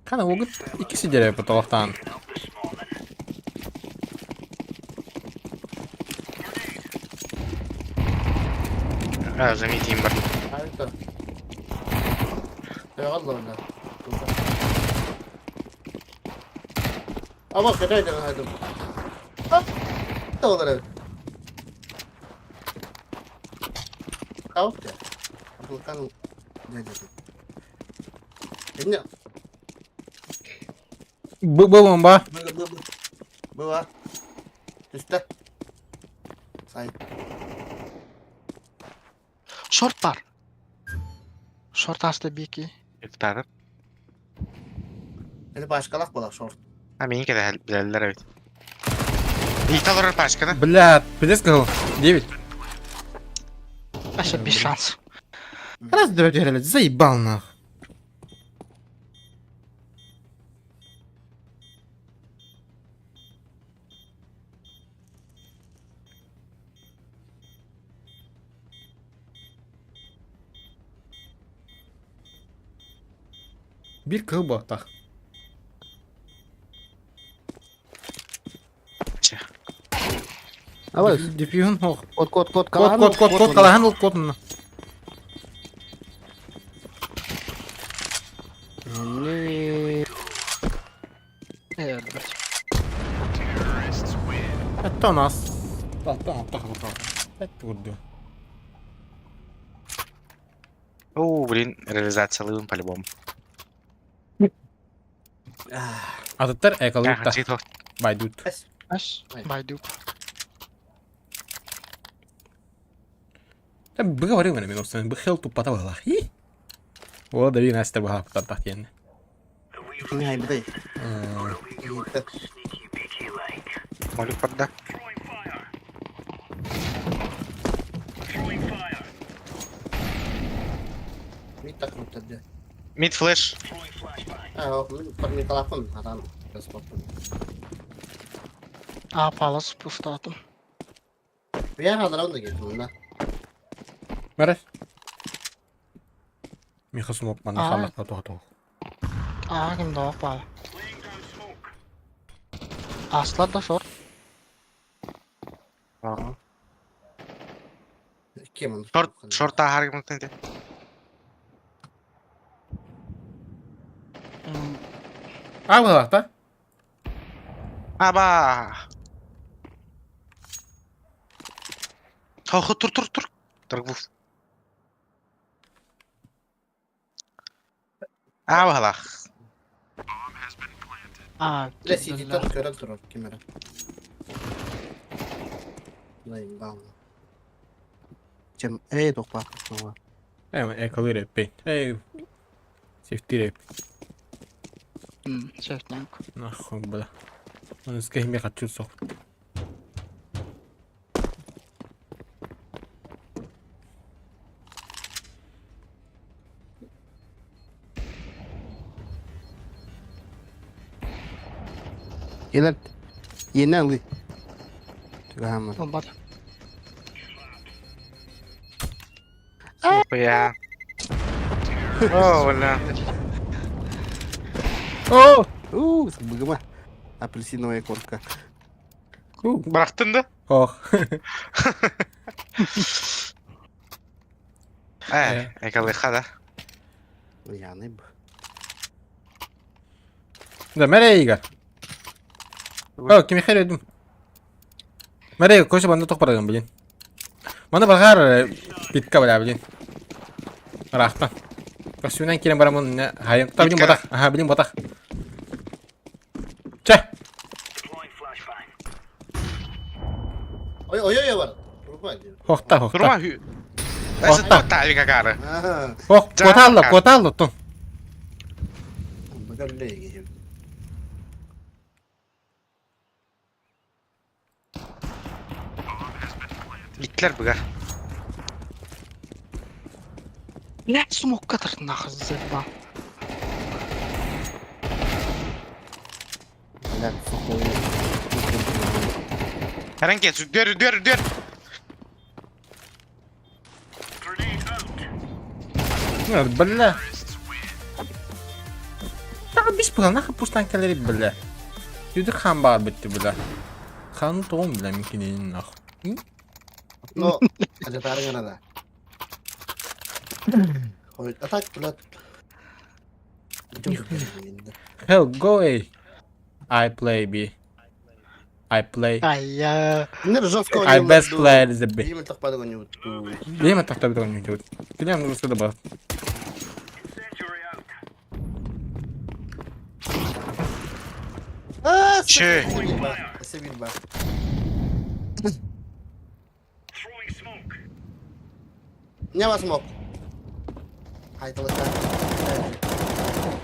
Kana o gün ikisi de bu taraftan. Заметим бар. Harika. Eyvallah öyle. Ama kadaydı haydım. Hop. Ne olur evet. Kalk ya. Bakalım. Ne dedi? Ne? Bu bomba. Bu var. Üstte. Say. Short бар. Short asты беки. Tutarım. Seni başkalak bulak short. Ha beni de bilerler evet. İyi alır başkanı. Блядь, пиздец сказал. 9. Вообще без шансов. Раз давайте реально заебал нахуй. Bir kıl baktak. Алло. Дефьюн хох. Код. Код калахан ул код мына. Элбет. Это у нас. Та. Это вурду. Блин, реализациялыйым по-любому. Атыттар экалыйта. Цветов. Байдут. Аш. Байдук. Та быгавары мене мен остан быхел тупата бала. О, да вина стер бага таттат ен. Не айбдай. Молю подда. Мид так круто, да. Мид флеш. Пармağın kalakın adam. Gözpotun. Палас пустатым. Bir yer kadar onu da getirdim lan. Мерес. Миха смок мана А. халат то. Кимде ок бала. Астler da short. Kim onu? Шорта харгым тенде. А балакта? Аба. Тоху тур. Торгуф. Абалах. Bile CD'den köre durur kimere. Layım bağlı. Cem dokpa. Экалы репей. Сефти реп. Шефтянг. Нахуй, бля. Он из кахми хочу сох. Yener. Yeni alı. Tamam. Bomba. Я. О, бля. О! Быгыма. Апельсиновая корка. Bıraktın da. Oh. Ekalı kada. Yani bu. Da nereye gidiyor? Oh, kimi xeyr edim. Nereye koşu bana tok paragan bilin. Bana bakar bitka bala bilin. Rahtan. Kasınan kiren baramın ne hayır. Tabii bilin batak. Aha bilin batak. Çeh. Oy var. Durma diyor. Hokta hokta. Durma hü. Nasıl tutar bir kakarı? Aha. Hok kotallo tun. Bakalım ne geliyor. İtler bu ga. Ne smoke katır nahız zırba. Lan sokuyor. Herhangi geç. Dör. Ne billa. Ya biz bula nakı pustankeleri billa. Yüdük kan bağır bitti billa. Kanı toğum billa mümkün değil nakı. No. Aja tarik ada. Oy atak bulat. Hell go A. I play B. I play. Ay ya. Ini Rzosko I best player is the B. Dia minta pada kau nyut. Dia mah tak tahu itu nyut. Kini yang lurus ke depan. Ah, Şey. Sevil bak. Nyawa smoke. Hai telepon.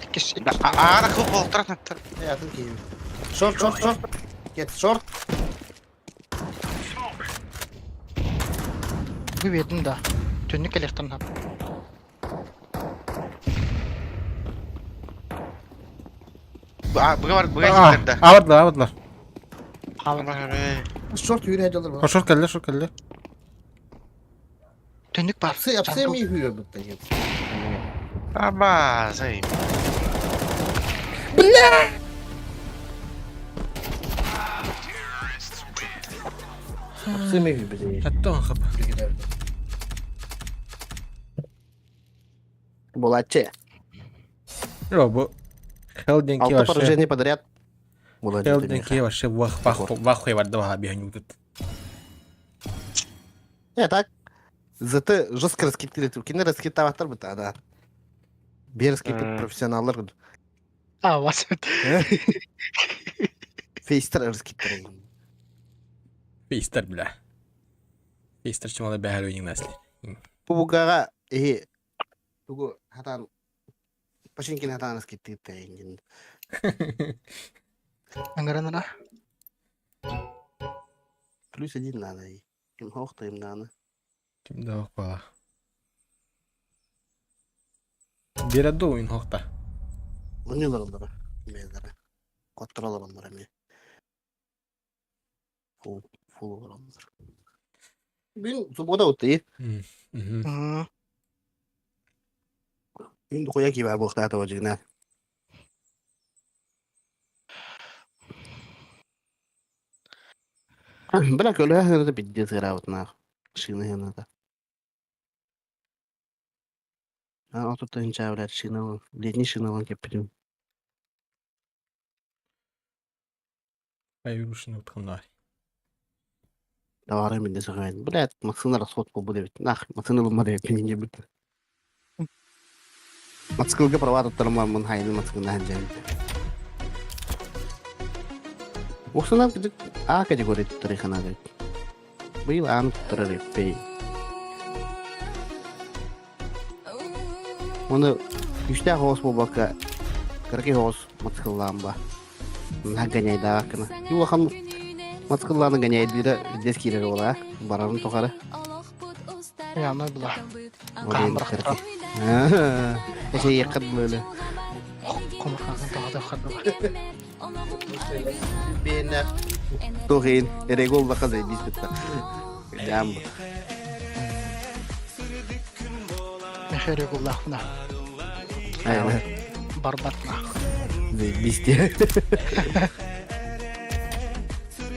İkisi Ağır akıl boltara tutar. Ya tuh kim. Short. Get short. bu verdin da. Tönlük elektan hap. Bu var gitti de. Avutlar. Short yürü hadi olur. Short geldi. Tönlük var. Yapsa mı yürüyor bu tane? Ama şey. Yapsa mı yürüyor? Hatta on kapı. Булатче. Yo bu. Hell'denki Алты var şey. поражений подряд. Булатче. Hell'denki var şey. Vah vardı var abi hani yudut. Не, так. Зато жестко раскидывает. Кино раскидывать бы тогда. Берский профессионалlar. Aa vasat. Фейстер раскидывает. Feister bile. Feister çimalı behel oyun nesli. Пугага Тугу хатан Пашинкин хатан раскидывает. Anggaran na. Плюс один надо. Им хохта им надо. Şimdi hoppa. Bir adı oyun hokta. Oynuyorlar onları. Mezara. Kontrol onları mı? Full onları. Bugün Suboda oturuyor. Bugün koya gibi bu kadar olacak. Bırak öyle her de bir dizi rahatına. Şimdi yanında. А вот тут инжавлять шинован. Летний шинован кеприм. Ay yürüyüşünü tıkanlar. Давай мне загань. Блядь, Максим расходку будет. Нах, Максим ломаре книги будет. Максимга права тут там ман хайны Максим на ханжай. Максим где категория тарихана говорит. Был ан тарифей. Оны üçte hos bu baka. Kırkı hos matkıllan ba. Naganyay da akına. Yuva ham matkıllanı ganyay dira deskileri ola. Baranın tokarı. Ya ne bula. Oraya kırkı. Şey yakın böyle. Komurkanın daha da kadar. Bener. Tohin. Regol da kazay bitti. Jam. Meheri kullahna. Aynen. Barbatna. Bitti.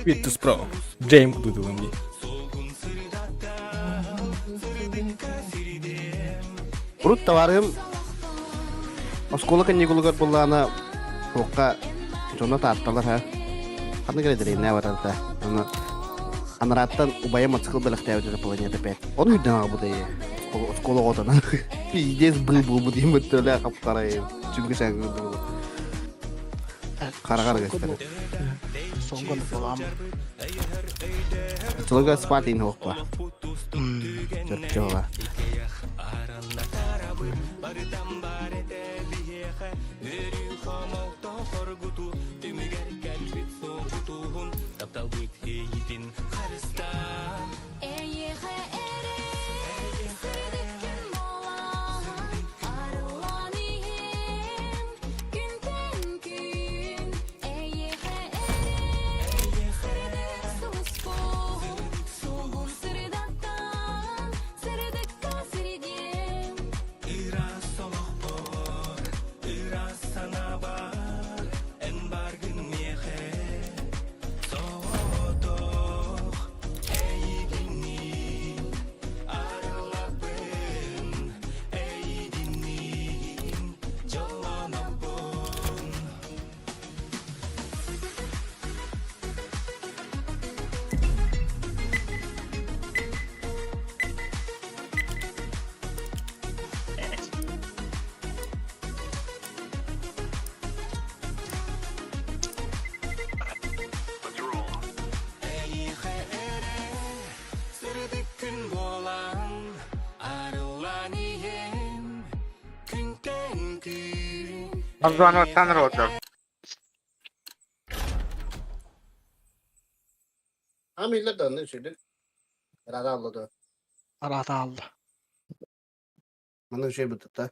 Virtus Pro. Джейм кудудугун ди. Урут товарым. Оскола каникулгар буллана тоққа жона татталар ха. Ханы гредер не варалта. Анараттан убая мацкыл белахтая уже планета 5. Он үйден абудай. Оскола отана. Пиздец был bu дейм өттөлө каптарай. Чүнкү саңгы. Карагар гастар. Соңгон болам. Солга спатин хокка. Чөчөга. Abdurrahman Tanrı oldu. Amilla da ne şeydi? Rada aldı. Arada aldı. Bana şey bitti.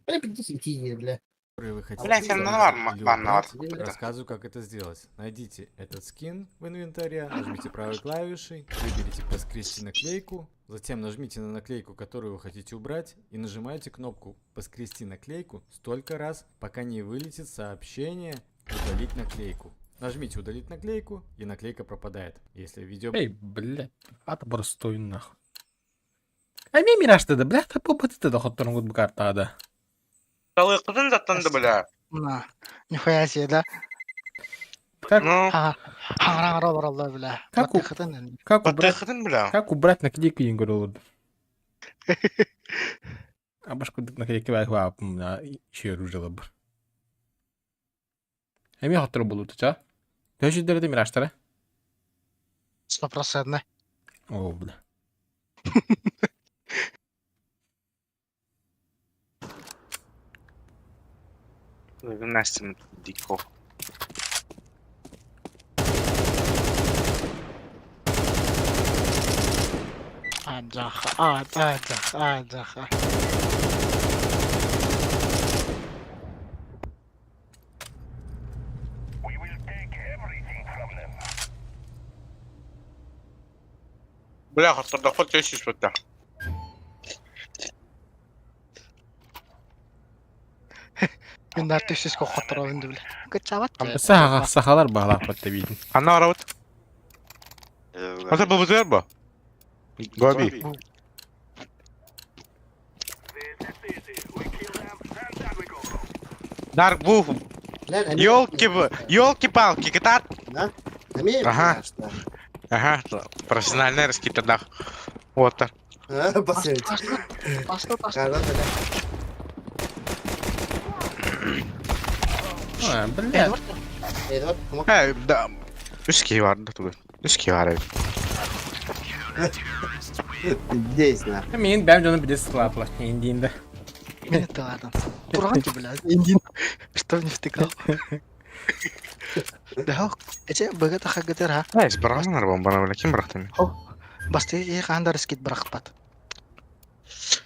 Böyle bir iki yerle. Вы хотите Бля, всё равно сделать вам или банно убрать, вот. рассказываю, как это сделать. Найдите этот скин в инвентаре, нажмите правой клавишей, выберите «Поскрести наклейку», затем нажмите на наклейку, которую вы хотите убрать, и нажимаете кнопку «Поскрести наклейку» столько раз, пока не вылетит сообщение «Удалить наклейку». Нажмите «Удалить наклейку», и наклейка пропадает. Если видео... Эй, блядь. Ата простой нахуй. А мне мираж dedi, блядь, попыт dedi хотторуңуз бу картада. Çalı kızın zattandı bile. На. Нихуя себе, да? Как, Ну, Хаңраңра баралла биле. Как у- Батыхытын. как убрать, batı bile. как убрать наклейку еңгөр olurdu. А башка наклейки бар хвап мына ишер ужала бар. Эми хоттор болуду ча. Төшүдөрдө мираштары. 100%. О, бля. Nasıl dikko. Аджаха. Бля, хотtor da hot yaşış bitti. Мен артистис кохотро инде биле. Кычабат. Сахалар баглап атты бийдин. Anna arabat. Ata bu ver bu. Gobi. Dark bu. Ёлки-палки, гитар. Да? Ами? Ага. Ага, профессиональный раскид тогда. Вот так. Басет. Басты. Кардан да. А, блядь. Эдвард, кому? Да. Üski vardı tabii. Üski var evet. Здесь, на. Мен бәм жана биде склапла индинде. Мен таган. Туран ки биле. Индин. Что не втыкал. Да. Эче бөгөт хагытер ха. Neyse bırakmalar bana böyle kim bıraktı beni? Басты я хандар скит брахпат.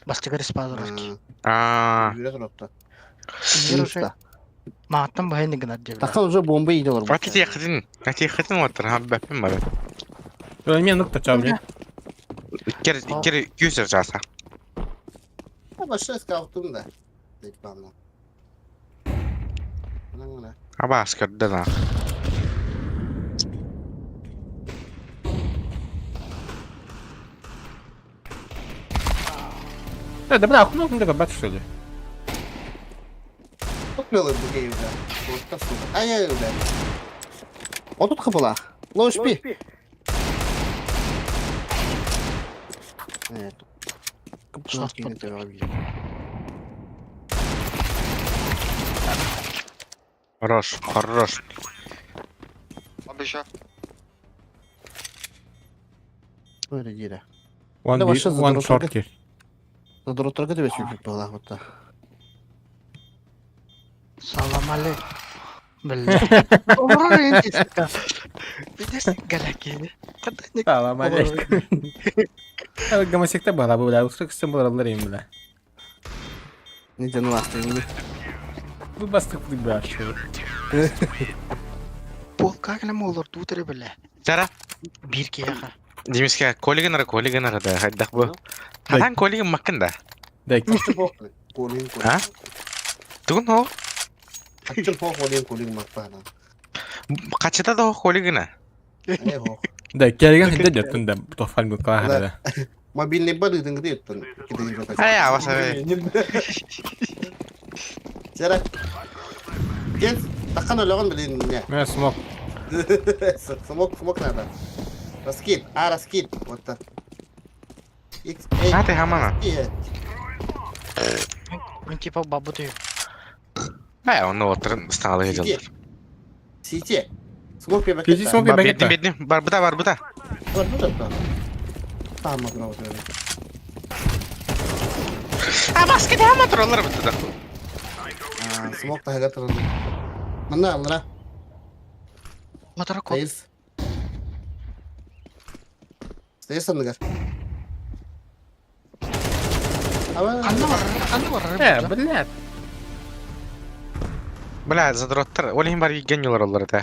Басты гарис падрашки. Aaa. Юрек ротта. Юрек. Мааттан бахайны гнат деп. Тахан уже бомба иде бар. Vakit yakıtın otur ha bepim var. Мен нукта чабли. İkeri 200 lirası. Ha başa skavtum da. Deyip bana. Ana. Ama askerde lan. Да, бля, хуй много бат, что ли? Tutmuyorlar bu game'de. Boşta suda. Ay ay öyle. O tut kapıla. Loş bir. Evet. Kapıla abi. Хорош, хорош. Обещаю. Böyle yere. One Да, big, вообще one задоротка. short kill. На доротрага да вече пипала вот та. Salam aleykum. Belli. Olur endişte. Bir de galakini. Kadın Salam aleykum. Ya gamasekte bala bu bla, usrak sistem buralar yiyeyim bla. Ne canı bastı şimdi. Bu bastıklık bir aşağı. Pol kaklam olur tutarı bile. Жара. Bir ki yaka. Димиске, коллеганы да, хайдах бу. Хадан коллегам маккын да. Dek. Kolin kolin. Ha? Түгін ол. Açıl fok kolin makbana. Қачыда да коллеганы. Ne ho. Dek, gelgen hiddet yattın da tofal bu kahar da. Mobilni badı dengde yattın. Ay, avasa. Jarak. Gel. Takkan olagan bilin ne. Ben smoke. Smoke nerede? Raskit. Raskit. Orta. X. Hadi hamana. İyi. Ben tipa babu diyor. Ay, onu oturun stanlı heyecanlar. Сити. Smoke bir Gece smoke bir Beddim, paket. beddim. Var bu da, var bu da. Var bu da. Tamam bravo. Ha, basket hamma turallar bitti da. Smoke da haga tırıldı. Manda aldıra. Matara kol. Reis. Reis sandıgar. Ama Anne var. He, blядь. Бля, задроттар. Олим бар генюлар олар да.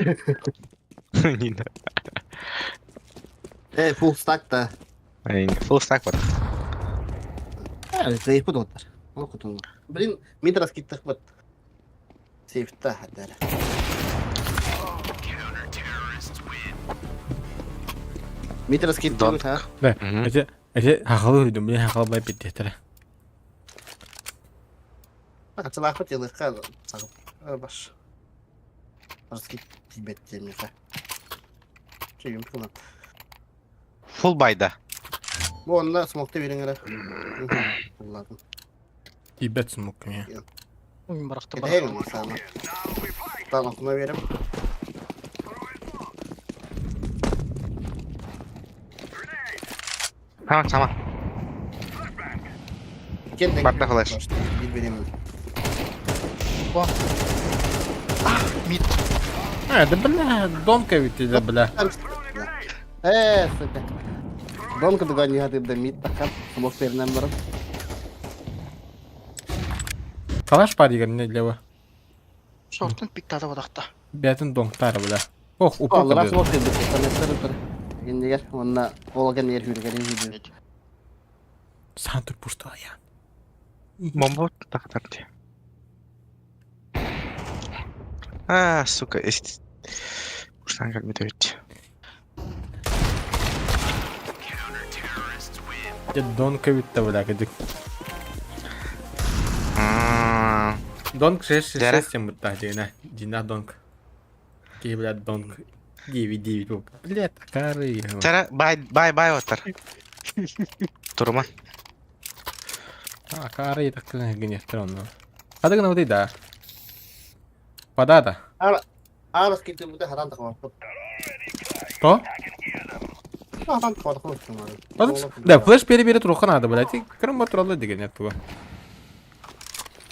full stack da. Aynen. Full stack var. Evet, reis bu da otar. Onu kutundu. Bilin midras gittik bit. Safe'da hatta. Midras gittik Don't. ha. Da. Mhm. Ece hakalı hürdüm. Bir hakalı bay bitti tere. Bak çalakot yıllık kaldı. Sağım. Baş. Midras gittik bettiğim ya. Şeyim falan. Full bayda. Bu onda smoke'ta birin ara. Allah'ım. İbet smoke ya. Oyun bıraktı Bir bak. de her gün sana. Tamam aklıma verim. Tamam, tamam. Kendin. Bak da flash. Bir benim. Mid. Ha, da bla, donka bitti da bla. Sıkı. Don kedegan ya hadi mid takap. Smoke verilen barang. Kalaş var yigen ne leva. Short'un piktada badakta. Betin donktar bla. Oh, upa Allah kalıyor. smoke dedik. Sanatları tur. Şimdi gel. Onunla olagan yer yürüyen video. Santur pusta ya. Бомба так diye. А, сука, есть. Buradan gelmedi evet. Ya donka bitti bla gıcık. Aa, Donk ses Dere. ses sem butta jena. Jina donk. Ki bla donk. Divi bu. Bla takarı ya. Cara bay otur. Durma. Ha, karı takın gınyettir onu. Hadi gına odayı da. Padada. Aras kita buta haran takwa. To? Haran takwa takwa cuma. Da flash beri turkan ada bla. Ti kırım motorla digen yat bu.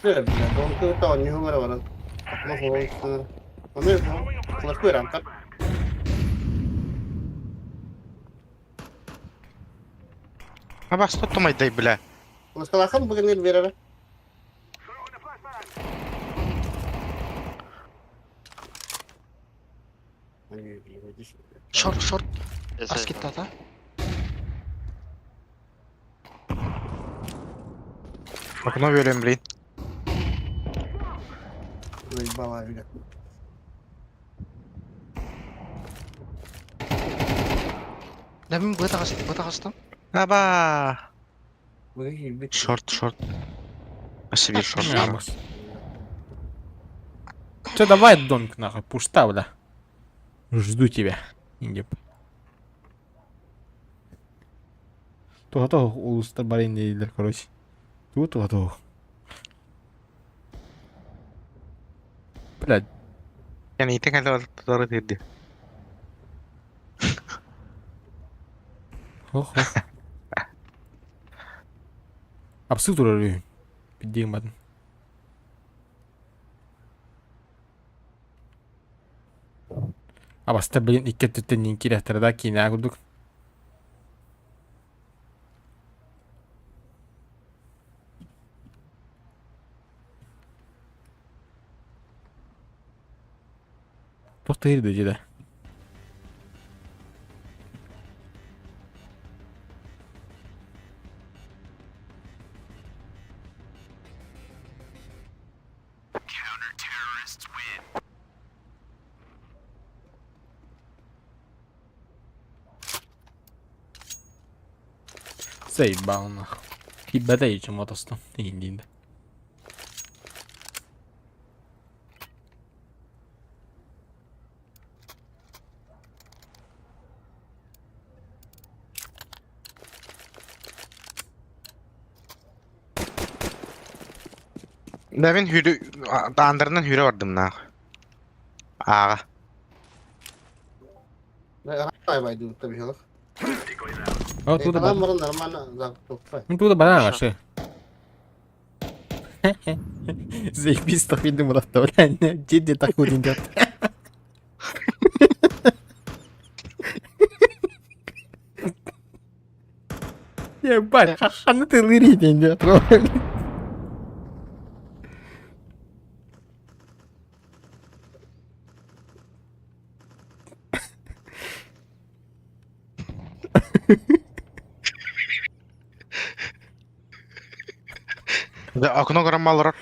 Evet, don ke tahun ni hura wala. Akma ho. Onu kelas ku rangkat. Ha bak tutmayı da bile. Kelas kelasan bukan ni berapa? Short. Askit tata. Bak ne böyle emreyin. Dari bawah juga. Demin buat akastam. Aba. Шорт. Себе шорт. Вamos. Че, давай, донг, нахуй, пушта, бля. Жду тебя. Индип. Туга-туга улустар барин değiller, короче. Туга-туга. Блядь. Yani iten kaldı doğru dedi. Ох. Апсыз турар. Бидең бадын. Абаста білін икке түттен ең керектерді кейін әгілдік. Тоқта ерді деді. Заебал нахуй. И беда чем отосту. Индинде. Ben hürü andırından hürü vardım na. Ağa. Bay dur tabii yok. А тут Adam var нормально за Ну тут банана вообще. Заебись, так видимо, расставляние. Дети так худенько. Ебать, ну ты лырить не трогай. Akına göre mal olarak.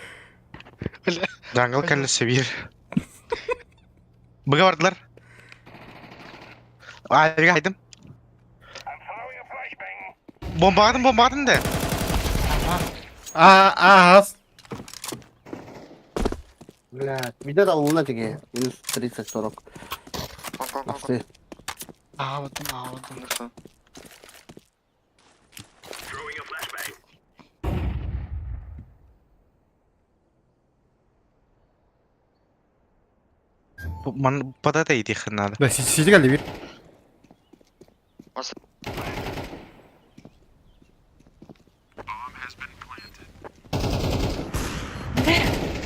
Jungle kellesi bir. Bıga vardılar. Ayrıca haydım. Bomba atın da. Ас. Блядь, видео да луна теге. Минус 30-40. Асты. Ağladım. Man patata iti khenada. Да, сиди geldi bir.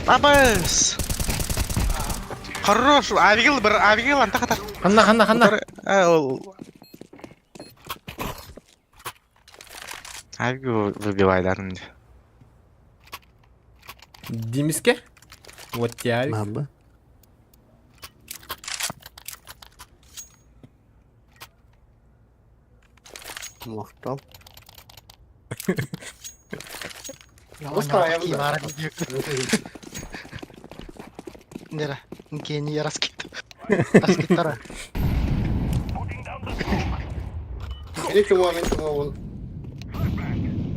Abas. Хорош. Авигил anta kata. Ханна. Авигил выбивает армию. Димиске? Вот я. Мабы. Мохтал. Устраиваем, да. Нера, гений раскид. Раскидтара. Ini cuma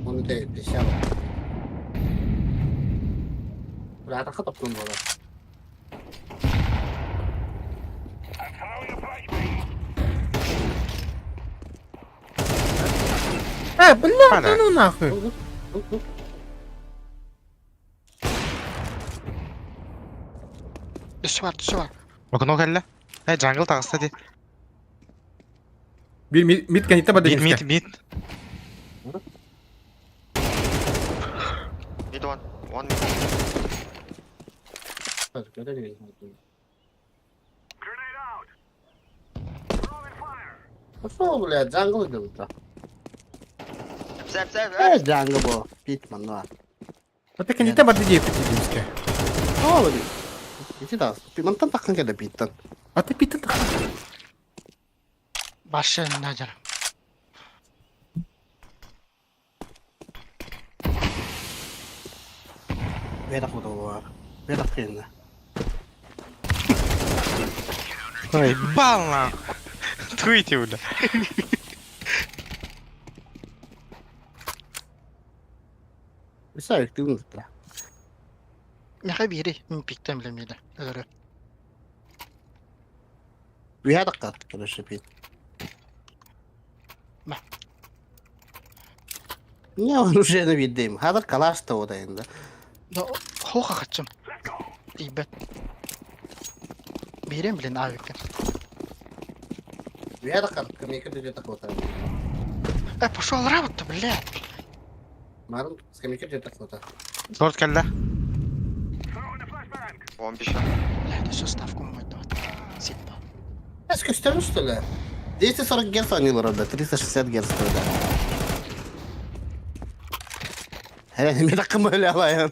onu de siapa? Berapa kata pun bola. Блядь, ну нахуй. Düşü var. Akına kelle. Jungle tağısı hadi. Bir mid kanita bada Dimiske. Mid. Mid one. One mid. Что, блядь, джангл идет-то? Zap. Джангл был. Питман, да. Вот так канита бада Димиске. О, блядь. Иди да. Питман так как это питан. А ты питан. Başlayın Nacar. Berak udah. Berak kayaknya. Ебал на. Туйте, бля. Sayıktım da. Mehe biri pikten bilemeydi. Öyle. Bir hada kat karışıp. Bak. Ne var uşağını bildiğim. Hazır kalaş da o da indi. Da hoka kaçım. İbet. Birem bilen avyken. Bir hada kat kemikir de jetak otar. Пошел работа, блядь. Marın kemikir jetak otar. Short geldi. One bishop. Блядь, всю ставку мой дот. Сипа. Es göstermiş что ли? 240 Гц oynuyorlar orada. 360 Гц orada. Hele bir dakika böyle alayım.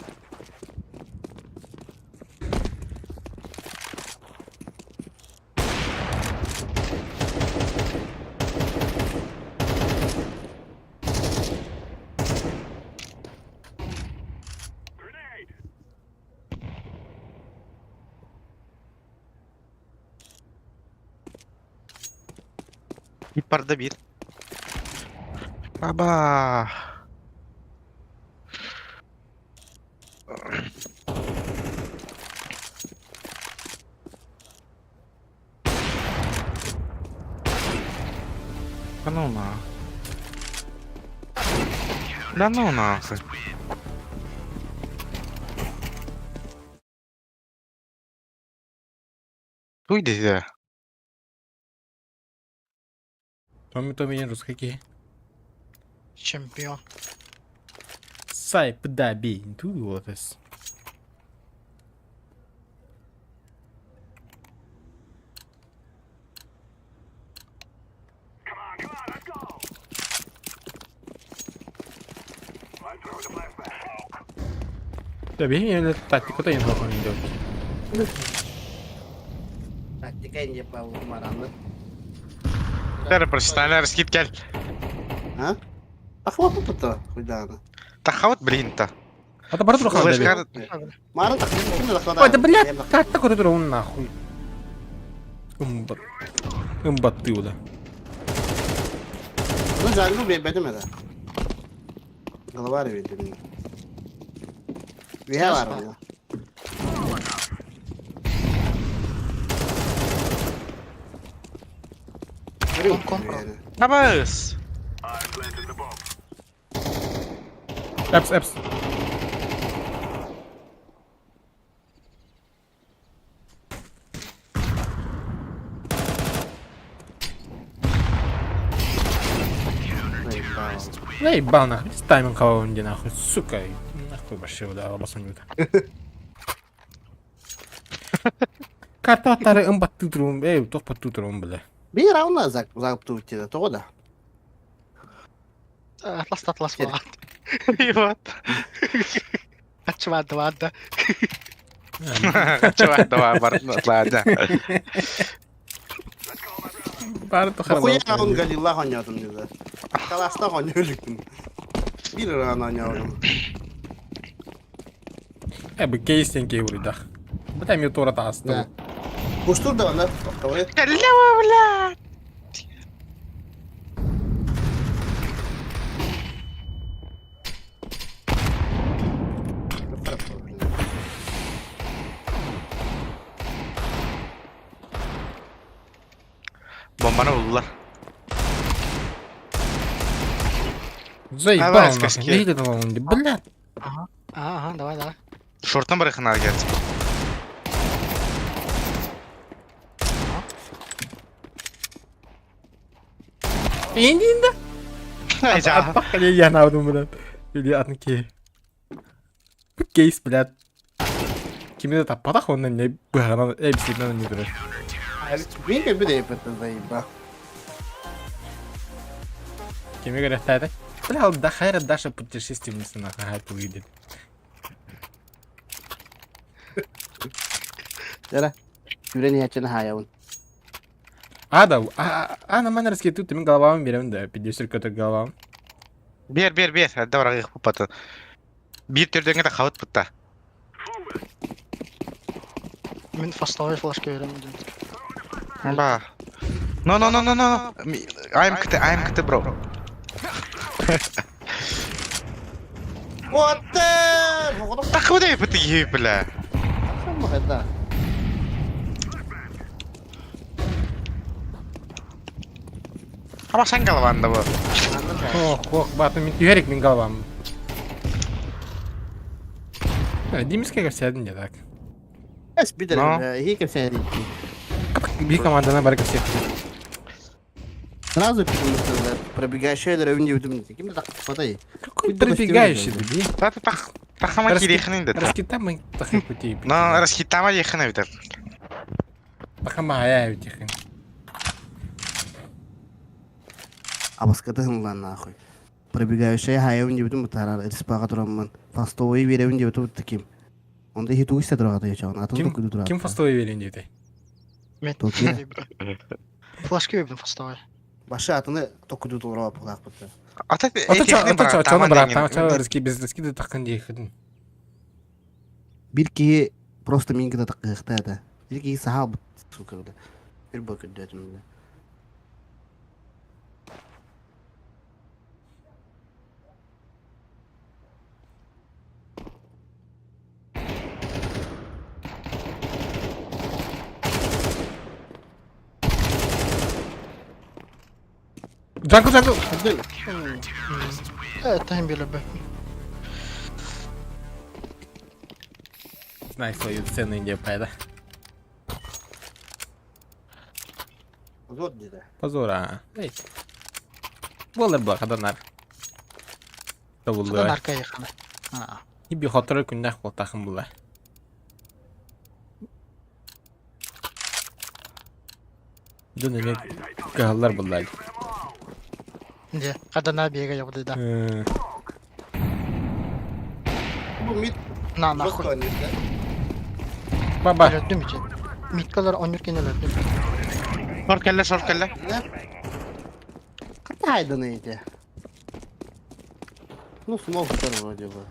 Bir barda bir. Baba. Да ну на. Да ну нахуй. Уйди я. Томми русский ки. Чемпион. Сай пдаби. Ту вот это. Да бей, я тактику-то не могу не делать. Taktika ince yapalım numaranı. Nerede профессиональный скид gel. Ha? Ахват тут хуйдана. Да хават, блин-то. А то барту Флеш хаха. карт. Marın taktika kimde lakada? Ой, да блядь, как так вот это он нахуй? Имбат. Имбат ты уда. Bunu canlı bir bedemede. Galavar verdim. Bir var ya. Yani. Набас. Эпс. Да ебал нахуй, с тайминг кого где нахуй, сука, нахуй вообще да, обосунют. Kartı atarı ımbattı durum, top battı durum bile. Bir roundla zakıp tuğçede toğu da. Атлас была. Вот. Отчевать, ладно. Чувак, давай, ладно. Bari to Kuya harbi. round galillah oynadım dedi. Kalasta oynuyordum. Bir round oynadım. Bu кейстен кей вурда. Бля, мне тора таста. Ne? Kuştur da onlar. Kavaya. Лява, блядь. Bombana buldular. Заебал Давай, нахуй. скачки. Не видел он, бля. Ага, давай. Шортан бір ихана gelsin. Индинда. Айжа. Бак, я навдым блядь. Или атники. Кейс, блядь. Кимде таппадах ондан не быгана эбсиден не дуру. Bir de yapıttı zayıba. Кими говорят, это? Бля, он до хайра Даша путешественница на хайп выйдет. Yara. Güveni yaşını hayavun. Ana мен раскидываю, ты мне головам берем, да, 50 көтөр головам. Бер. Әдді барағы иқ бұппаты. Bir түрден де қауыт бұтта. Мен фастовый флешка верем. Ба. No. I'm KT, bro. Water! Takımı da yapıtı gibi bile. Sama kada. Ama sen galvanda bu. Oh, batın min tüyerek min galvam. Димиске көрсәдін деді. Es bir de No. iyi kimse değil. Bir командана бар көрсәдін. Сразу пишем, пробегающие деревни удобно. Кем так подай. Какой пробегающий, блин. Takıma gireyim de. Раскитамай тахай пути. No, раскитама yakın evdir. Тахама ая өтехін. Абаскатың lan нахуй. Пробегающие хайвен дебютум тарар. Респага турамман. Фастовый беревин дебютум таким. Онда хиту исте турагата ячаган. Атын Ким көдү турат. ким фастовый берен деді. Мен Токио. флашка вебін фастовай. Башы атыны токуду турап кулак бутты. Ata Чаны брат, там чаны риски без риски де тақын дейхін. Bir ki просто mingi de takıqta da. Bir ki sahab sukurda. Bir bakın dedim. Джангл. Evet, tahmin bile be. Знай свою цену Индия пайда. Zor dedi. Позор, а. Эй. Болар бұл қаданар. Табылды. Sıdan arkaya yakını. Ha. И би хотыры күнде қол тақым бұла. Дөн эме кағалар бұла. Şimdi kadın abiye yok dedi. Bu mid Na na. çok oynuyor. Баба. Öldüm için. Mitkalar 10 yurken öldüm. Short kelle. Kaç ayda neydi? Ну, смог вроде бы.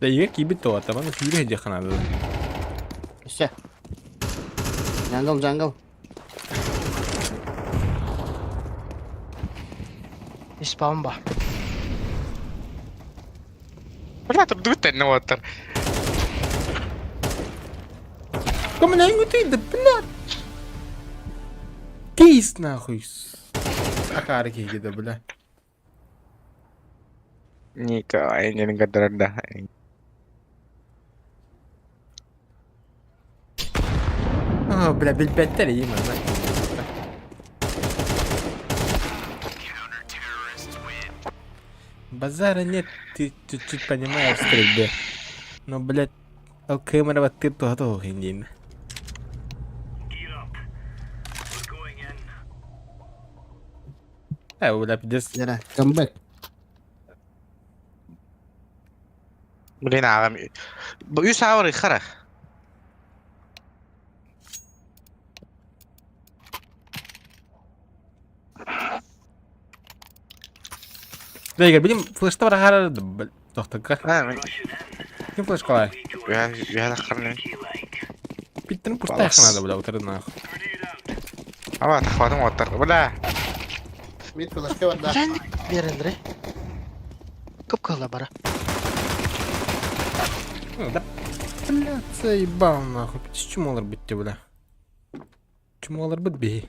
Да егер кейбіт тоғы атаманы сүйрі де қанады. İşte. Jungle. İspam ba. Блядь, тут дует на water. Кому на ему ты, да блядь. Кейс нахуй. Акары кейги да блядь. Ника, я не гадаю, да. А, бля, бельбеттер еймін. Базара нет, ты чуть-чуть понимаешь в стрельбе. Но, блядь, ЛКМ-ова ты то хиндин. Бля, пиздец. Yere. Comeback. Блин, ağam. Bu 100 ağır xara. Да, Игорь, білем, флешта бар қарады, тоқтыққа. Ha, Кім флеш қалай? я xarını. Биттің пұртай қанады, бля, отырды нахуй. Ama taxvadım water. Bula. Mid flash'ta var da. Sen birindire. Kıpkıla bara. Да, бля, заебал нахуй. Чумалар бітті, бля. Чумалар біт бей.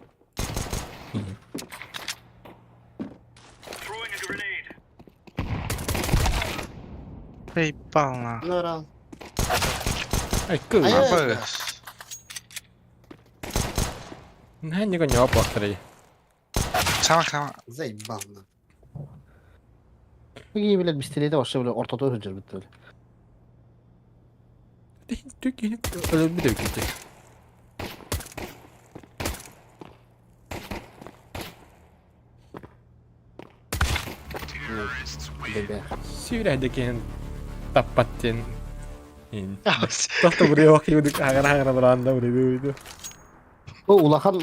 Ебал на. Нора. Ай, кыл. Ай, Нәнеге не опақтыры. Sama. Заебал на. Bugün bile bistilede başta böyle ortada hıcır bitti öyle. Türkiye'nin öyle bir de gitti. Bebe. Sürəhdəkin tappattın. Toxta buraya bakıyorduk. Ağır duranda buraya. O Ulakan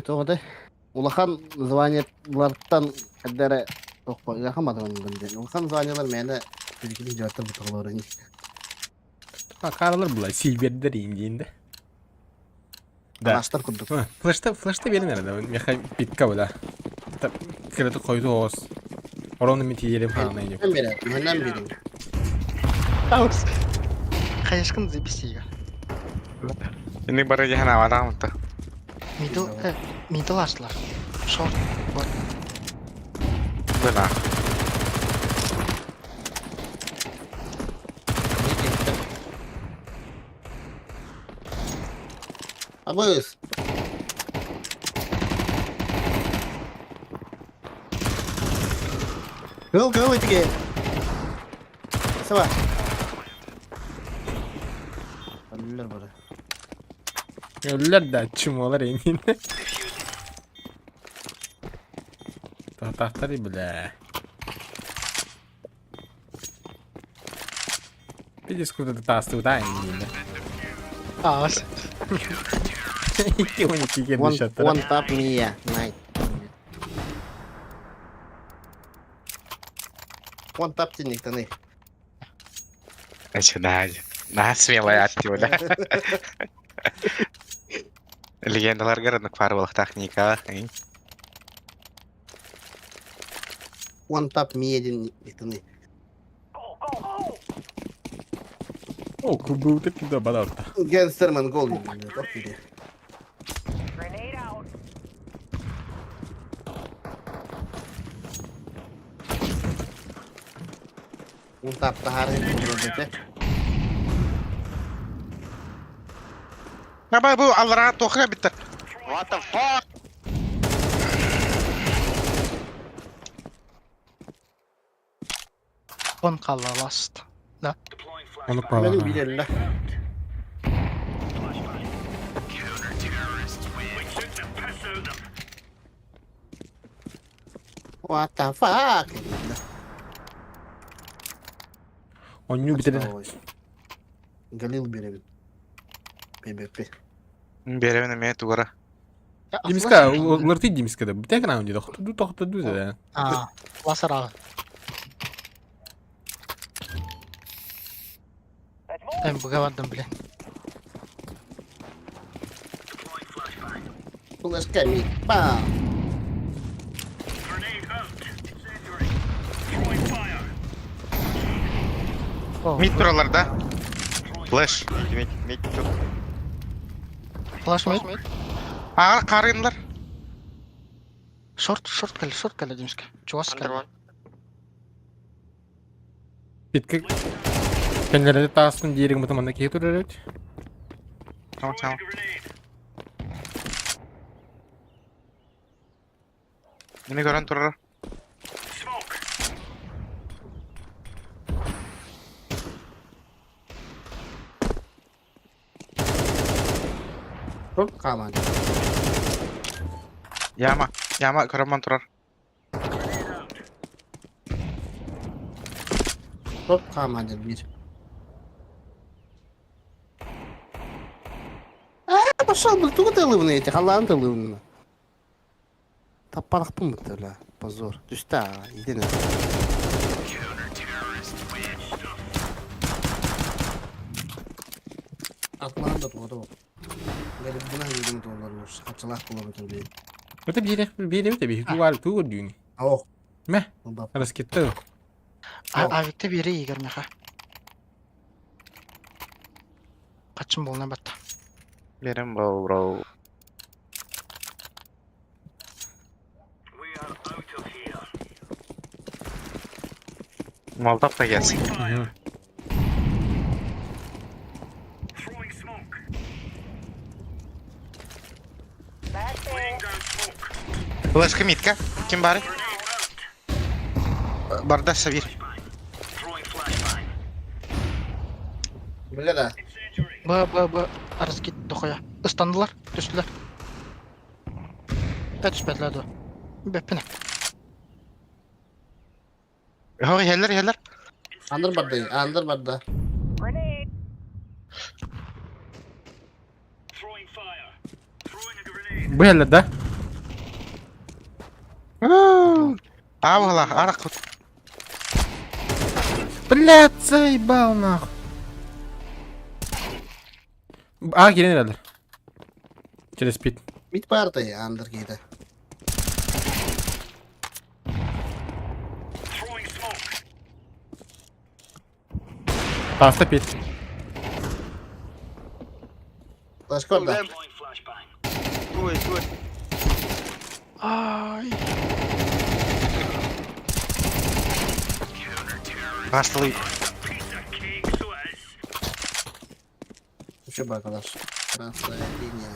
Toğda Ulakan званиялардан кадere yakamadım ben. Ulakan званиялар meni Türkiye'nin cevapta bu tağları. Қаралар бұлай, сильбердер индейінде. Да. Araçlar kurduk. Флешта берін әрі, меха битка бұла. Кіреді қойды оғыз. Oranın miti yerim falan yok. Ben vereyim. Hemen vereyim. Аус. Хайшкын зэбисига. Ini baru jahan awal mı? Middle açtılar. Short var. Benar. Abuz. Go itiga. Saba. Ölürler bana. Ölüler de çumolar emin. Tahtarı bile. Bir diskurda da tastı da aynı. Аус. 2-12 girdi One şatlara. tap me ya. Nice. One tap tinnik tani. Это да. Nah, смелая attı Legendalar garanık farbalık teknika. One tap me tinnik tani. O kubu tek de bana orta. Gangsterman gol yiyor. Çok iyi. One tap da hari bir Ama bu Allah'a tohra bitti. What the fuck? Он калла last. Onu Benim bağla. bilirler. What the fuck? Onu bitirin. Galil birebir. BBP. Беремін мен туғыра. Димиска, лырты Димиска да. Bir tek round dedi. Toxtu düz de. Ласар ағы. Ben бұғавадым білен. Flash me. Bam. Mid buralarda. Flash. Mid çok. Flash mid. Ağa qarıyınlar. Short кәлі демеске. Чувас Under кәлі. one. Bitki. Kendileri tasın diyelim muhtemelen ki tutar. Tamam tamam. Beni gören durur. Çok kaman. Yama gören durur. Çok kaman bir. Пошел, блядь, туго ты лывны эти, халан ты лывны. Таппарахпын бітті өлі, позор. Düştü ağa, иден öyle. Atlan da doğdu. Gelip buna yürüdüm dolarmış. Kaçılak kilometre değil. Это bir tuval tuğur düğünü. Oh. Meh. Bak. Раскетті. Авикте бері егер меха. Қачым болына батты. Benim bro. Molotov da gelsin. Flash'ı midka. Kim bari? Barda Savir. Böyle de. Б. Арыз кетті қоя. Ұстандылар, түстілер. Та түспәділер до. Бәппіне. Hava yeller. Andır barda. Bu yerlerde. Avla, arak. Блядь, заебал нахуй. А, gelin herhalde. Через pit. Mid barda ya, andır giydi. Таста пит. Флешка orada. Ой. Ай. Başlayıp. Şu arkadaş. Красная линия.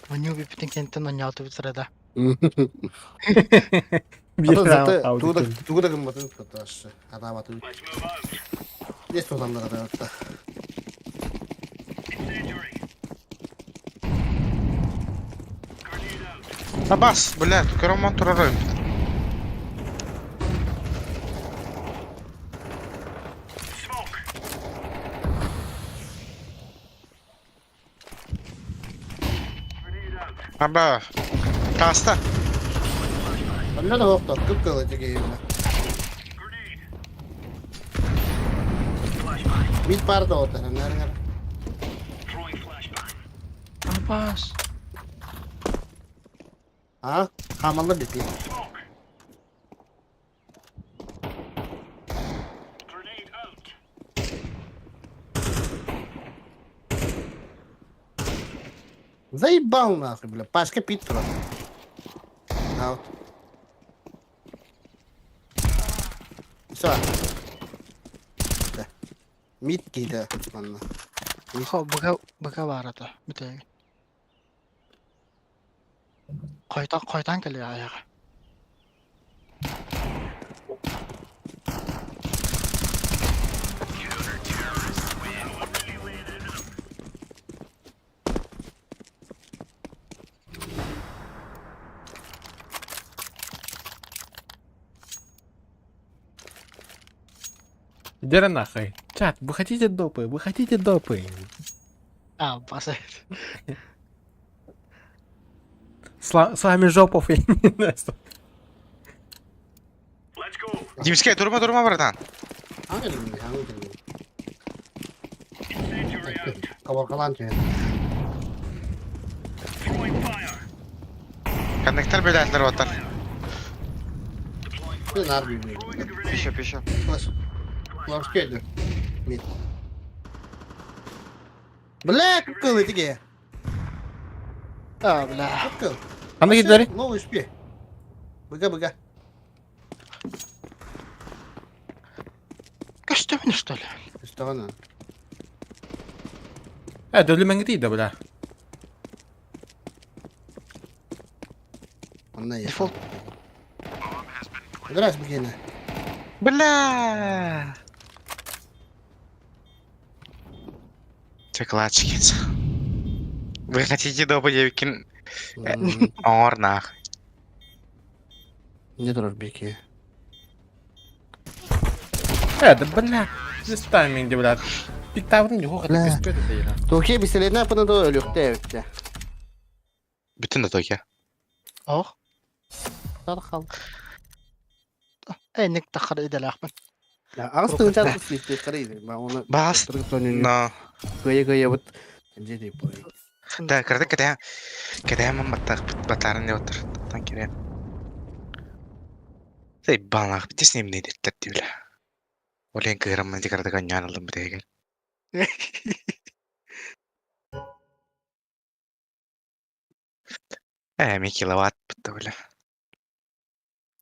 Маню бипитин кенттен оньялты битсырада. Bir Ата round заты kaldı. туда гымбатын каташы. Ана батыр. Есть тузандар да. Ha bas, блядь, Роман турарым. Абла. Таста. Бля да опта, кыпкалы тегеймне. Мид парда ота, нерңер. Абас. А? Хамалы бити. Заебал нахуй, бля. Пашка пит просто. Аут. Все. Да. Мид кейді. Ладно. Хо, быга бар ата. Битеги. Қайтан келе аяға. Иди нахуй. Чат, вы хотите допы? Вы хотите допы? А, басай. С вами жопов, я не знаю, что. Димская, durma buradan. Hangi lini? Hangi lini? Kabarkalan tüyü. Коннектор белятlar отар. Bir nar bir. Пища. Flash. Flash geldi. Mid. Бля, кыпкалы теге. А, бля. Кыпкыл. Anda gitleri. Новый шпи. Быга. Көстөмүн, что ли? Üstüne. Ha, dövlü ben gideyim de bula. Ondan ya. Default. Biraz bir gene. Бля. Чоколадчикец. Вы хотите допы, Евкин? Ор нахуй. Ne durar bir ki? Ha, da bula. This timing de bula. Bir tavrın yok. Bla. Hadi kötü değil ha. Türkiye bir sene ne yapını da ölüyor devlette. Bütün de Tokyo. Oh. Sarkal. Ennek takar edel Ahmet. Ya ağız tığınca da slitti karıydı. Ben onu Bas. tırgıt oynuyor. No. Gaya bıt. Bence de bu. Да, когда я мама так батарын не отыр. Тан керем. Сей балақ бітес немне деттер дебілі. Олен кығырымын декардыға нянылым бітегер. Ми киловатт бітті білі.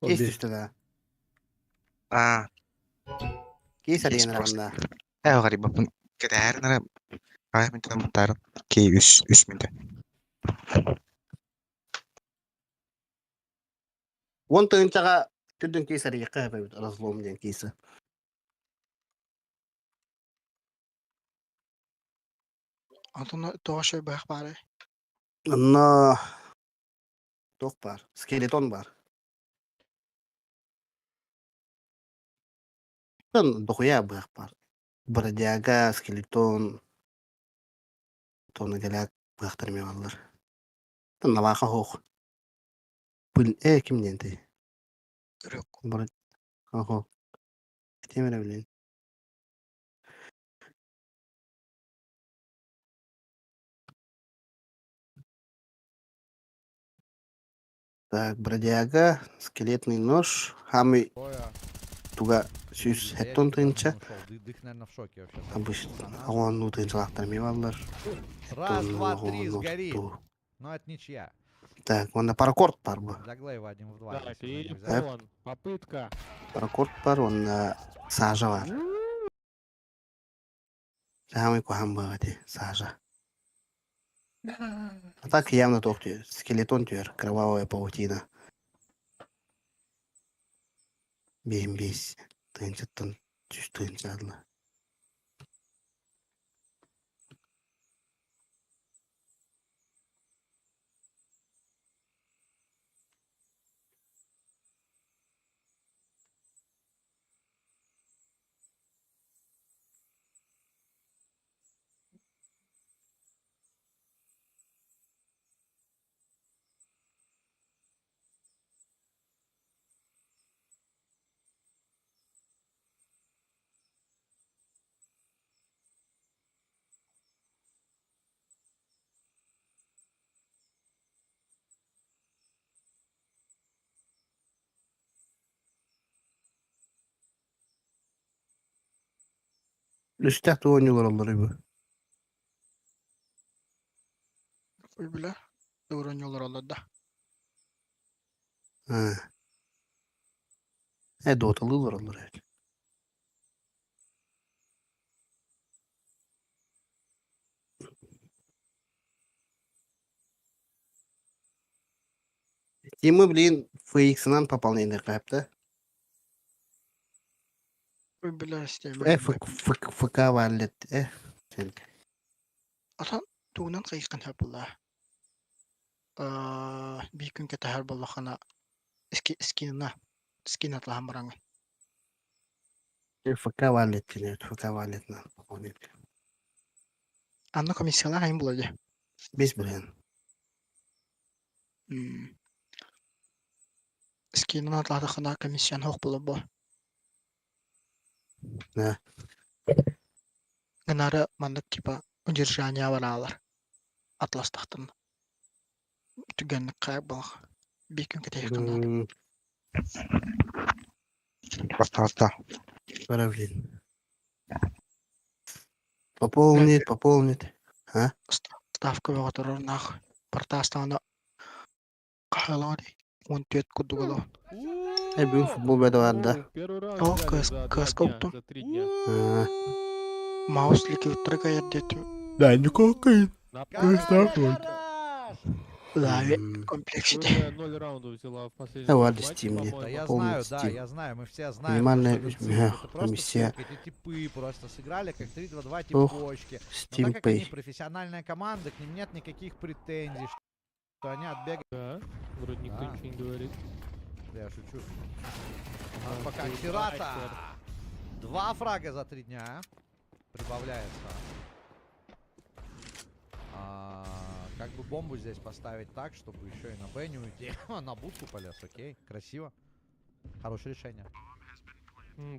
Kes işte de. А, Kes hadi Kes yener просто. bunda. Ғариб бапын. Когда әрінері ай минтен мұттарын. Кей үш минте. Он tığıncağa tüdün kes hadi yakı yapıyor. Razlığım diyen kesi. Антон тоошой байх бары. Anna. Tok var. Skeleton var. Ben dokuya bırak var. Brодяга, skeleton. Tonu gelek bıraktırmıyorlar. Ben nabaka hoğ. Bugün kim diyenti? Көрөк. Brod. Oho. Temire bilin. Так, бродяга, скелетный нож, хамы туга сюз хеттон тынча. Дых, наверное, в шоке вообще. Обычно. А он ну тынчалактарми валлар. Раз, два, три, Тон, сгори. ту. Но это ничья. Так, он паракорд бар бу. Для Глейва 1 в 2. Так, телефон. Попытка. Паракорд бар, он сажа бар. Самый кухам багати, сажа. А так явно тохтю. Скелетон тюр, кровавая паутина. Беймбейс. Тынчаттан түш тынчадлы. Üstahta oynuyorlar onları bu. Ой, бля. Уронил да. Ha. Dotalılar onları. Тимы, блин, FX-ынан пополнение кайыпты. Ой, бля, стем. ФК валет. Ата туунан кайыккан хапылла. Бикүн кетахар боллахана скинна. Скин атлахан бараңын. ФК валет. ФК валетнан пополнение. Анна комиссиялар хайын болады. Без, блин. Скинна атлаахана комиссиян хоқ болобо. Да. Гынары мандык типа удержание варалар. Атластахтын. Түгенник кайып болах. Бикүн кетахиккан. Паста. Пора, блин. Пополнит. Ставка вагатарар нах. Партастана кахалари. Он тет кудугало. Бүгін футбол бәді бар да. Первый раунд О, взяли КС за 2 дня, копту. за 3 дня. Маус лики утрага яддету. Да, никакой. На Лави комплексите. Уже 0 раундов взяла в последнем Да ладно, матче, Steam мне. по-моему. Да я Полный знаю, да, Steam. я знаю, мы все знаем. Минимальная что Люцифер, это просто комиссия. цирк, эти типы просто сыграли как 3-2-2 Ох, типочки. Но Steam так как они Pay. профессиональная команда, к ним нет никаких претензий, что они отбегают. Да, вроде никто Да. ничего не говорит. Да, я шучу. У нас пока Хирата. 2 фрага за 3 дня. Прибавляется. Как бы бомбу здесь поставить так, чтобы еще и на Б не уйти. На будку полез, окей. Красиво. Хорошее решение.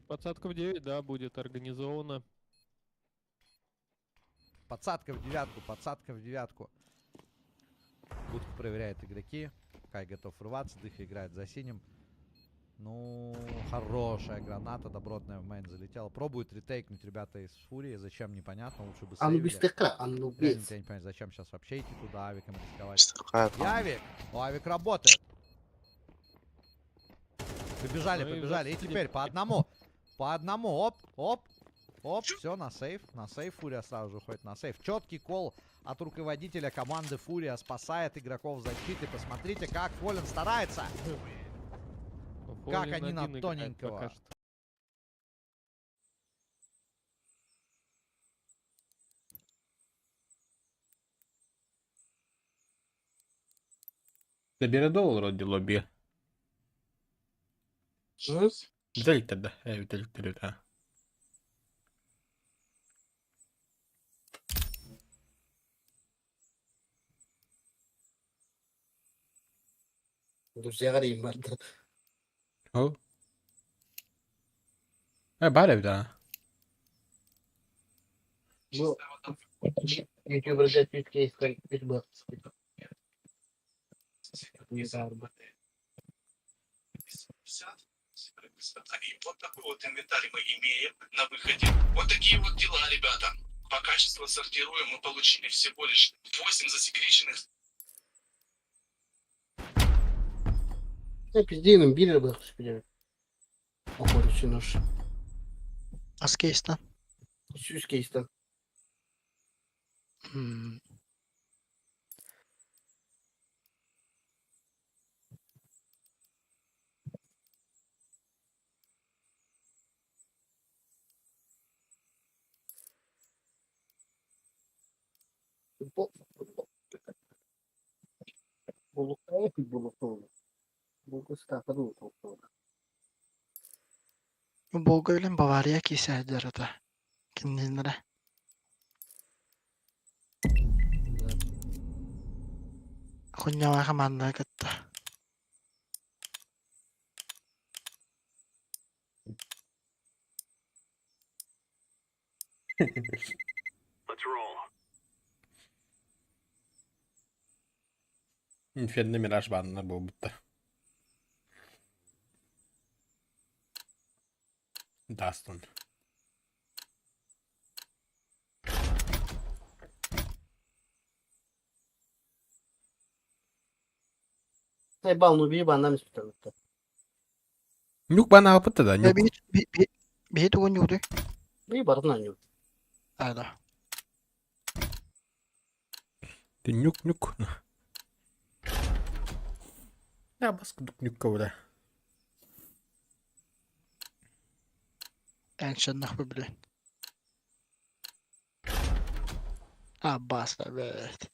Подсадка в 9, да, будет организована. Подсадка в девятку, подсадка в девятку. Будку проверяет игроки. Кай готов рваться, Дыха играет за синим. Ну, хорошая граната добротная в мейн залетела. Пробуют ретейкнуть ребята из Фурии. Зачем, непонятно. Лучше бы сейвили. Реально я не понимаю, зачем сейчас вообще идти туда, авиком рисковать. Явик! О, авик работает. Побежали, Ну и побежали. И застрелил. теперь по одному. По одному. Оп, оп. Оп, все, на сейф. На сейф Фурия сразу же уходит на сейф. Четкий кол от руководителя команды Фурия спасает игроков защиты. Посмотрите, как Фоллен старается. Как Фоллин они на один играет тоненького. пока что. Забери доллар вроде лобби. Взяли тогда. Взяли, да. Друзья, ребят. О. Бар evde. Bu YouTuber'da Türkiye bir bak. И вот такой вот инвентарь мы имеем на выходе. Вот такие вот дела, ребята. По качеству сортируем, мы получили всего лишь 8 засекреченных. Пиздейным били бы, господи. Походу, нож. А з кейста? Щось кейста. Болга билен Бавария кисәдер ата. Кинненләре. Хуннява команда кытта. Инферно Мираж банна был будто. Дастон. Бал, ну бей баннам испытал. Нюк бана апытта да, нюк. Bir tuğun yudu. Бей барна ню. Ayda. Ты нюк. Я баскыдык нюкка буда. En şanlık bu bilen. Abbas evet.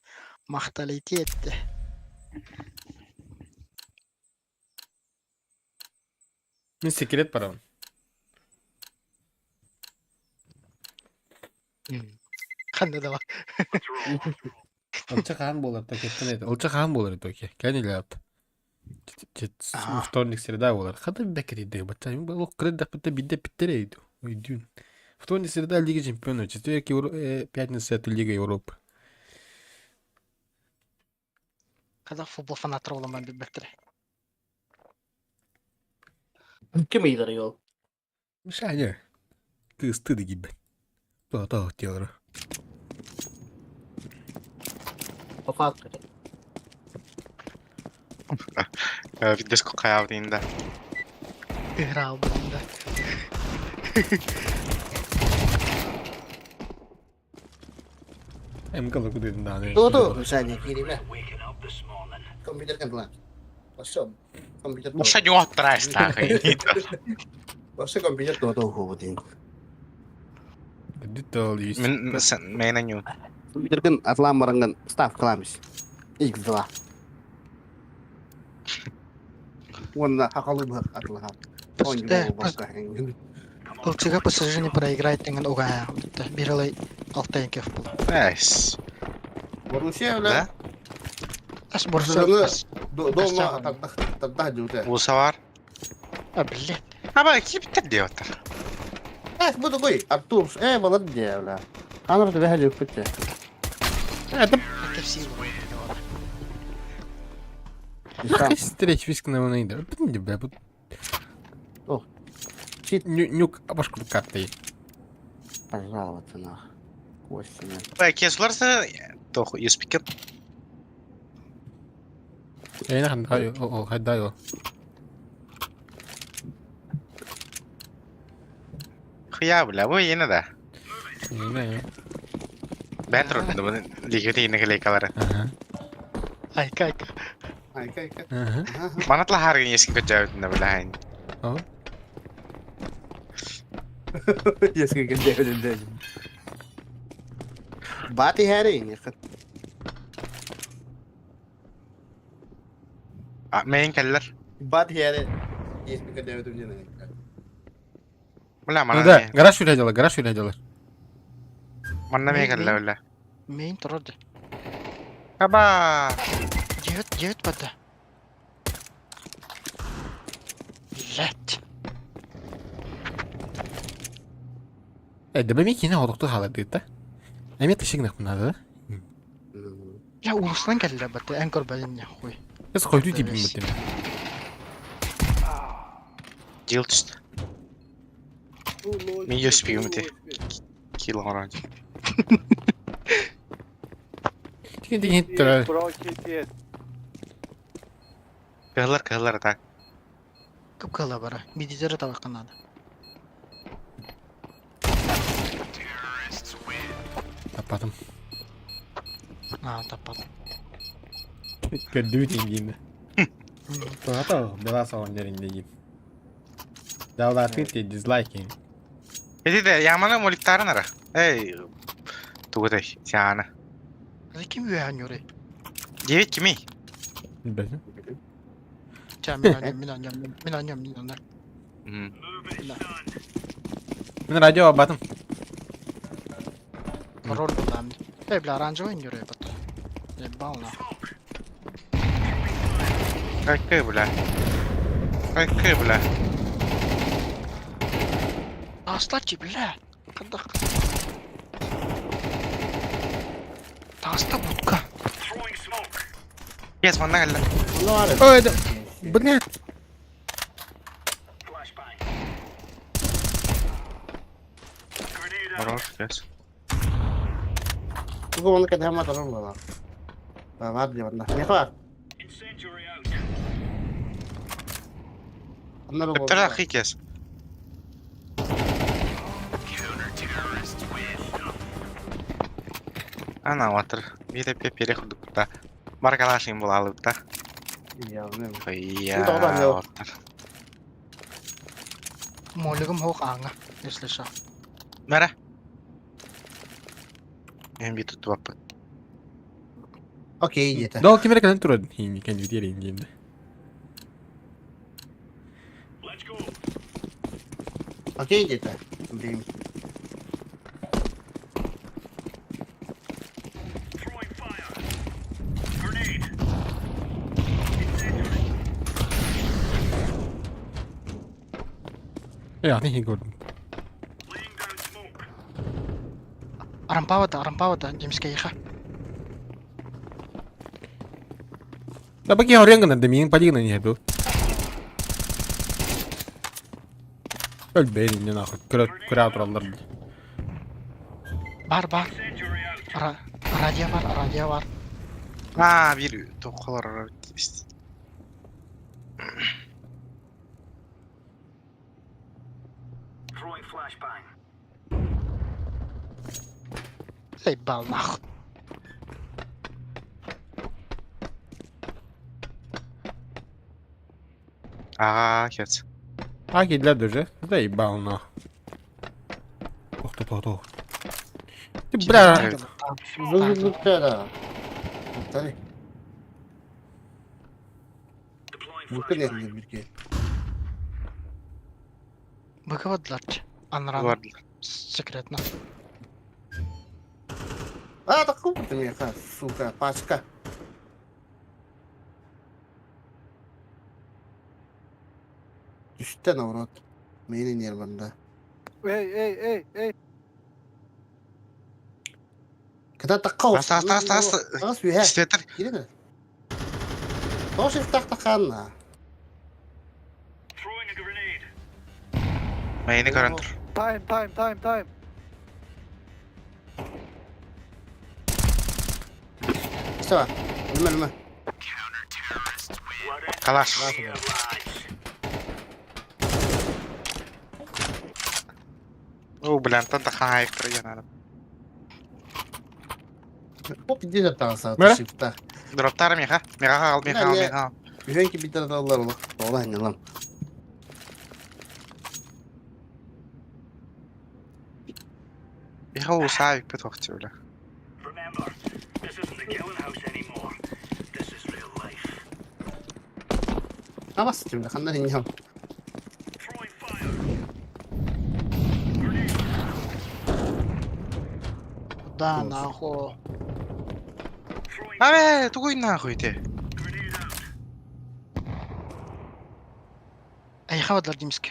Mahtalitetti. Мен секрет барабын. Қандай да бар. Олча хан болар то кеттен еді. Олча хан болар еді оке. Кәне лапты. Вторник, среда болар. Қада бір кіреді. Бача, мен бұл кіреді дақпытта бидде биттер еді. Ой, дюн. Вторник, среда Лига Чемпионов. Четверг, пятница это Лига Европы. Қазақ футбол фанаттары оламан деп бәттірі. Kim iyidir yol? Мишаня. Кыстыды gibi. Та телора. Kafa kırdı. Видеоску каявдığında. Ihra aldığında. Hem kalı kudedin daha ne? Tuh, misalnya kirimnya. Komputer kan lah. Kosong. Komputer tuh. Musa nyo atrás nakainit. Basta komputer tuh hubutin. Ditol yüz. Mena nyo. Komputer kan atlam marangan staff kelamis. X2. Вон хакалы бы атла. Олчыга посажение проиграет dengan угая. Биралай алтайкев был. Nice. Борусия, Да? Ас борсо. дома так juga. Bulsa var. А, блядь. Ama kim bitir diyor. Буду бой. Артур, молодец, бля. Камера тебя ходит в Это все. Нахуй стрейч виск на войне. Блин, бля, вот. О. Нюк, башку картой. Пожалуйста, нах. Костяна. Belki varsa toch you speak it. Ey nahan dayo. Hadi dayo. Ya bla bu yine de. Ne ya? Ben trollüm bunu ligde yine kalekaları. Ay kayka. Mana telah hari ini sih kerja itu belain. Oh. Ya sekian dia. Bati hari ini. Main keller. Bati hari. Ya sekian dia itu nih. Bla mana Да, ne? гараж үйренделер. Mana main keller bla. Main turun. Aba. Cevit bada. Let. Да бами кине олукту халады да. Эме тышыгнак мынада да. Ya ulusdan geldi bada. En korbalin ya huy. Кыз койду дейбин бутем. Жил düştü. Мен USP үміте. Kill оранж. Тиген хиттер. Кыгылар так. Кыпкала бара. Медизері табаққан ады. Таппадым. Таппадым. Көрдүү теңгейді. Туғата бела сауын жеріңде дейін. Даула тыты дизлайкин. Эти де яманы моликтарын ара. Эй. Тугудай. Сяны. Азы ким үйән юрай? 9 kimi? Білбәсің? Мен аням. Мен радио батым. Роль буламын. Бля, оранжевый юрай потом. Ебал на. Какая, бля? Таслачы, бля. Қандақ. Таста будка. Yes, мана geldi. Ой, да. Блядь. Хорош, yes. Gue mau ke hemat orang nggak? Bawa dia mana? Ya kok? Bener lu. Betul lah, yes. Ana water. Bir de переход да. Маркалашин булалы да. Iya bener. Iya. Itu orang, yo. Молигім хоқ аңа. Если шо. Мәрә. Мен бит tuttu bak. Okey yeter. Дал кемере кәден тұрады. Хейни кәнді дерейін деймді. Okey yeter. Diyeyim. Ya ne gördüm. Арампавада, Джеймс Кейха. Да баки орен гана демиен падигна не был. Ölbeyin ne nahut. Kıra turallar. Бар. Радио бар. Ha bir tokalar işte. Ебал нахуй. Aa, yes. Ha gediler döce. Da iyi bağına. Oh. Bra. Evet. Zıplara. Tabii. Mungkin ya bir kere. Быковадларчы. Анран. Vardılar. Секретно. А, такой ты мне, сука, пачка. Düştü avrat. Menin yer bende. Ey. Kada takau. Asta. As bir her. İstedir. Gire mi? Toş taktakanna. Mayını karandır. Time. İşte bak. Bilmem. Kalaş. O Bülent'ten de hayıftır yanarım. Hop gidiyor da tansa. Ne? Shift'ta. Droptarım ya ha. Mega al. Güven ki bir tane dallar olur. Ola ne lan? Mega usayık bir tokçu öyle. Ama sıçayım da kandan inyam. Да, нахуй. Abi, tukuy nahуй te. Айхавадлар Джеймске.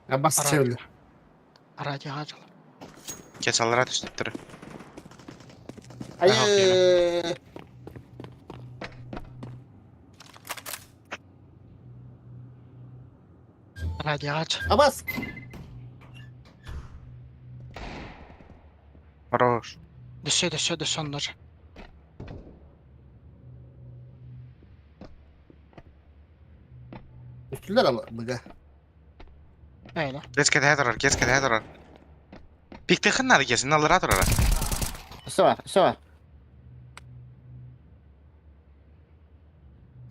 Ya bas çevre. Радио ажал. Kesallara düştüktür. Ayy. Radyo aç. Abbas. Хорош. Düşse onlar. Üstüler ama bıga. Öyle. Keskede durar. Pikte xınnar kesin alır durar. Sı var.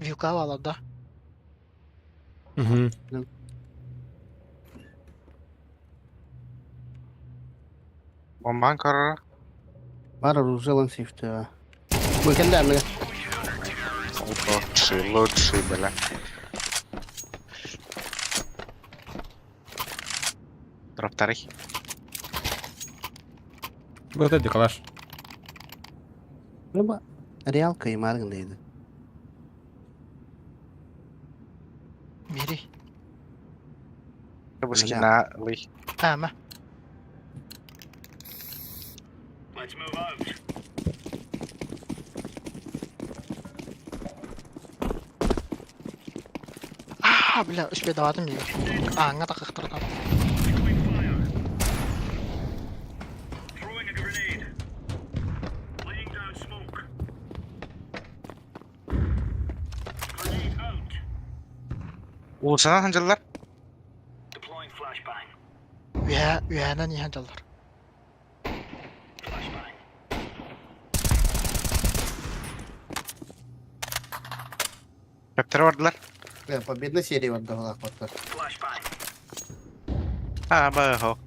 Viyuka valada. Hı hı. Bomban karara. Var Ruzalan safety var. Bu kendi mi? Лучший, бля. Дроптарый. Bu da dikalar. Bu Real kıymarındaydı. Biri. Bu skina лый. Ama. Бля, üstüme dağıdım diyor. Ağına da kıktırdım. Улсана ханжалар. Üyenden iyi hancalar. Пептер вардылар. Победная серия вот давала хватка. Ба хок.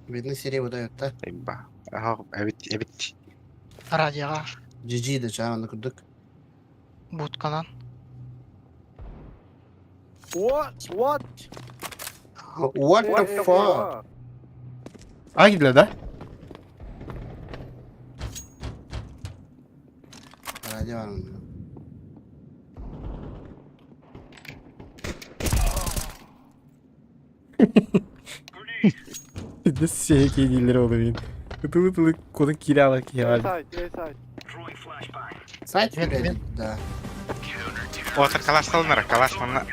Победная серия выдает, да? Ба. Хок, evet. Radyoya GG de çağırdı kurduk. butkanan. What the fuck? A gidiyor da. Radyo var mı? Nasıl şey kedileri oluyor. Kıtılı kodun kiralık ya. Сайт верили, да. Отыр калашталынар, калашманна.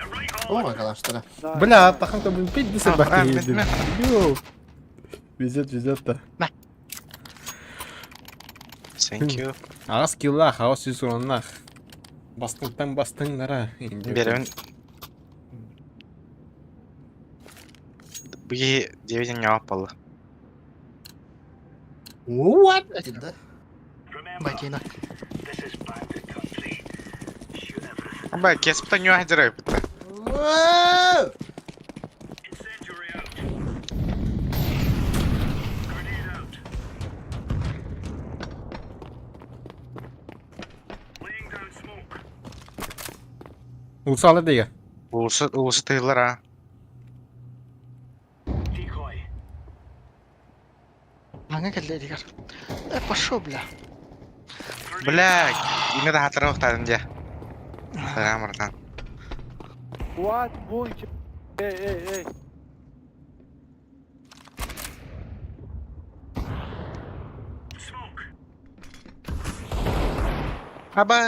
О, arkadaşlar. Бля, таханка блин 5 собак А, ездит. Йоу. Везет да. Thank you. Ağız killa хаос süs olanlar. Bastınlara. Беремін. Бұге 9-ден жауап болды. What? Один, да? Bakina. Ба, кесіпті не айдырай бұтты. Улса алır diye. Уысы тыйылар, а. Bana geldi Edgar. Пошел, бля. Бля, ине да хатыра оқтадын же. Рамырдан. What? Bunch. Hey. Аба.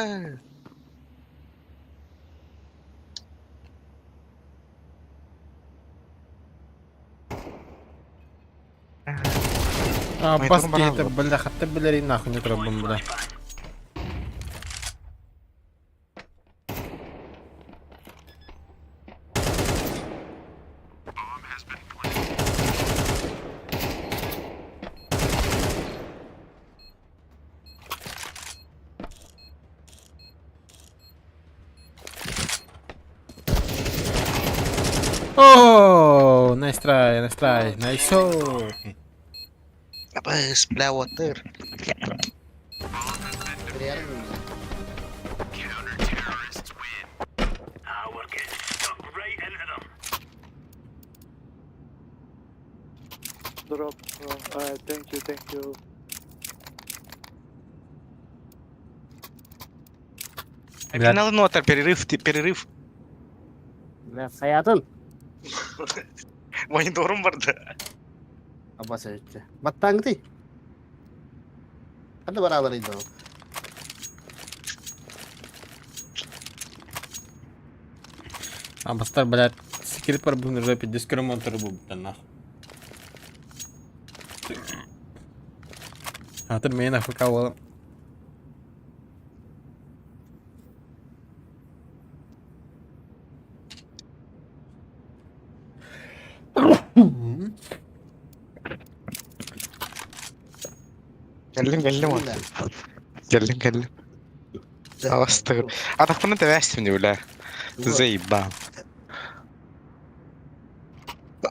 Бас это, бля, хотя бля, нахуй не трогай, бля. Oh, nice try, nice. Абас, бля, отыр. Реально. Drop. Thank you. Финалын отыр, перерыв. Бля, hayatın. Мониторым барды. Abbas öğretti. Battangı değil. Hadi beraberiydi o. Абастар, блядь, секрет бар бүгін рэпе дискримонтары бұл бұттан нах. Атыр мен АФК болам. Geldim onu. Geldim. Ağastır. Atak bunu da versin öyle. Заебал.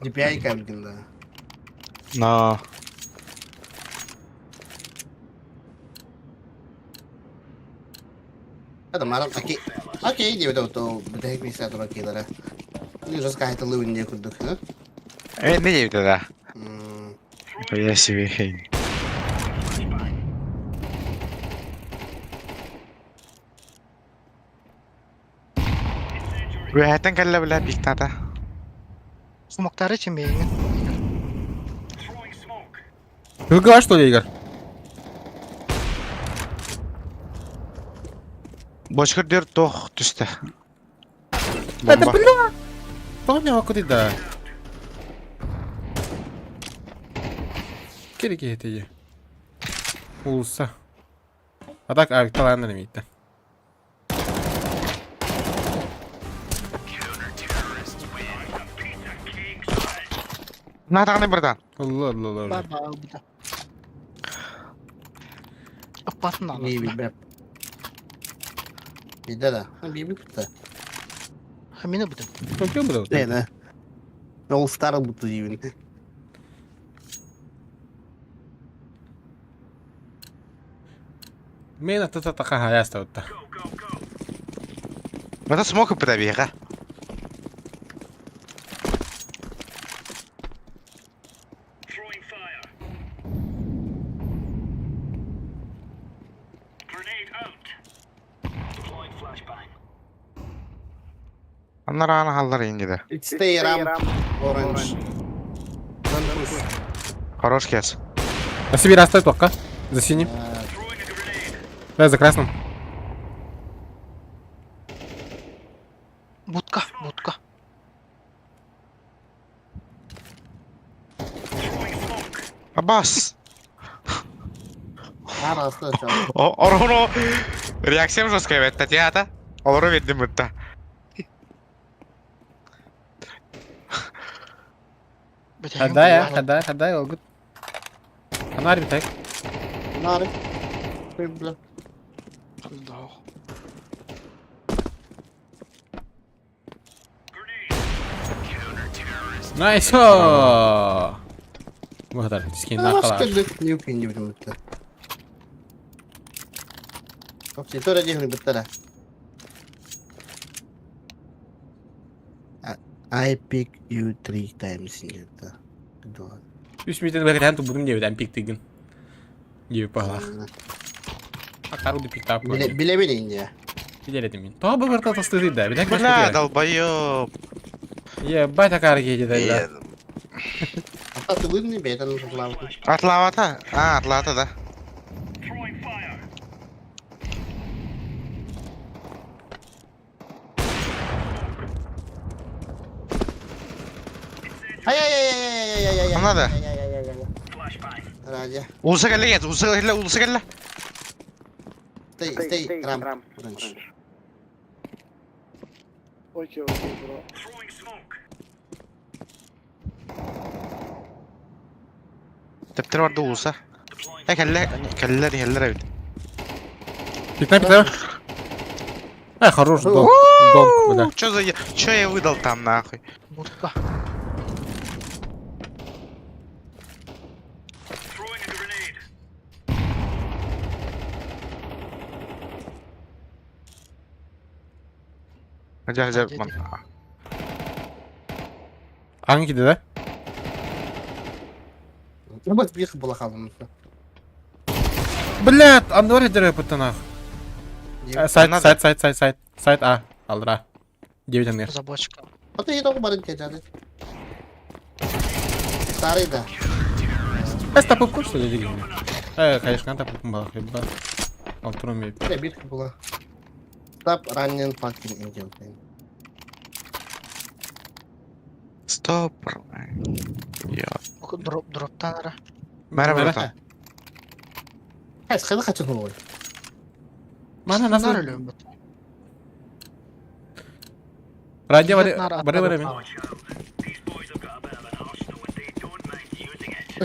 DPI кәлгенде. Но. Ada malam okey dia betul betul bisa tuh okey lah. Ini harus kayak telu ini kuduk, ha? Evet ne diyor da? Ya себе. Rüyaten kalla bile bir tane. Смоктары чем бейген. ГГ, что ли, Игорь? Бочкар дер тох түсті. Это, бля! Понял, куда да. Керек етеге. Улса. А так, таланды демейді. Natağını buradan. Allah. Баба буда. Апатын ана. Ini bibir. Beda lah. Bibir kita. Хамина буда. Çok yok bu da. Ne ne? All Star butu even. Мен атата така хаяста отта. Bana smoke пробега. Onlar ana hallar indi. Stay Ram Orange. Хорош кес. На себе расставь только. За синим. Да, за красным. Будка. Abbas. Arası çok. Onu reaksiyon жесткая evet Татьяна. Олору verdim burada. Хадай, all good. Фонарь битек. Narif. Bibir. Найс! Bu kadar. Skin nakala. Başka yok indi bizim bitti. Bak situ aja yang bitti lah. I pick you 3 times gitu. Kedua. Üst mitten berkaitan tuh belum dia pick tigin. Gibi pahala. Akaru di pick up. Bilemeyin ya. Gidelim min. Toh bu kadar tasdidi da. Bir dakika. Бля, долбоёб. Ебать, такая ракета, да. Atılır mı beyden uzaklandı? Atlavata. Ha atlavata da. Ay. Anladı. Raja. Ulusa gelle gel. Ulusa gelle. Stay. Ram. Orange. Окей, бро. Teptir vardı ulusa. Keller evet. Пятна. Ай, хорош, донк, бля. Чё я выдал там нахуй? Будка. Hacer. Hangi de? Ну вот бих была халом. Блядь, андор дere патанах. Сайт А. Алдыра. 9 ангер. Забочка. Вот и только барин кечады. Старый да. Эс тапып что ли деген. Конечно, тапып бала хебба. Алтыром еп. Не бих была. Stop running fucking angel thing. Topper. Ya. Drop'tan ara. Merhaba Merhaba. Rotan. Kaç ol. Bana nasıl? Bunlar ölüyorum bu. Radyo var. Yatnar Var var atladı.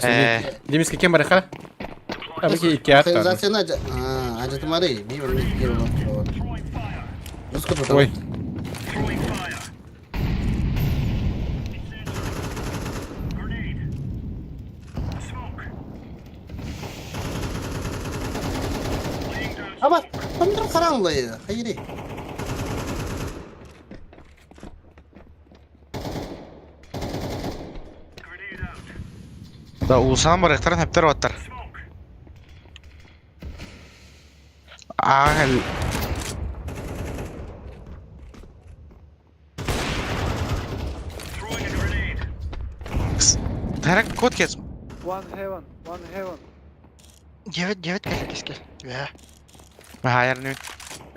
hemen. Demis ki kim var kara? Tabii ki iki at var. Organizasyon aja temari, bir orang mikir orang. Terus ke Oy. Apa? Bener sekarang lo ya, kayak gini. Da Uğuzhan var ektaran hepter battar. Ahel. Tarak kod kes. One heaven. Evet gel gel. Ya. Hayır ne?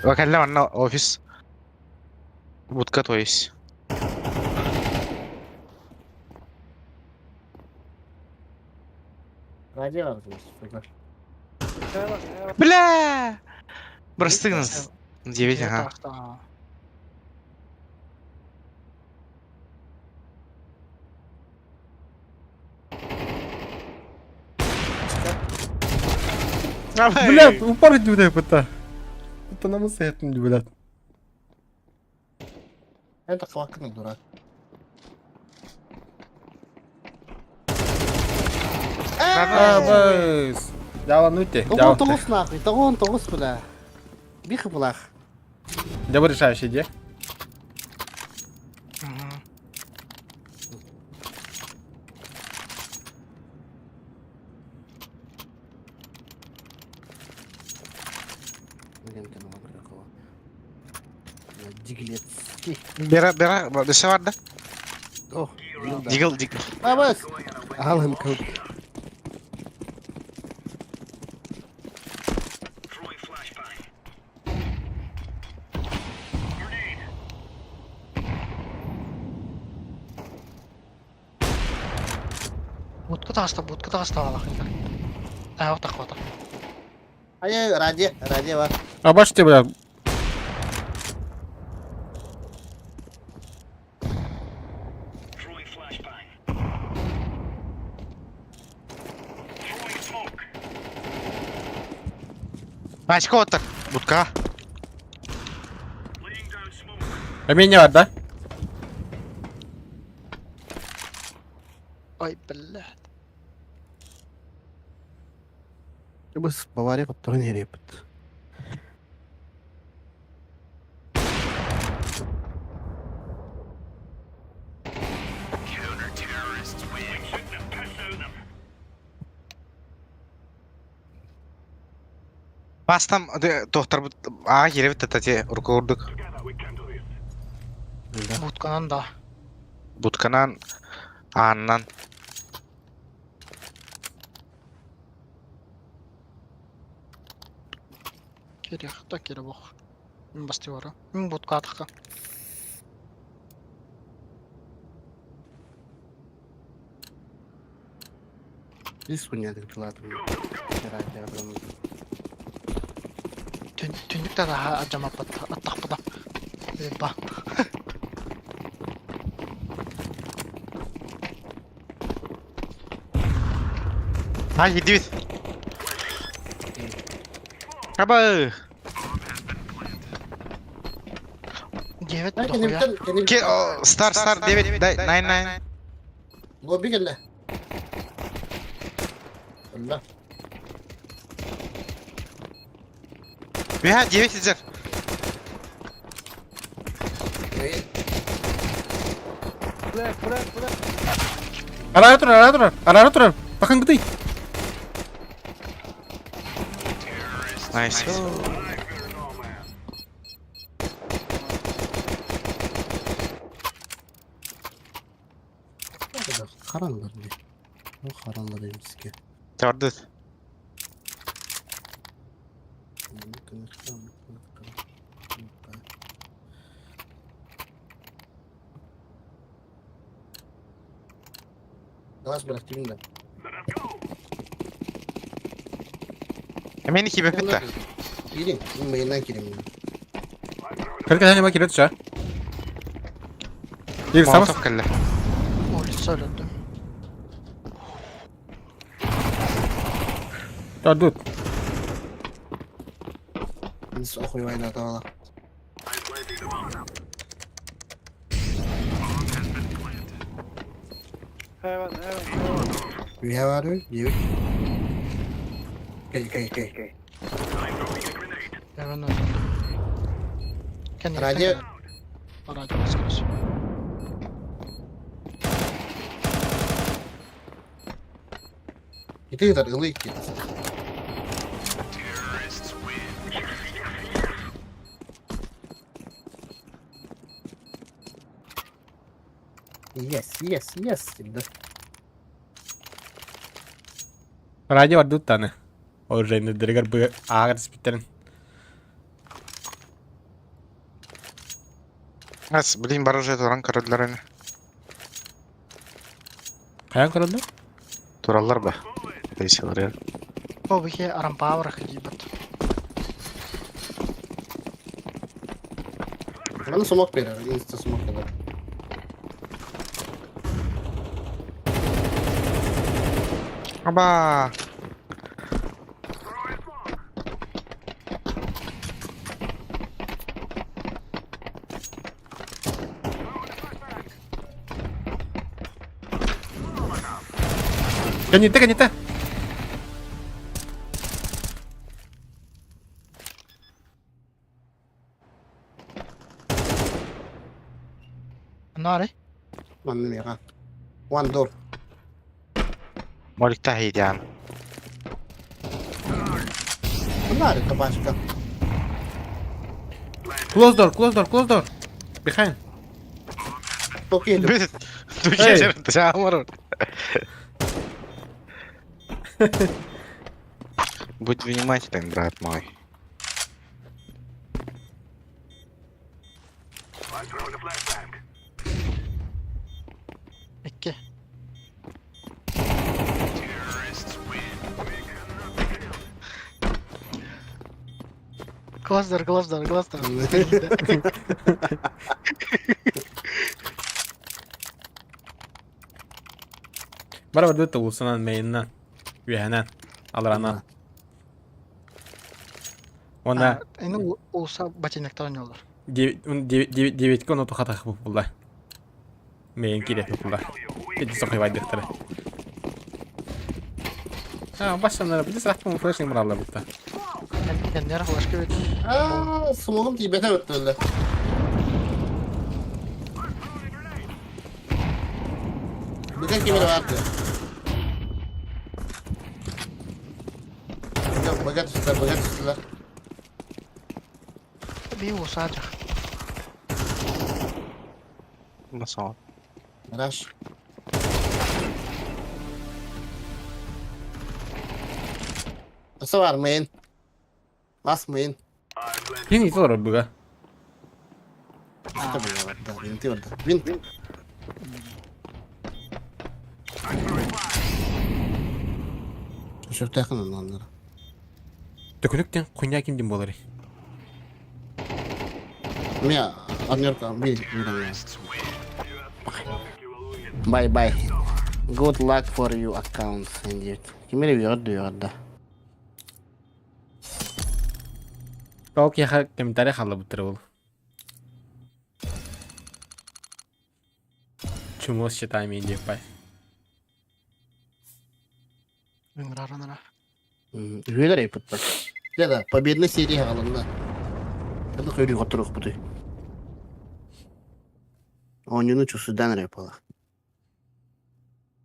Bakalla anna ofis. Budka то есть. Radyo var. Бля! Брастыңыз. 9 ага. Tarafta. Блядь, упорить буде пыта. Это нам сетнуть, блядь. Это хвакный дурак. Быс. Jalan ute. Тогон тогус нахуй, тогон тогус, бля. Биха блах. Где вы решающий, где? Диглецкий. Бера, десе var da. Oh, Diggle. Абас. Алым кыл. Будка таста алахында. Вот так вот. Ayo, радио бар. Обачте, блядь. Açık otur. Budka. Меня var da. Ой, блядь. Быс бавария который не репет. Бастам тоқтар егер бітті тәте ұрқы ұрдық. Будканан да. Будканан аннан. Керек бох. Мен басты бара. Мен будка атыққа. Здесь понятно, платно. Радио. Түндікті да ажама аттақ бұда. Ба. Yedi bit. Aba. Evet Kan doku ya. Ki star 9 9. Lobi geldi. Allah. Veya 9 izler. Ara otur. Bakın gıdı. Nice. Karanlar ne? O karanlar emski. Gördü. Давай бıraktım da. Hemen iki bek bitti. Gireyim. Main'den gireyim. Kırk tane bak kilit şu. Bir samız. Molotov kelle. Olis söyledim. Dur. Biz okuyayım da tamam. Üye var mı? Yok. Okay. Heaven öldü. Kendi Radyo. Radyo baskınız. Itu kadar ılık ki. Yes. Şimdi. Radyo var 4 tane. O rende direkt bu ağır spitlerin. As bileyim barajı duran kırıldılar hani. Kayan kırıldı? Durallar be. Değişiyorlar ya. O bir ke arampa bırakır gibi. Bana smoke verir. Insta smoke kadar. Aba. Kanita. Nare? Annem ya. One door. Molik tahiydi yani. Bunlar da başka. Close door. Behind. Çok iyi. Du geçer tramar. Будь внимателен, брат мой. İki. Close door. Bana var 4 ulusundan main'den. Üyenen. Alıranan. Ona Ini olsa bacinekte oynuyorlar. 9 onu tokat bu bulay. Main kire bulay. Hiç sokuyor vaydıktırı. Ha başlanlara bir de saat mı flashing buralar burada. Kendi yara başka bir. Aaa smoke'um tibete öttü öyle. Bir tek kimi vardı. Bagat üstüler. Bir olsa acak. Nasıl oldu? Miraş. Nasıl var main? Basmayın. Yine iyisi var burada. İşte bu orada. Binti orada. Bin. Çok yakın onlara. Dökünükten konyak indim boları. Mia, anlıyor kan bir ya. Bye. Good luck for you accounts indeed. Kimi review diyor orada. Kau kaya komentarnya kalau betul. Cuma считаем инди пай. Nara. Üyeler yapıp bak. Ya da победный серия halında. Ya da köylü oturuk bu diyor. Oyunun çusudan yapalım.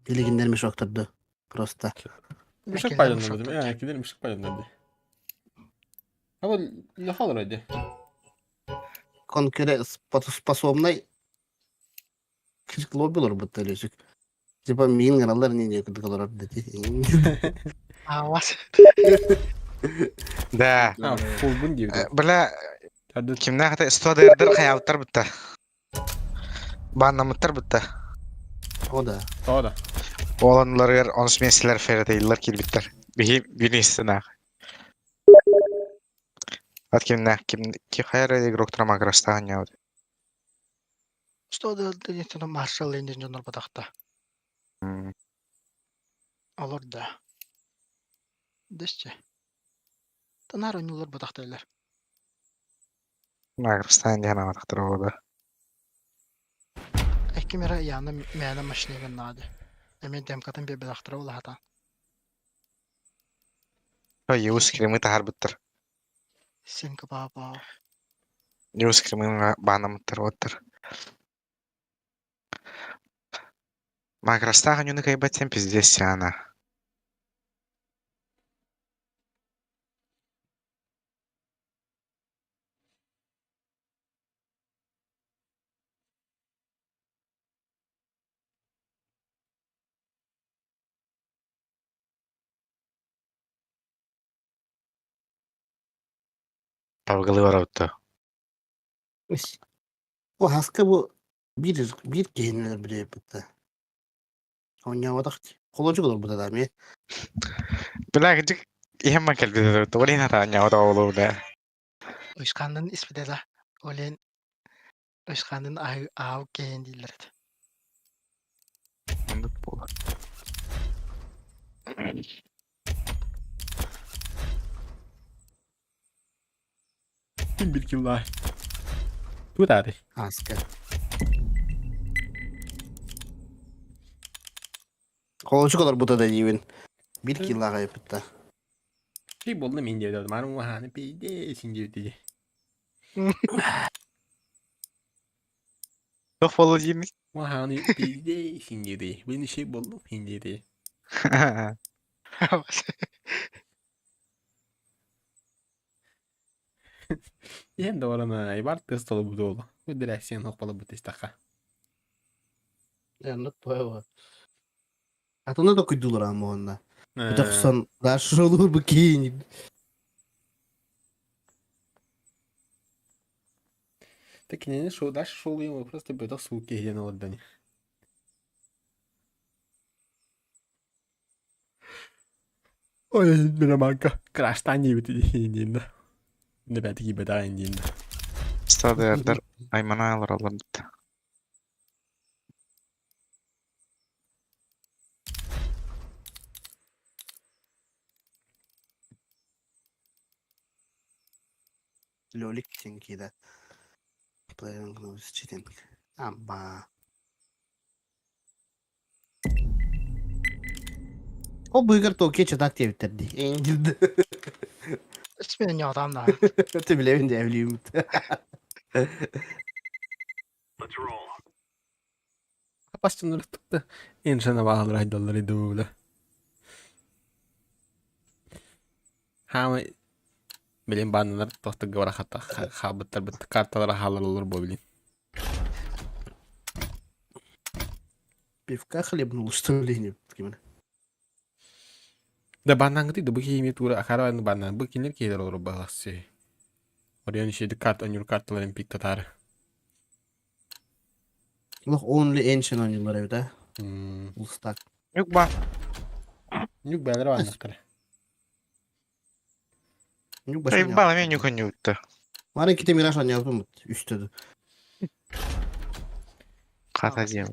Bilginler mi şokturdu? Prosta. Müşrik paylaşımı ya, gidelim müşrik paylaşımı. Ama lahal öyle. Конкурентоспособной лобби olur bu televizyon. Типа мин каналдар не kadar dedi. Awas. Да. Ha, full bun gibi. Bile Hadi kimden hata istoderdir hayatlar bitti. Banlamıştır bitti. O da. daha da. Olanlar ons mesleler ferdeydiler kilbitler. Birisi At kim ki hayır игрок трама крастания. Что да маршал ленден жонор батакта. Алар да. Дешче. Танар ойнулар батактайлар. Крастания на ватахтыра. Экимера яна мәна машинага нады. Эмен демкатын бе батактыра улата. Юс кремы тахар биттер. Сенка баба. Юс кремы банам тырваттыр. Макрастага нюны кайбатем пиздец она. Павгалы вараутта. O haska bu bir giyinler bile yapıttı. Onya vadak. Kolocuk olur bu da adam ya. Bilagıcık ihan mä kelpitä, että olin hätään ja ota oluuden. Uyuşkanlığın ismi de la. Olen uyuşkanlığın ağ geyin değiller. Kim bir kim var. Bu da değil. Haska. Kolocuk olur bu da yiyin. Bir killaga yapıttı. Şey bollu men diye dedim. Anam hani peyde şimdi dedi. Çok bolu değil mi? Hani peyde şimdi dedi. Beni şey bollu men dedi. Yen de orana ibar test olup bu dolu. Bu direksiyon hoppalı bu testaka. Yani bu. Atına da kuydular ama onda. Bir de son daha olur bu giyin. Так не шоу, дальше шоу ему просто бедок суки я на ладони. Ой, бина банка. Крашта не бити индинда. Ne belki gibi daha indiğinde. Stada yerler aymana alır alır bitti. Lolik çünkü de. Playing close cheating. Ama. O buygar Tokyo çatak diye bitirdi. İngildi. İsmini adam da. Öte bile evinde evliyim. Baştan tıktı. İnsana bağlı raydalları doğulu. Hama bilin bandalar tohtu gavara hatta habıtlar bitti kartalara halar olur bu bilin. Пивка хлебнул, что ли, не Da bandan gidi bu kimi tura akara bandan bu kinler kiler olur bahsi. Oraya şey kart önür kartların pik tatar. Look, only ancient oyuncular evde. Ustak. Yok bak. Yok beler var nakara. Yok Ay bana men yok yuttu. Var iki de Miraç oynayalım mı? Üstte. Kata diyem.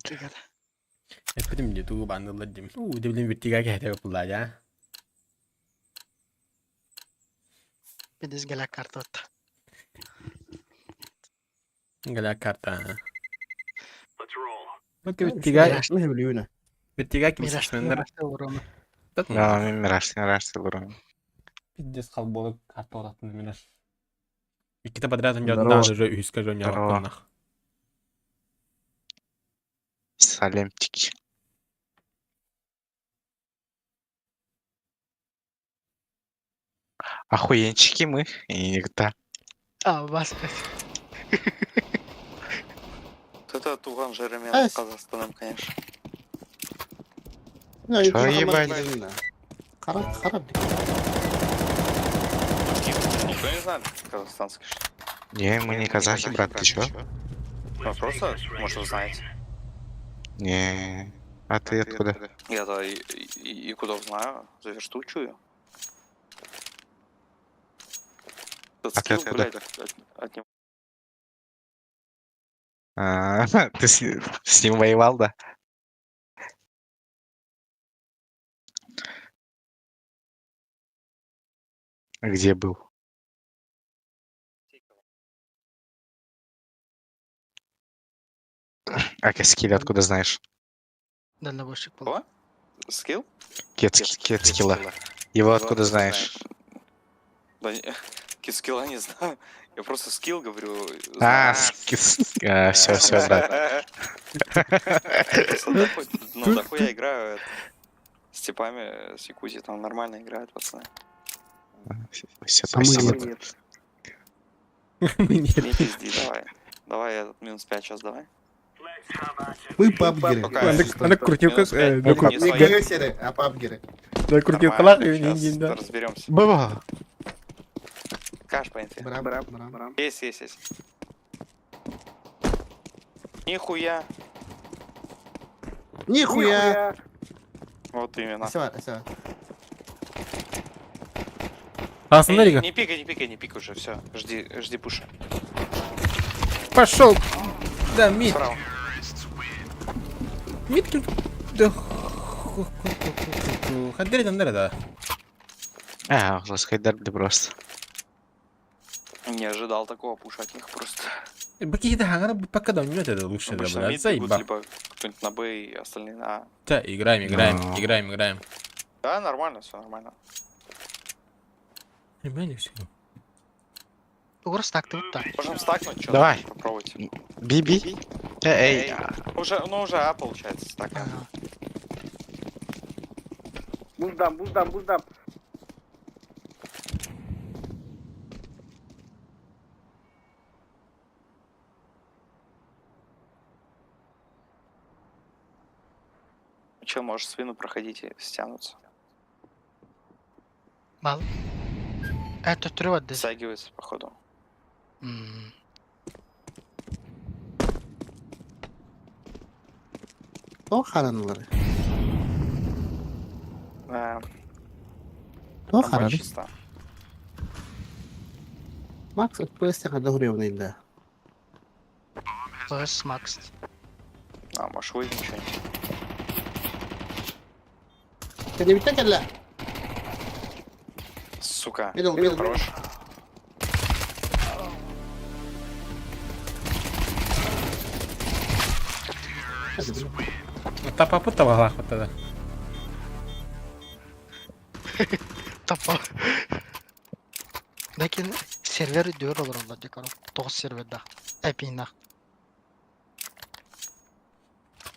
Epedim diye tuğu bandalar dedim. De bilin bittiga kehte yapılar ya. Bir diz gelek kartı attı. Galak karta. Bak bittiga Ne biliyor ne? bittiga kim seçmenler. Ya men miraçlı olurum. Piddes kalbalık karta oratın miler. İki de padratım yardım daha da üyüska jön yaratın. Salemtik. Охуенчики мы. И да. А, бас. Это туган жеремен Ась. Казахстаном, конечно. Чё ебать? Кара. Никто не знает казахстанский, что ли? Не, мы не казахи, брат, ты чё? Ну, просто, может, вы знаете. Не. А ты откуда? Я-то и куда знаю, за версту чую. Этот А ты скилл, откуда? блядь, от него. А, ты с ним воевал, да? А где был? А Кескиль откуда знаешь? Дальнобойщик был. Кого? Скилл? Кетскилла. Его откуда знаешь? Да, скилла не знаю. Я просто скилл говорю. А, знаю. все, брат. Ну, дохуя играю с типами, с Якутии, там нормально играют, пацаны. Все, А мы спасибо. нет. Не пизди, давай. Давай, я минус 5 сейчас давай. Мы пабгеры. Она крутил как... Минус 5, ну, не Не свои. ГГСеры, а пабгеры. Да крутил Нормально, кулак и щас не да. разберемся. Баба. Каш по инфе. Брам. Есть. Нихуя. Нихуя! Вот именно. Все. А, смотри-ка. Не пикай уже, все. Жди пуша. Пошел. Да, мид. Справа. Мид. Да. Ходили там, да. А, расхайдарли просто. Не ожидал такого пуша от них просто. Какие-то хангары пока да, не это лучше, да, Обычно блядь. мид бегут, Заебал. либо кто-нибудь на Б и остальные на А. Да, играем. Да, нормально, все нормально. Ребята, все. Угрос так ты вот так. Можем стакнуть, что Давай. попробуйте. Биби. Эй. Уже А получается стак. Ага. Буздам. Че, можешь спину проходить и стянуться. Мал. Это трёт да. Стягивается, походу. То харанлары. То Трамвай харары. чисто. Макс FPS kadar huriyonıydı. Бэс Макс. А, можешь выйти что-нибудь. Sen de bitti kelle. Сука. Middle. Хорош. Тапа пута вала хватает. Тапа. Lakin server diyor olur Allah dekaro. 9 serverda. Эпина.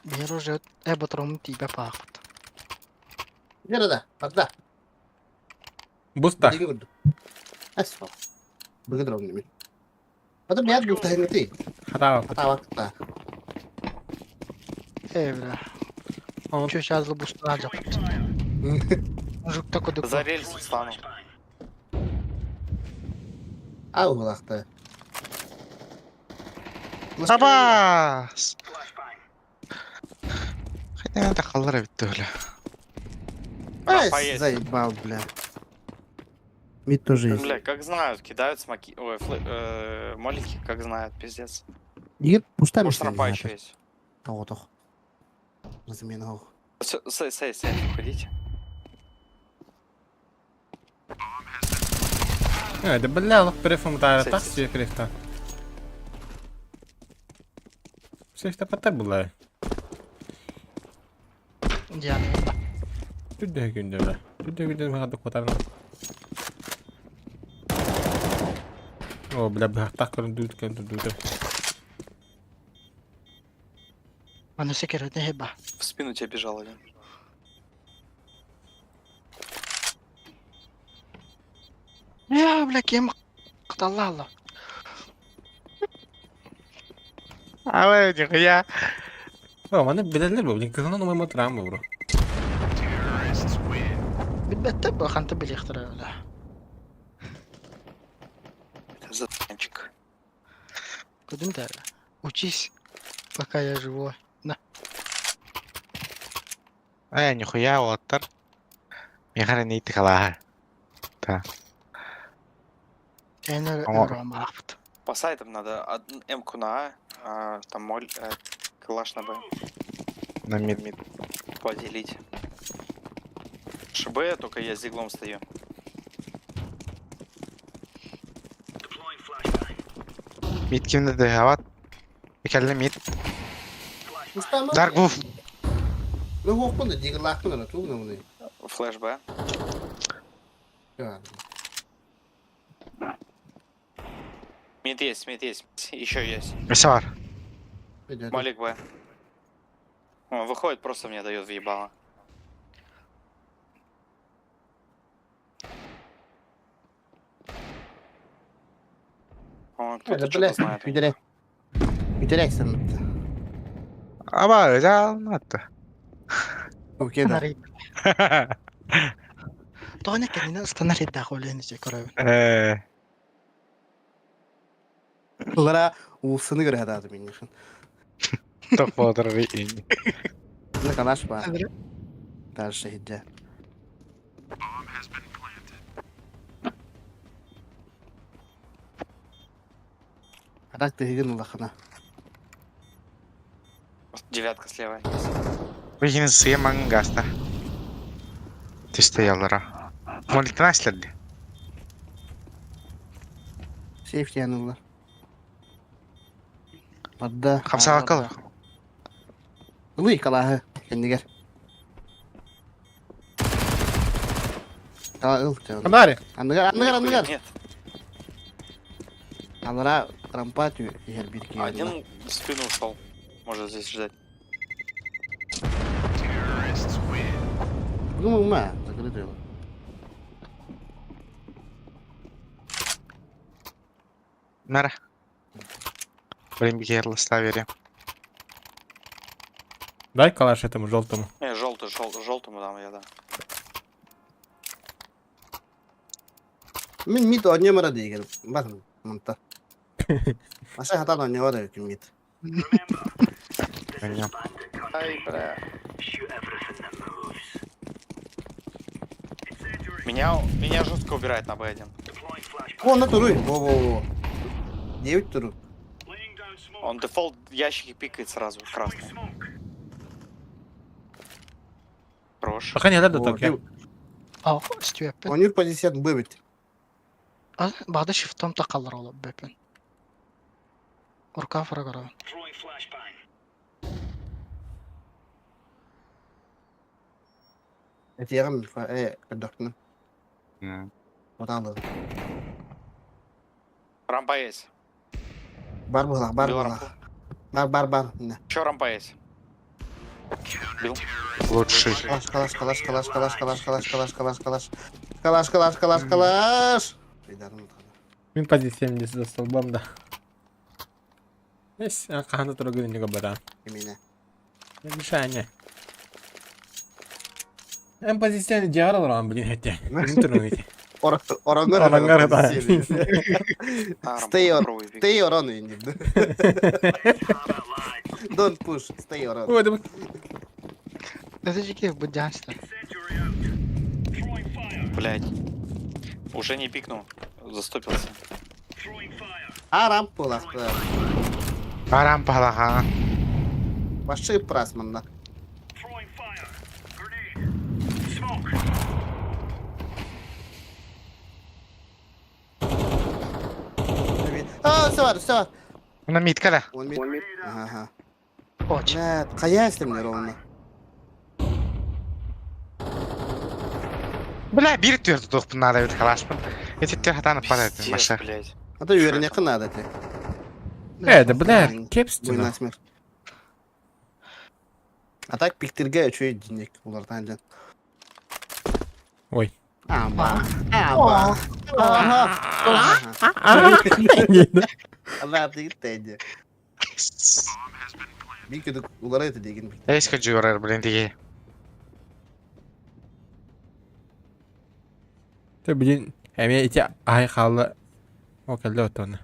Бер уже эбатром тебя пахнет. Nerede? Bak da. Буста. Digi vurdu. Asfal. Bugün drone mi? Adam bir yer bulsa hengeti. Хатава. Hata vakıtta. Бля. Он Чё сейчас лабустра запут? Мужик такой За дык. рельсы встану. Al kulakta. Абас. Хотя надо халара ведь тоже. Ай, поесть. заебал, бля. Мид тоже есть. Бля, как знают, кидают смоки. Ой, молики, как знают, пиздец. Егер пуста Может, тропа еще есть. Тоғытық. Размен ау. Сэй, уходите. ده بالله بريفهم تاع سي- تاكسي كريفتا. Сехта потебла. Диана. Түдө күндө мага докотарна. О, бля, так дут. Мана секерет не хеба. В спину тебе бежал один. Бля, кем каталала. Але нихуя. О, мене білелер бу, блин, кызына номер матрам бу. Битбетте бу ханта билехтер бля. Это затанчик. Кудым да. Учись, пока я живой. На. Нихуя, оттар. Мехара нейті қалаға. Та. Тенер Ама- Ромахт. По сайтам надо М-ку на А, там моль, калаш на Б. На мид. Поделить. ШБ, только я с диглом стою. Мид kimde de havat. Bekelle mid. Dark Wolf. Ну, хоппун да дигер лахпын да тугна муны. Флэш Б. Мид есть, еще есть. Nesi var? Малик Б. Он выходит, просто мне дает въебало. Он кто-то Это, что-то блядь, знает. Güderek sanırdı. Ama öyle anlattı. Okey da. Станарит. Тоня кенина станарит да холенece көрөбүн. Bunlara uğusunu göre hadadı benim için. Top water in. Ne kalaş var. Dar şehirde. Hadak dehigin ulakına. Девятка слева. Beginin suya mangasta. Tüste yollara. Molikten açlardı. Safety yanıllar. Madda. Kamsa bakalım. Ulu kalahı. Kendi gel. Kala ıl. Канари. Anlıgar. Нет, Anlara rampa atıyor. Her bir iki yanına. один в спину ушел. Может здесь ждать. Bunu mu ma? Takılı diyor. Nara. Блин, Герла ставили. Дай калаш этому желтому. Не, желтому дам я, да. Min mid oynayamara ara diye gelip. Bakın. Manta. Aşağı hata oynayamara ara yok mid. Понял. Ай, бля. Меня жестко убирает на Б1. O ne turu? Во. 9 turu. Он дефолт ящики пикает сразу, красный. Хорош. Пока не надо так я. Ау, стюэппен. 11 pozisyon bu bit. Багда шифтом такалар олып бепен. Урка фрагара. Etiyem fa doknu. Otalı. Рампа есть. Bar bu bar Бил bu. рампу. Bar. Ne? Еще рампа есть. Бил. Лучший. Kalaş. Min позициям здесь за столбом, да. Есть, а кахана трогаю не габара. Emine. Мешание. Hem pozisyonu ciğer lan bilin hette. Bilin turnuyu. Oranlar da. А, Stay on. попробуй, Вик. Stay on oynuyor. Don't push. Stay on. Ой, да Это же киев будянство. Блядь. Уже не пикнул. Застопился. Aram pulak. Aram palaha. Başı prasmanla. Все var. Buna mid kala. 10 mid. Aha. Очень. Evet, kaya istemler onunla. Bula bir tür tutuq bunlarda bir kalaşpın. Etetler hatаны падает Пиздец, başa. блядь. Ata yörün yakın adeti. да, бля, кепстина. Oynasmer. Atak piktirge çöy dinlek ulardan can. Ой. Ama. Aha. Allah değil teyze. Bir kötü ulara eti degin. Eski jurar блин dige. Ты, блин, эме ити ай халы. О, келді отаны.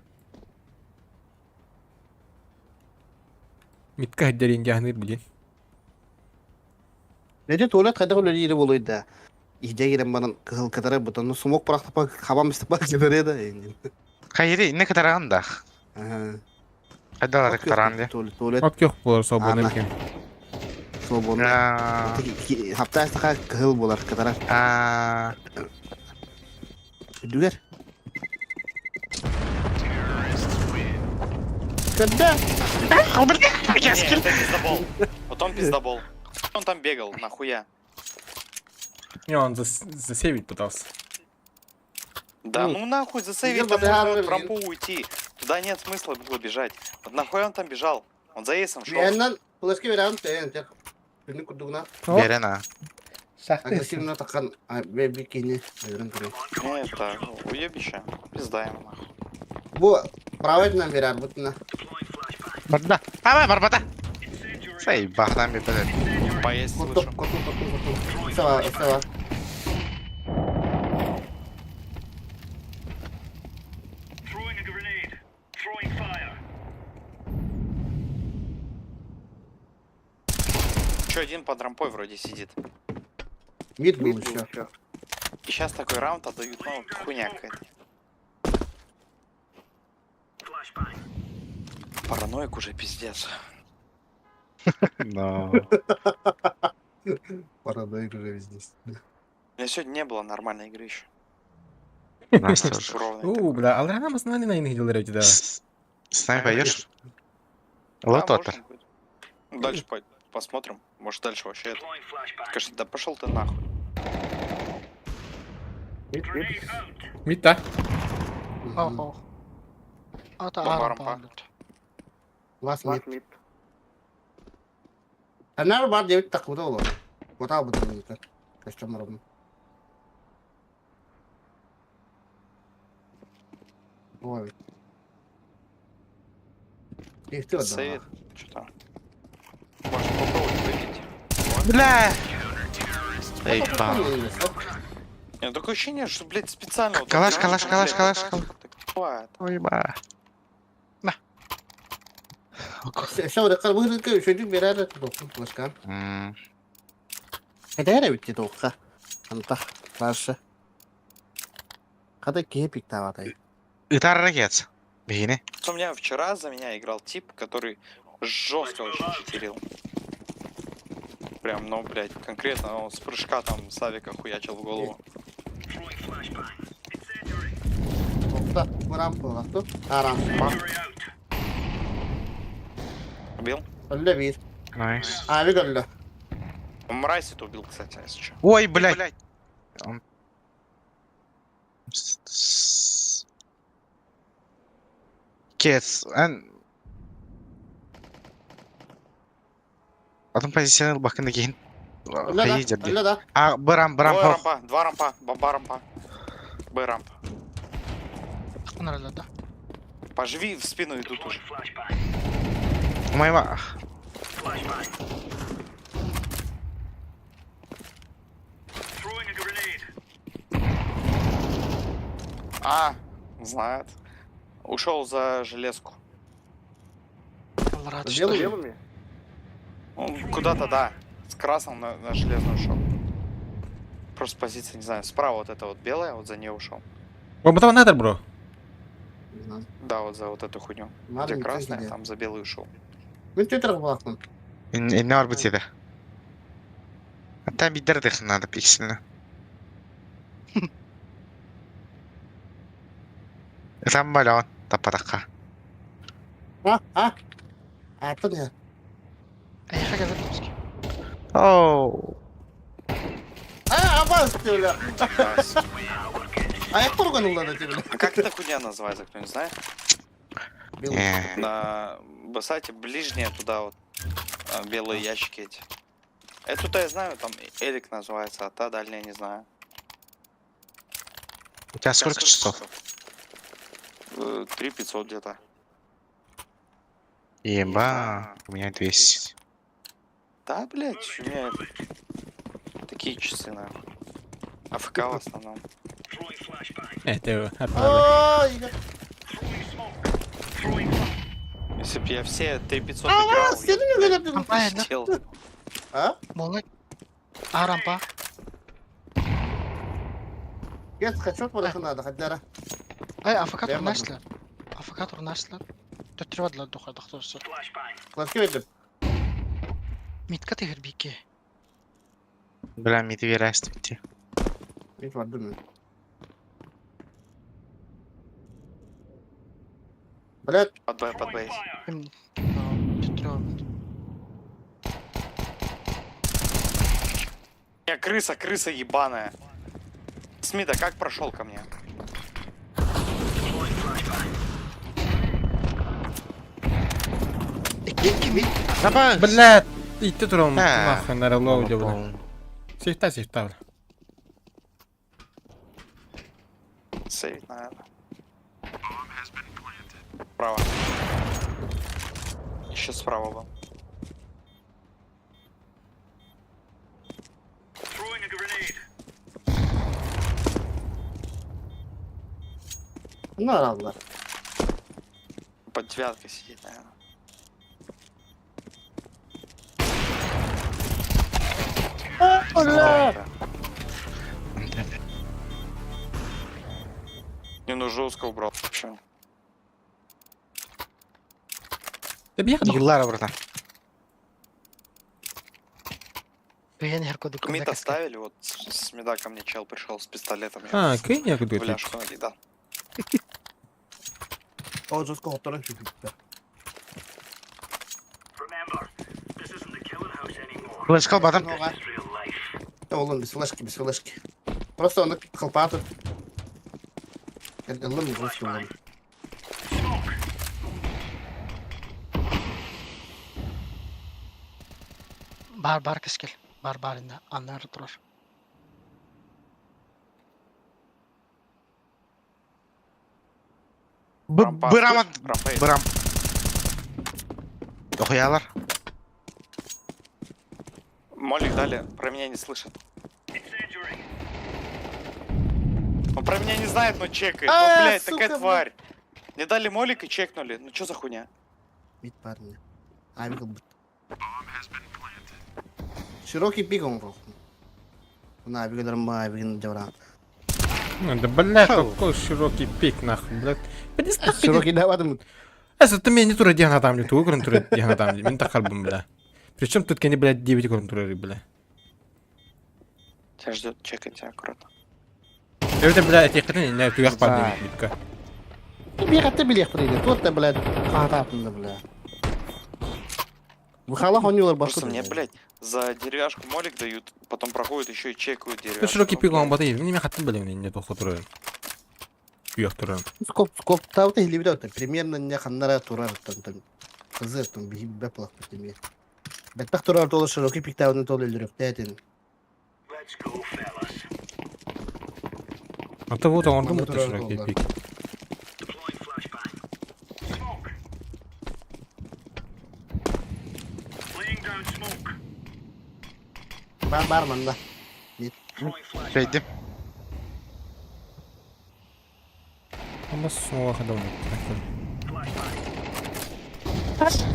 Митка хеддерин жахныр, блин. Nece tuvalet kadar öyle yeri boluydu da. İyice giren bana kızıl kadar butonu sumok bıraktık bak habam istek bak kadar da. Kayri ne kadar anda? Hadi alarak taran diye. Tuvalet От yok bular sobu Ana. ne bileyim. sobonu. Hafta istek kızıl bolar kadar. Düger. Когда? Это пиздобол. Вот он пиздобол. Он там бегал, нахуя. Не, он засейвить пытался. Да ну нахуй, засейвить, Игорь там можно Бадыяров, в трампу уйти. Туда нет смысла было бежать. Вот нахуй он там бежал? Он за эйсом шел. Yandan flash veren tek. Birini kurduğuna Verena. agresifine takan ve bir kini verin kırıyor. Это уебище. Пизда ему нахуй. Bu правильно verer butuna. Barda. Ama barbada. Say bahdan bir bedel. Поесть Kurtuk лучше. kurtuk. Sava. Че, один под рампой вроде сидит. Mid был еще. И сейчас такой раунд отдают, ну, хуйня какая-то. Параноик уже пиздец. No. Параноик уже здесь. У меня сегодня не было нормальной игры еще. Нас тоже. Ууу, бля, але грана мас на иных делал ради, да. С нами пойдешь? Да, Лототер. можно будет. Ну, дальше посмотрим. Может дальше вообще это. Скажи, да пошел ты нахуй. Мид, да? Ого. Ата Бомба, арам рампа. палут. Last mid. Anar var David takımda olur. Kota bu takımda. Kaçacağım arabamı. Ой. Их ты Сейвит. Что-то. Можно попробовать выбить. Бля! Эй, ба. Нет, такое ощущение, что, блядь, специально... вот Калаш, так калаш, делаешь, калаш, блядь, калаш, так бывает. Ой, ба. Sau đó các bước cái chuyện biết ra được một cái. Cái đấy là việc tốt cả. Anh ta, хорошо. Когда кепик там вот. Итар ракет. Бегини. У меня вчера за меня играл тип, который жестко очень читерил. Прям, ну, блядь, конкретно он с прыжка там Савика хуячил в голову. Да, рампа, что? Рампа. Убил? Валля вид. Найс. Видно. Он Мрайсит убил, кстати, если что. Ой, блядь. Он... Кец, Adam pozisyonu bakın da giyin. Hayır dedi. Да. Бram Двое хоп. рампа, два рампа, бомба рампа. Б рампа. Нормально, да. Поживи, в спину идут уже. Моего. Знает. Ушел за железку. Рад, что Белыми? Он куда-то, да. С красным на железную ушел. Просто позиция, не знаю. Справа вот эта вот белая, вот за нее ушел. Бомба надо, бро. Да, вот за вот эту хуйню. Надо Где не красная, красить, там за белый ушел. Ben Twitter'a baktım. Ne var bu tide? Hatta bildirdik надо pikselini. Там балон тападака. Это не. А я хотел запуск. Оу. Абас тебя. Найс. Ayak kurganıldı da тебе. А как эта хуйня называется, кто не знает? Не. На сайте ближние туда вот белые ящики эти. Эту-то я знаю, там Элик называется, а та дальняя не знаю. У тебя сколько часов? 3500 где-то. Еба. У меня 200. Да, блядь, у меня такие часы, нахуй. АФК в основном. Это Ой. Если бы я все 3500 играл, Seni mi görebilirim? Компания, да? хотел. Ha? Молодец. А рампа. Гет скачок барахнада хаддара. Ай, АФК Прямо турнашла. АФК турнашла. Төтрөдлөр дохой дохторсо. Класс кебедер. Митка тегер бике. Бля, миди верәсті бітті. Мит var değil mi? Блядь, Под Б. Төтрө. Не, крыса ебаная. Смита, как прошел ко мне? Набай! Блядь, итти турам. Ha. Нахуй, наверное, лоу де бля. Сейфта, бля. Сейв, наверное. Справа. Еще справа был. bunlar aldılar. Под девяткой сидит, наверное. Не, ну жестко убрал вообще. Yıllar burada. Бейен хер коду. Мид оставили, вот с мида ко мне чел пришел с пистолетом. Ha, kıyın ya kudu. Бляшку накидал. O cüz kohtaran çünkü. Flash kalmadım. Oğlum bir flash. Просто onu kılpatır. Ellim mi cüz oğlum. Бар кескел. Бар инде. Аннары турар. Bıramad. Bıram. Okuyalar. Молик дали, про меня не слышит. Он про меня не знает, но чекает. Ну, блядь, сука, такая тварь. Мне дали молик и чекнули. Ну, что за хуйня? Mid parni. Abi kılbırt. Широкий пик он рох. На abi kadar mı abi kadar devran. Да, блядь, какой широкий пик, нахуй, блядь. Перестань. Широкий даваdım. Ты меня не тура дегна там, ты угрын тура дегна там. Мен так халбым, бля. Причем тут, конечно, блядь, 9 угрын тура, бля. Тебя ждет, чекайте аккуратно. Это, блядь, я хотел, не, туяк падает, битка. Bir hatta bile yaptırıydı. Tut da блядь. Hata yaptın da блядь. Bu hala oynuyorlar başka. Просто мне, блядь, за деревяшку молик дают, потом проходят еще и чекают Ну, деревяшку. широкий пик он батает. Мне хотел, блядь, не тоқта тура. Туяк тура. Скоп тавты или видео примерно не ханнара турар там. Кызы там bir беплах потеме. Бетпах турар толы широкий пик тавны толы лирек тетин. А то вот он думает, Тура широкий толы. пик. Бар manda. Şeydim. Ama снова ходом.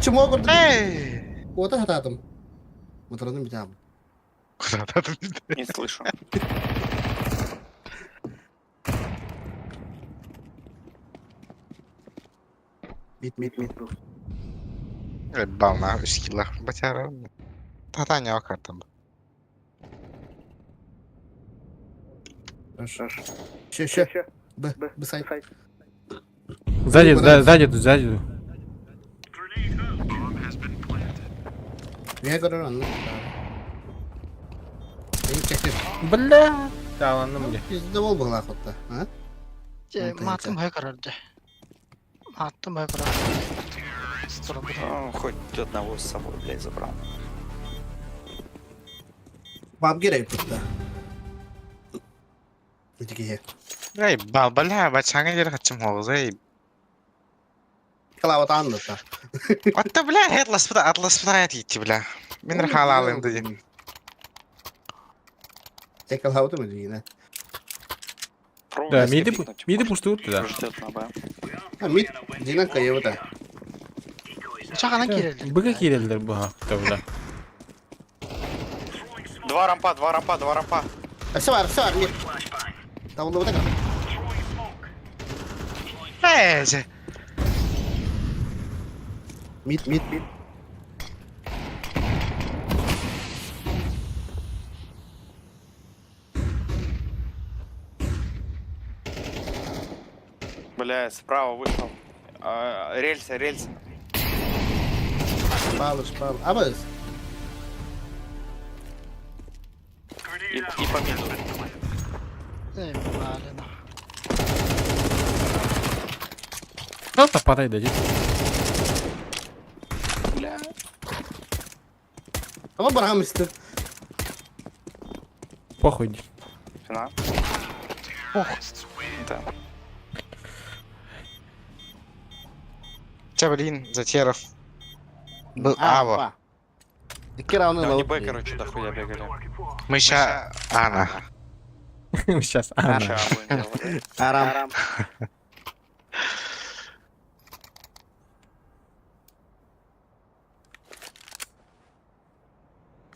Чему гордо? Hey! Вот это там. Вот родным битам. Не слышу. Mid. Balna, skilla. Бачара. Тата не окартам. Хорошо. Ще. Б сайт. Сзади. Я говорю, ну. Beni çektir. Бля. Dağlandım bile. Bizde bol bol hatta. Ha? Матым хэкерде. Матым хэкер. Ну, хоть одного с собой, блядь, забрал. Bab gerek burada. Öteki. Ey, bala, bachanga jere kaçım hoğuz, ey. Kalavat anlatta. Atta bla, atlas bla yetitti bla. Min hala alayım dedim. Tek kalavatı mı yine? Да, миды пустуют, да. Ждет на Б. Ha mid. Dinan kayıyor da. Çakana kireldi. Bıga kireldir bu hafta bile. Два рампа, два рампа, два рампа. Все var, мид. Там вот так. Eze. Мид. Бля, справа вышел. Рельсы. Палыш. Абыз. И по миду. Ey malena. Ну, топотай дадит. Ama bırakam işte. Похуй. Фина. Да. Блин, затеров. Был А, Аво. па. İki round'un Да, они lavuk Б, değil. короче, дохуя бегали. Мы ща... Ана. Сейчас. А, Ща будем делать. Aram.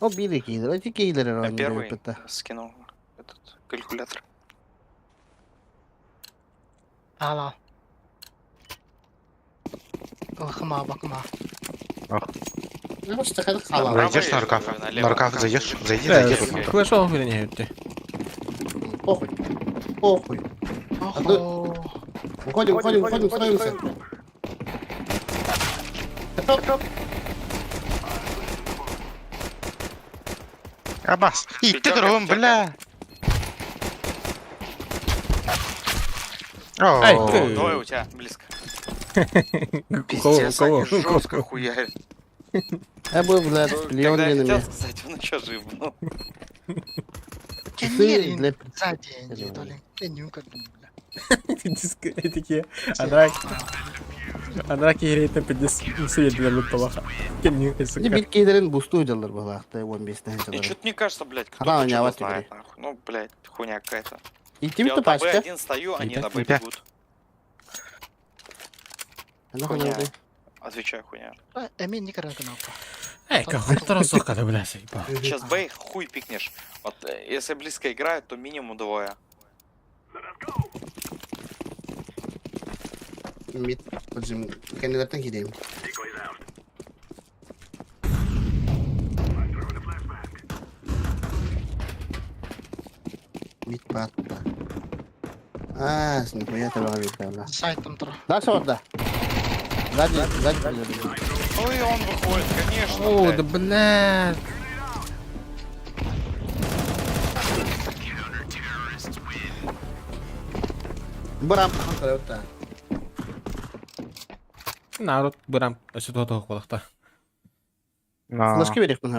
O bir ikidir. O iki iyidir Я herhalde. первый Yapıtta. скинул этот калькулятор. Al. Bakma. Ne hoş tıkadık kalan. Bravo. Зайдешь на рукав? Налево. На рукав зайдешь? Зайди, Да, зайди. тут. флешовых или не ты? Похуй. Охо. Уходим, строимся. Топ. Абас. И ты Пятерка, другом, пятерка. бля. О, Ай, ты. Двое у тебя близко. Кого? они жестко хуярят. Ha bu Vlad Leon Когда я benim хотел ya. сказать, он еще жив был. Сын для... За деньги, то ли. Я не укажу, бля. Такие. Адраки греет на 50 свет для лутоваха. Кемню, Ne bir keylerin boost'u hocalar bu hafta 15'ten И hocalar. что-то мне кажется, блядь, Она кто-то не что-то аватик знает, нахуй. Ну, блядь, хуйня какая-то. İltim Я mi вот на başka? Б1 стою, они на Б Итак. бегут. Ne Хуйня. kadar Отвечаю, хуйня. Emin не каран кнопка. Эй, как он второй сока, да, бля, съебал. Сейчас Б хуй пикнешь. Вот если близко играют, то минимум двое. Mid. Bizim kendilerden gideyim. Mid battı. Aa, şimdi bu yatağı var bir tane. Сайтом тро. Дальше orada. Сзади. Ну и он выходит, конечно. О, блядь. да, блядь. Бырам. Kanka Народ, бырам, что-то колокта. на. Flaşki verek bana.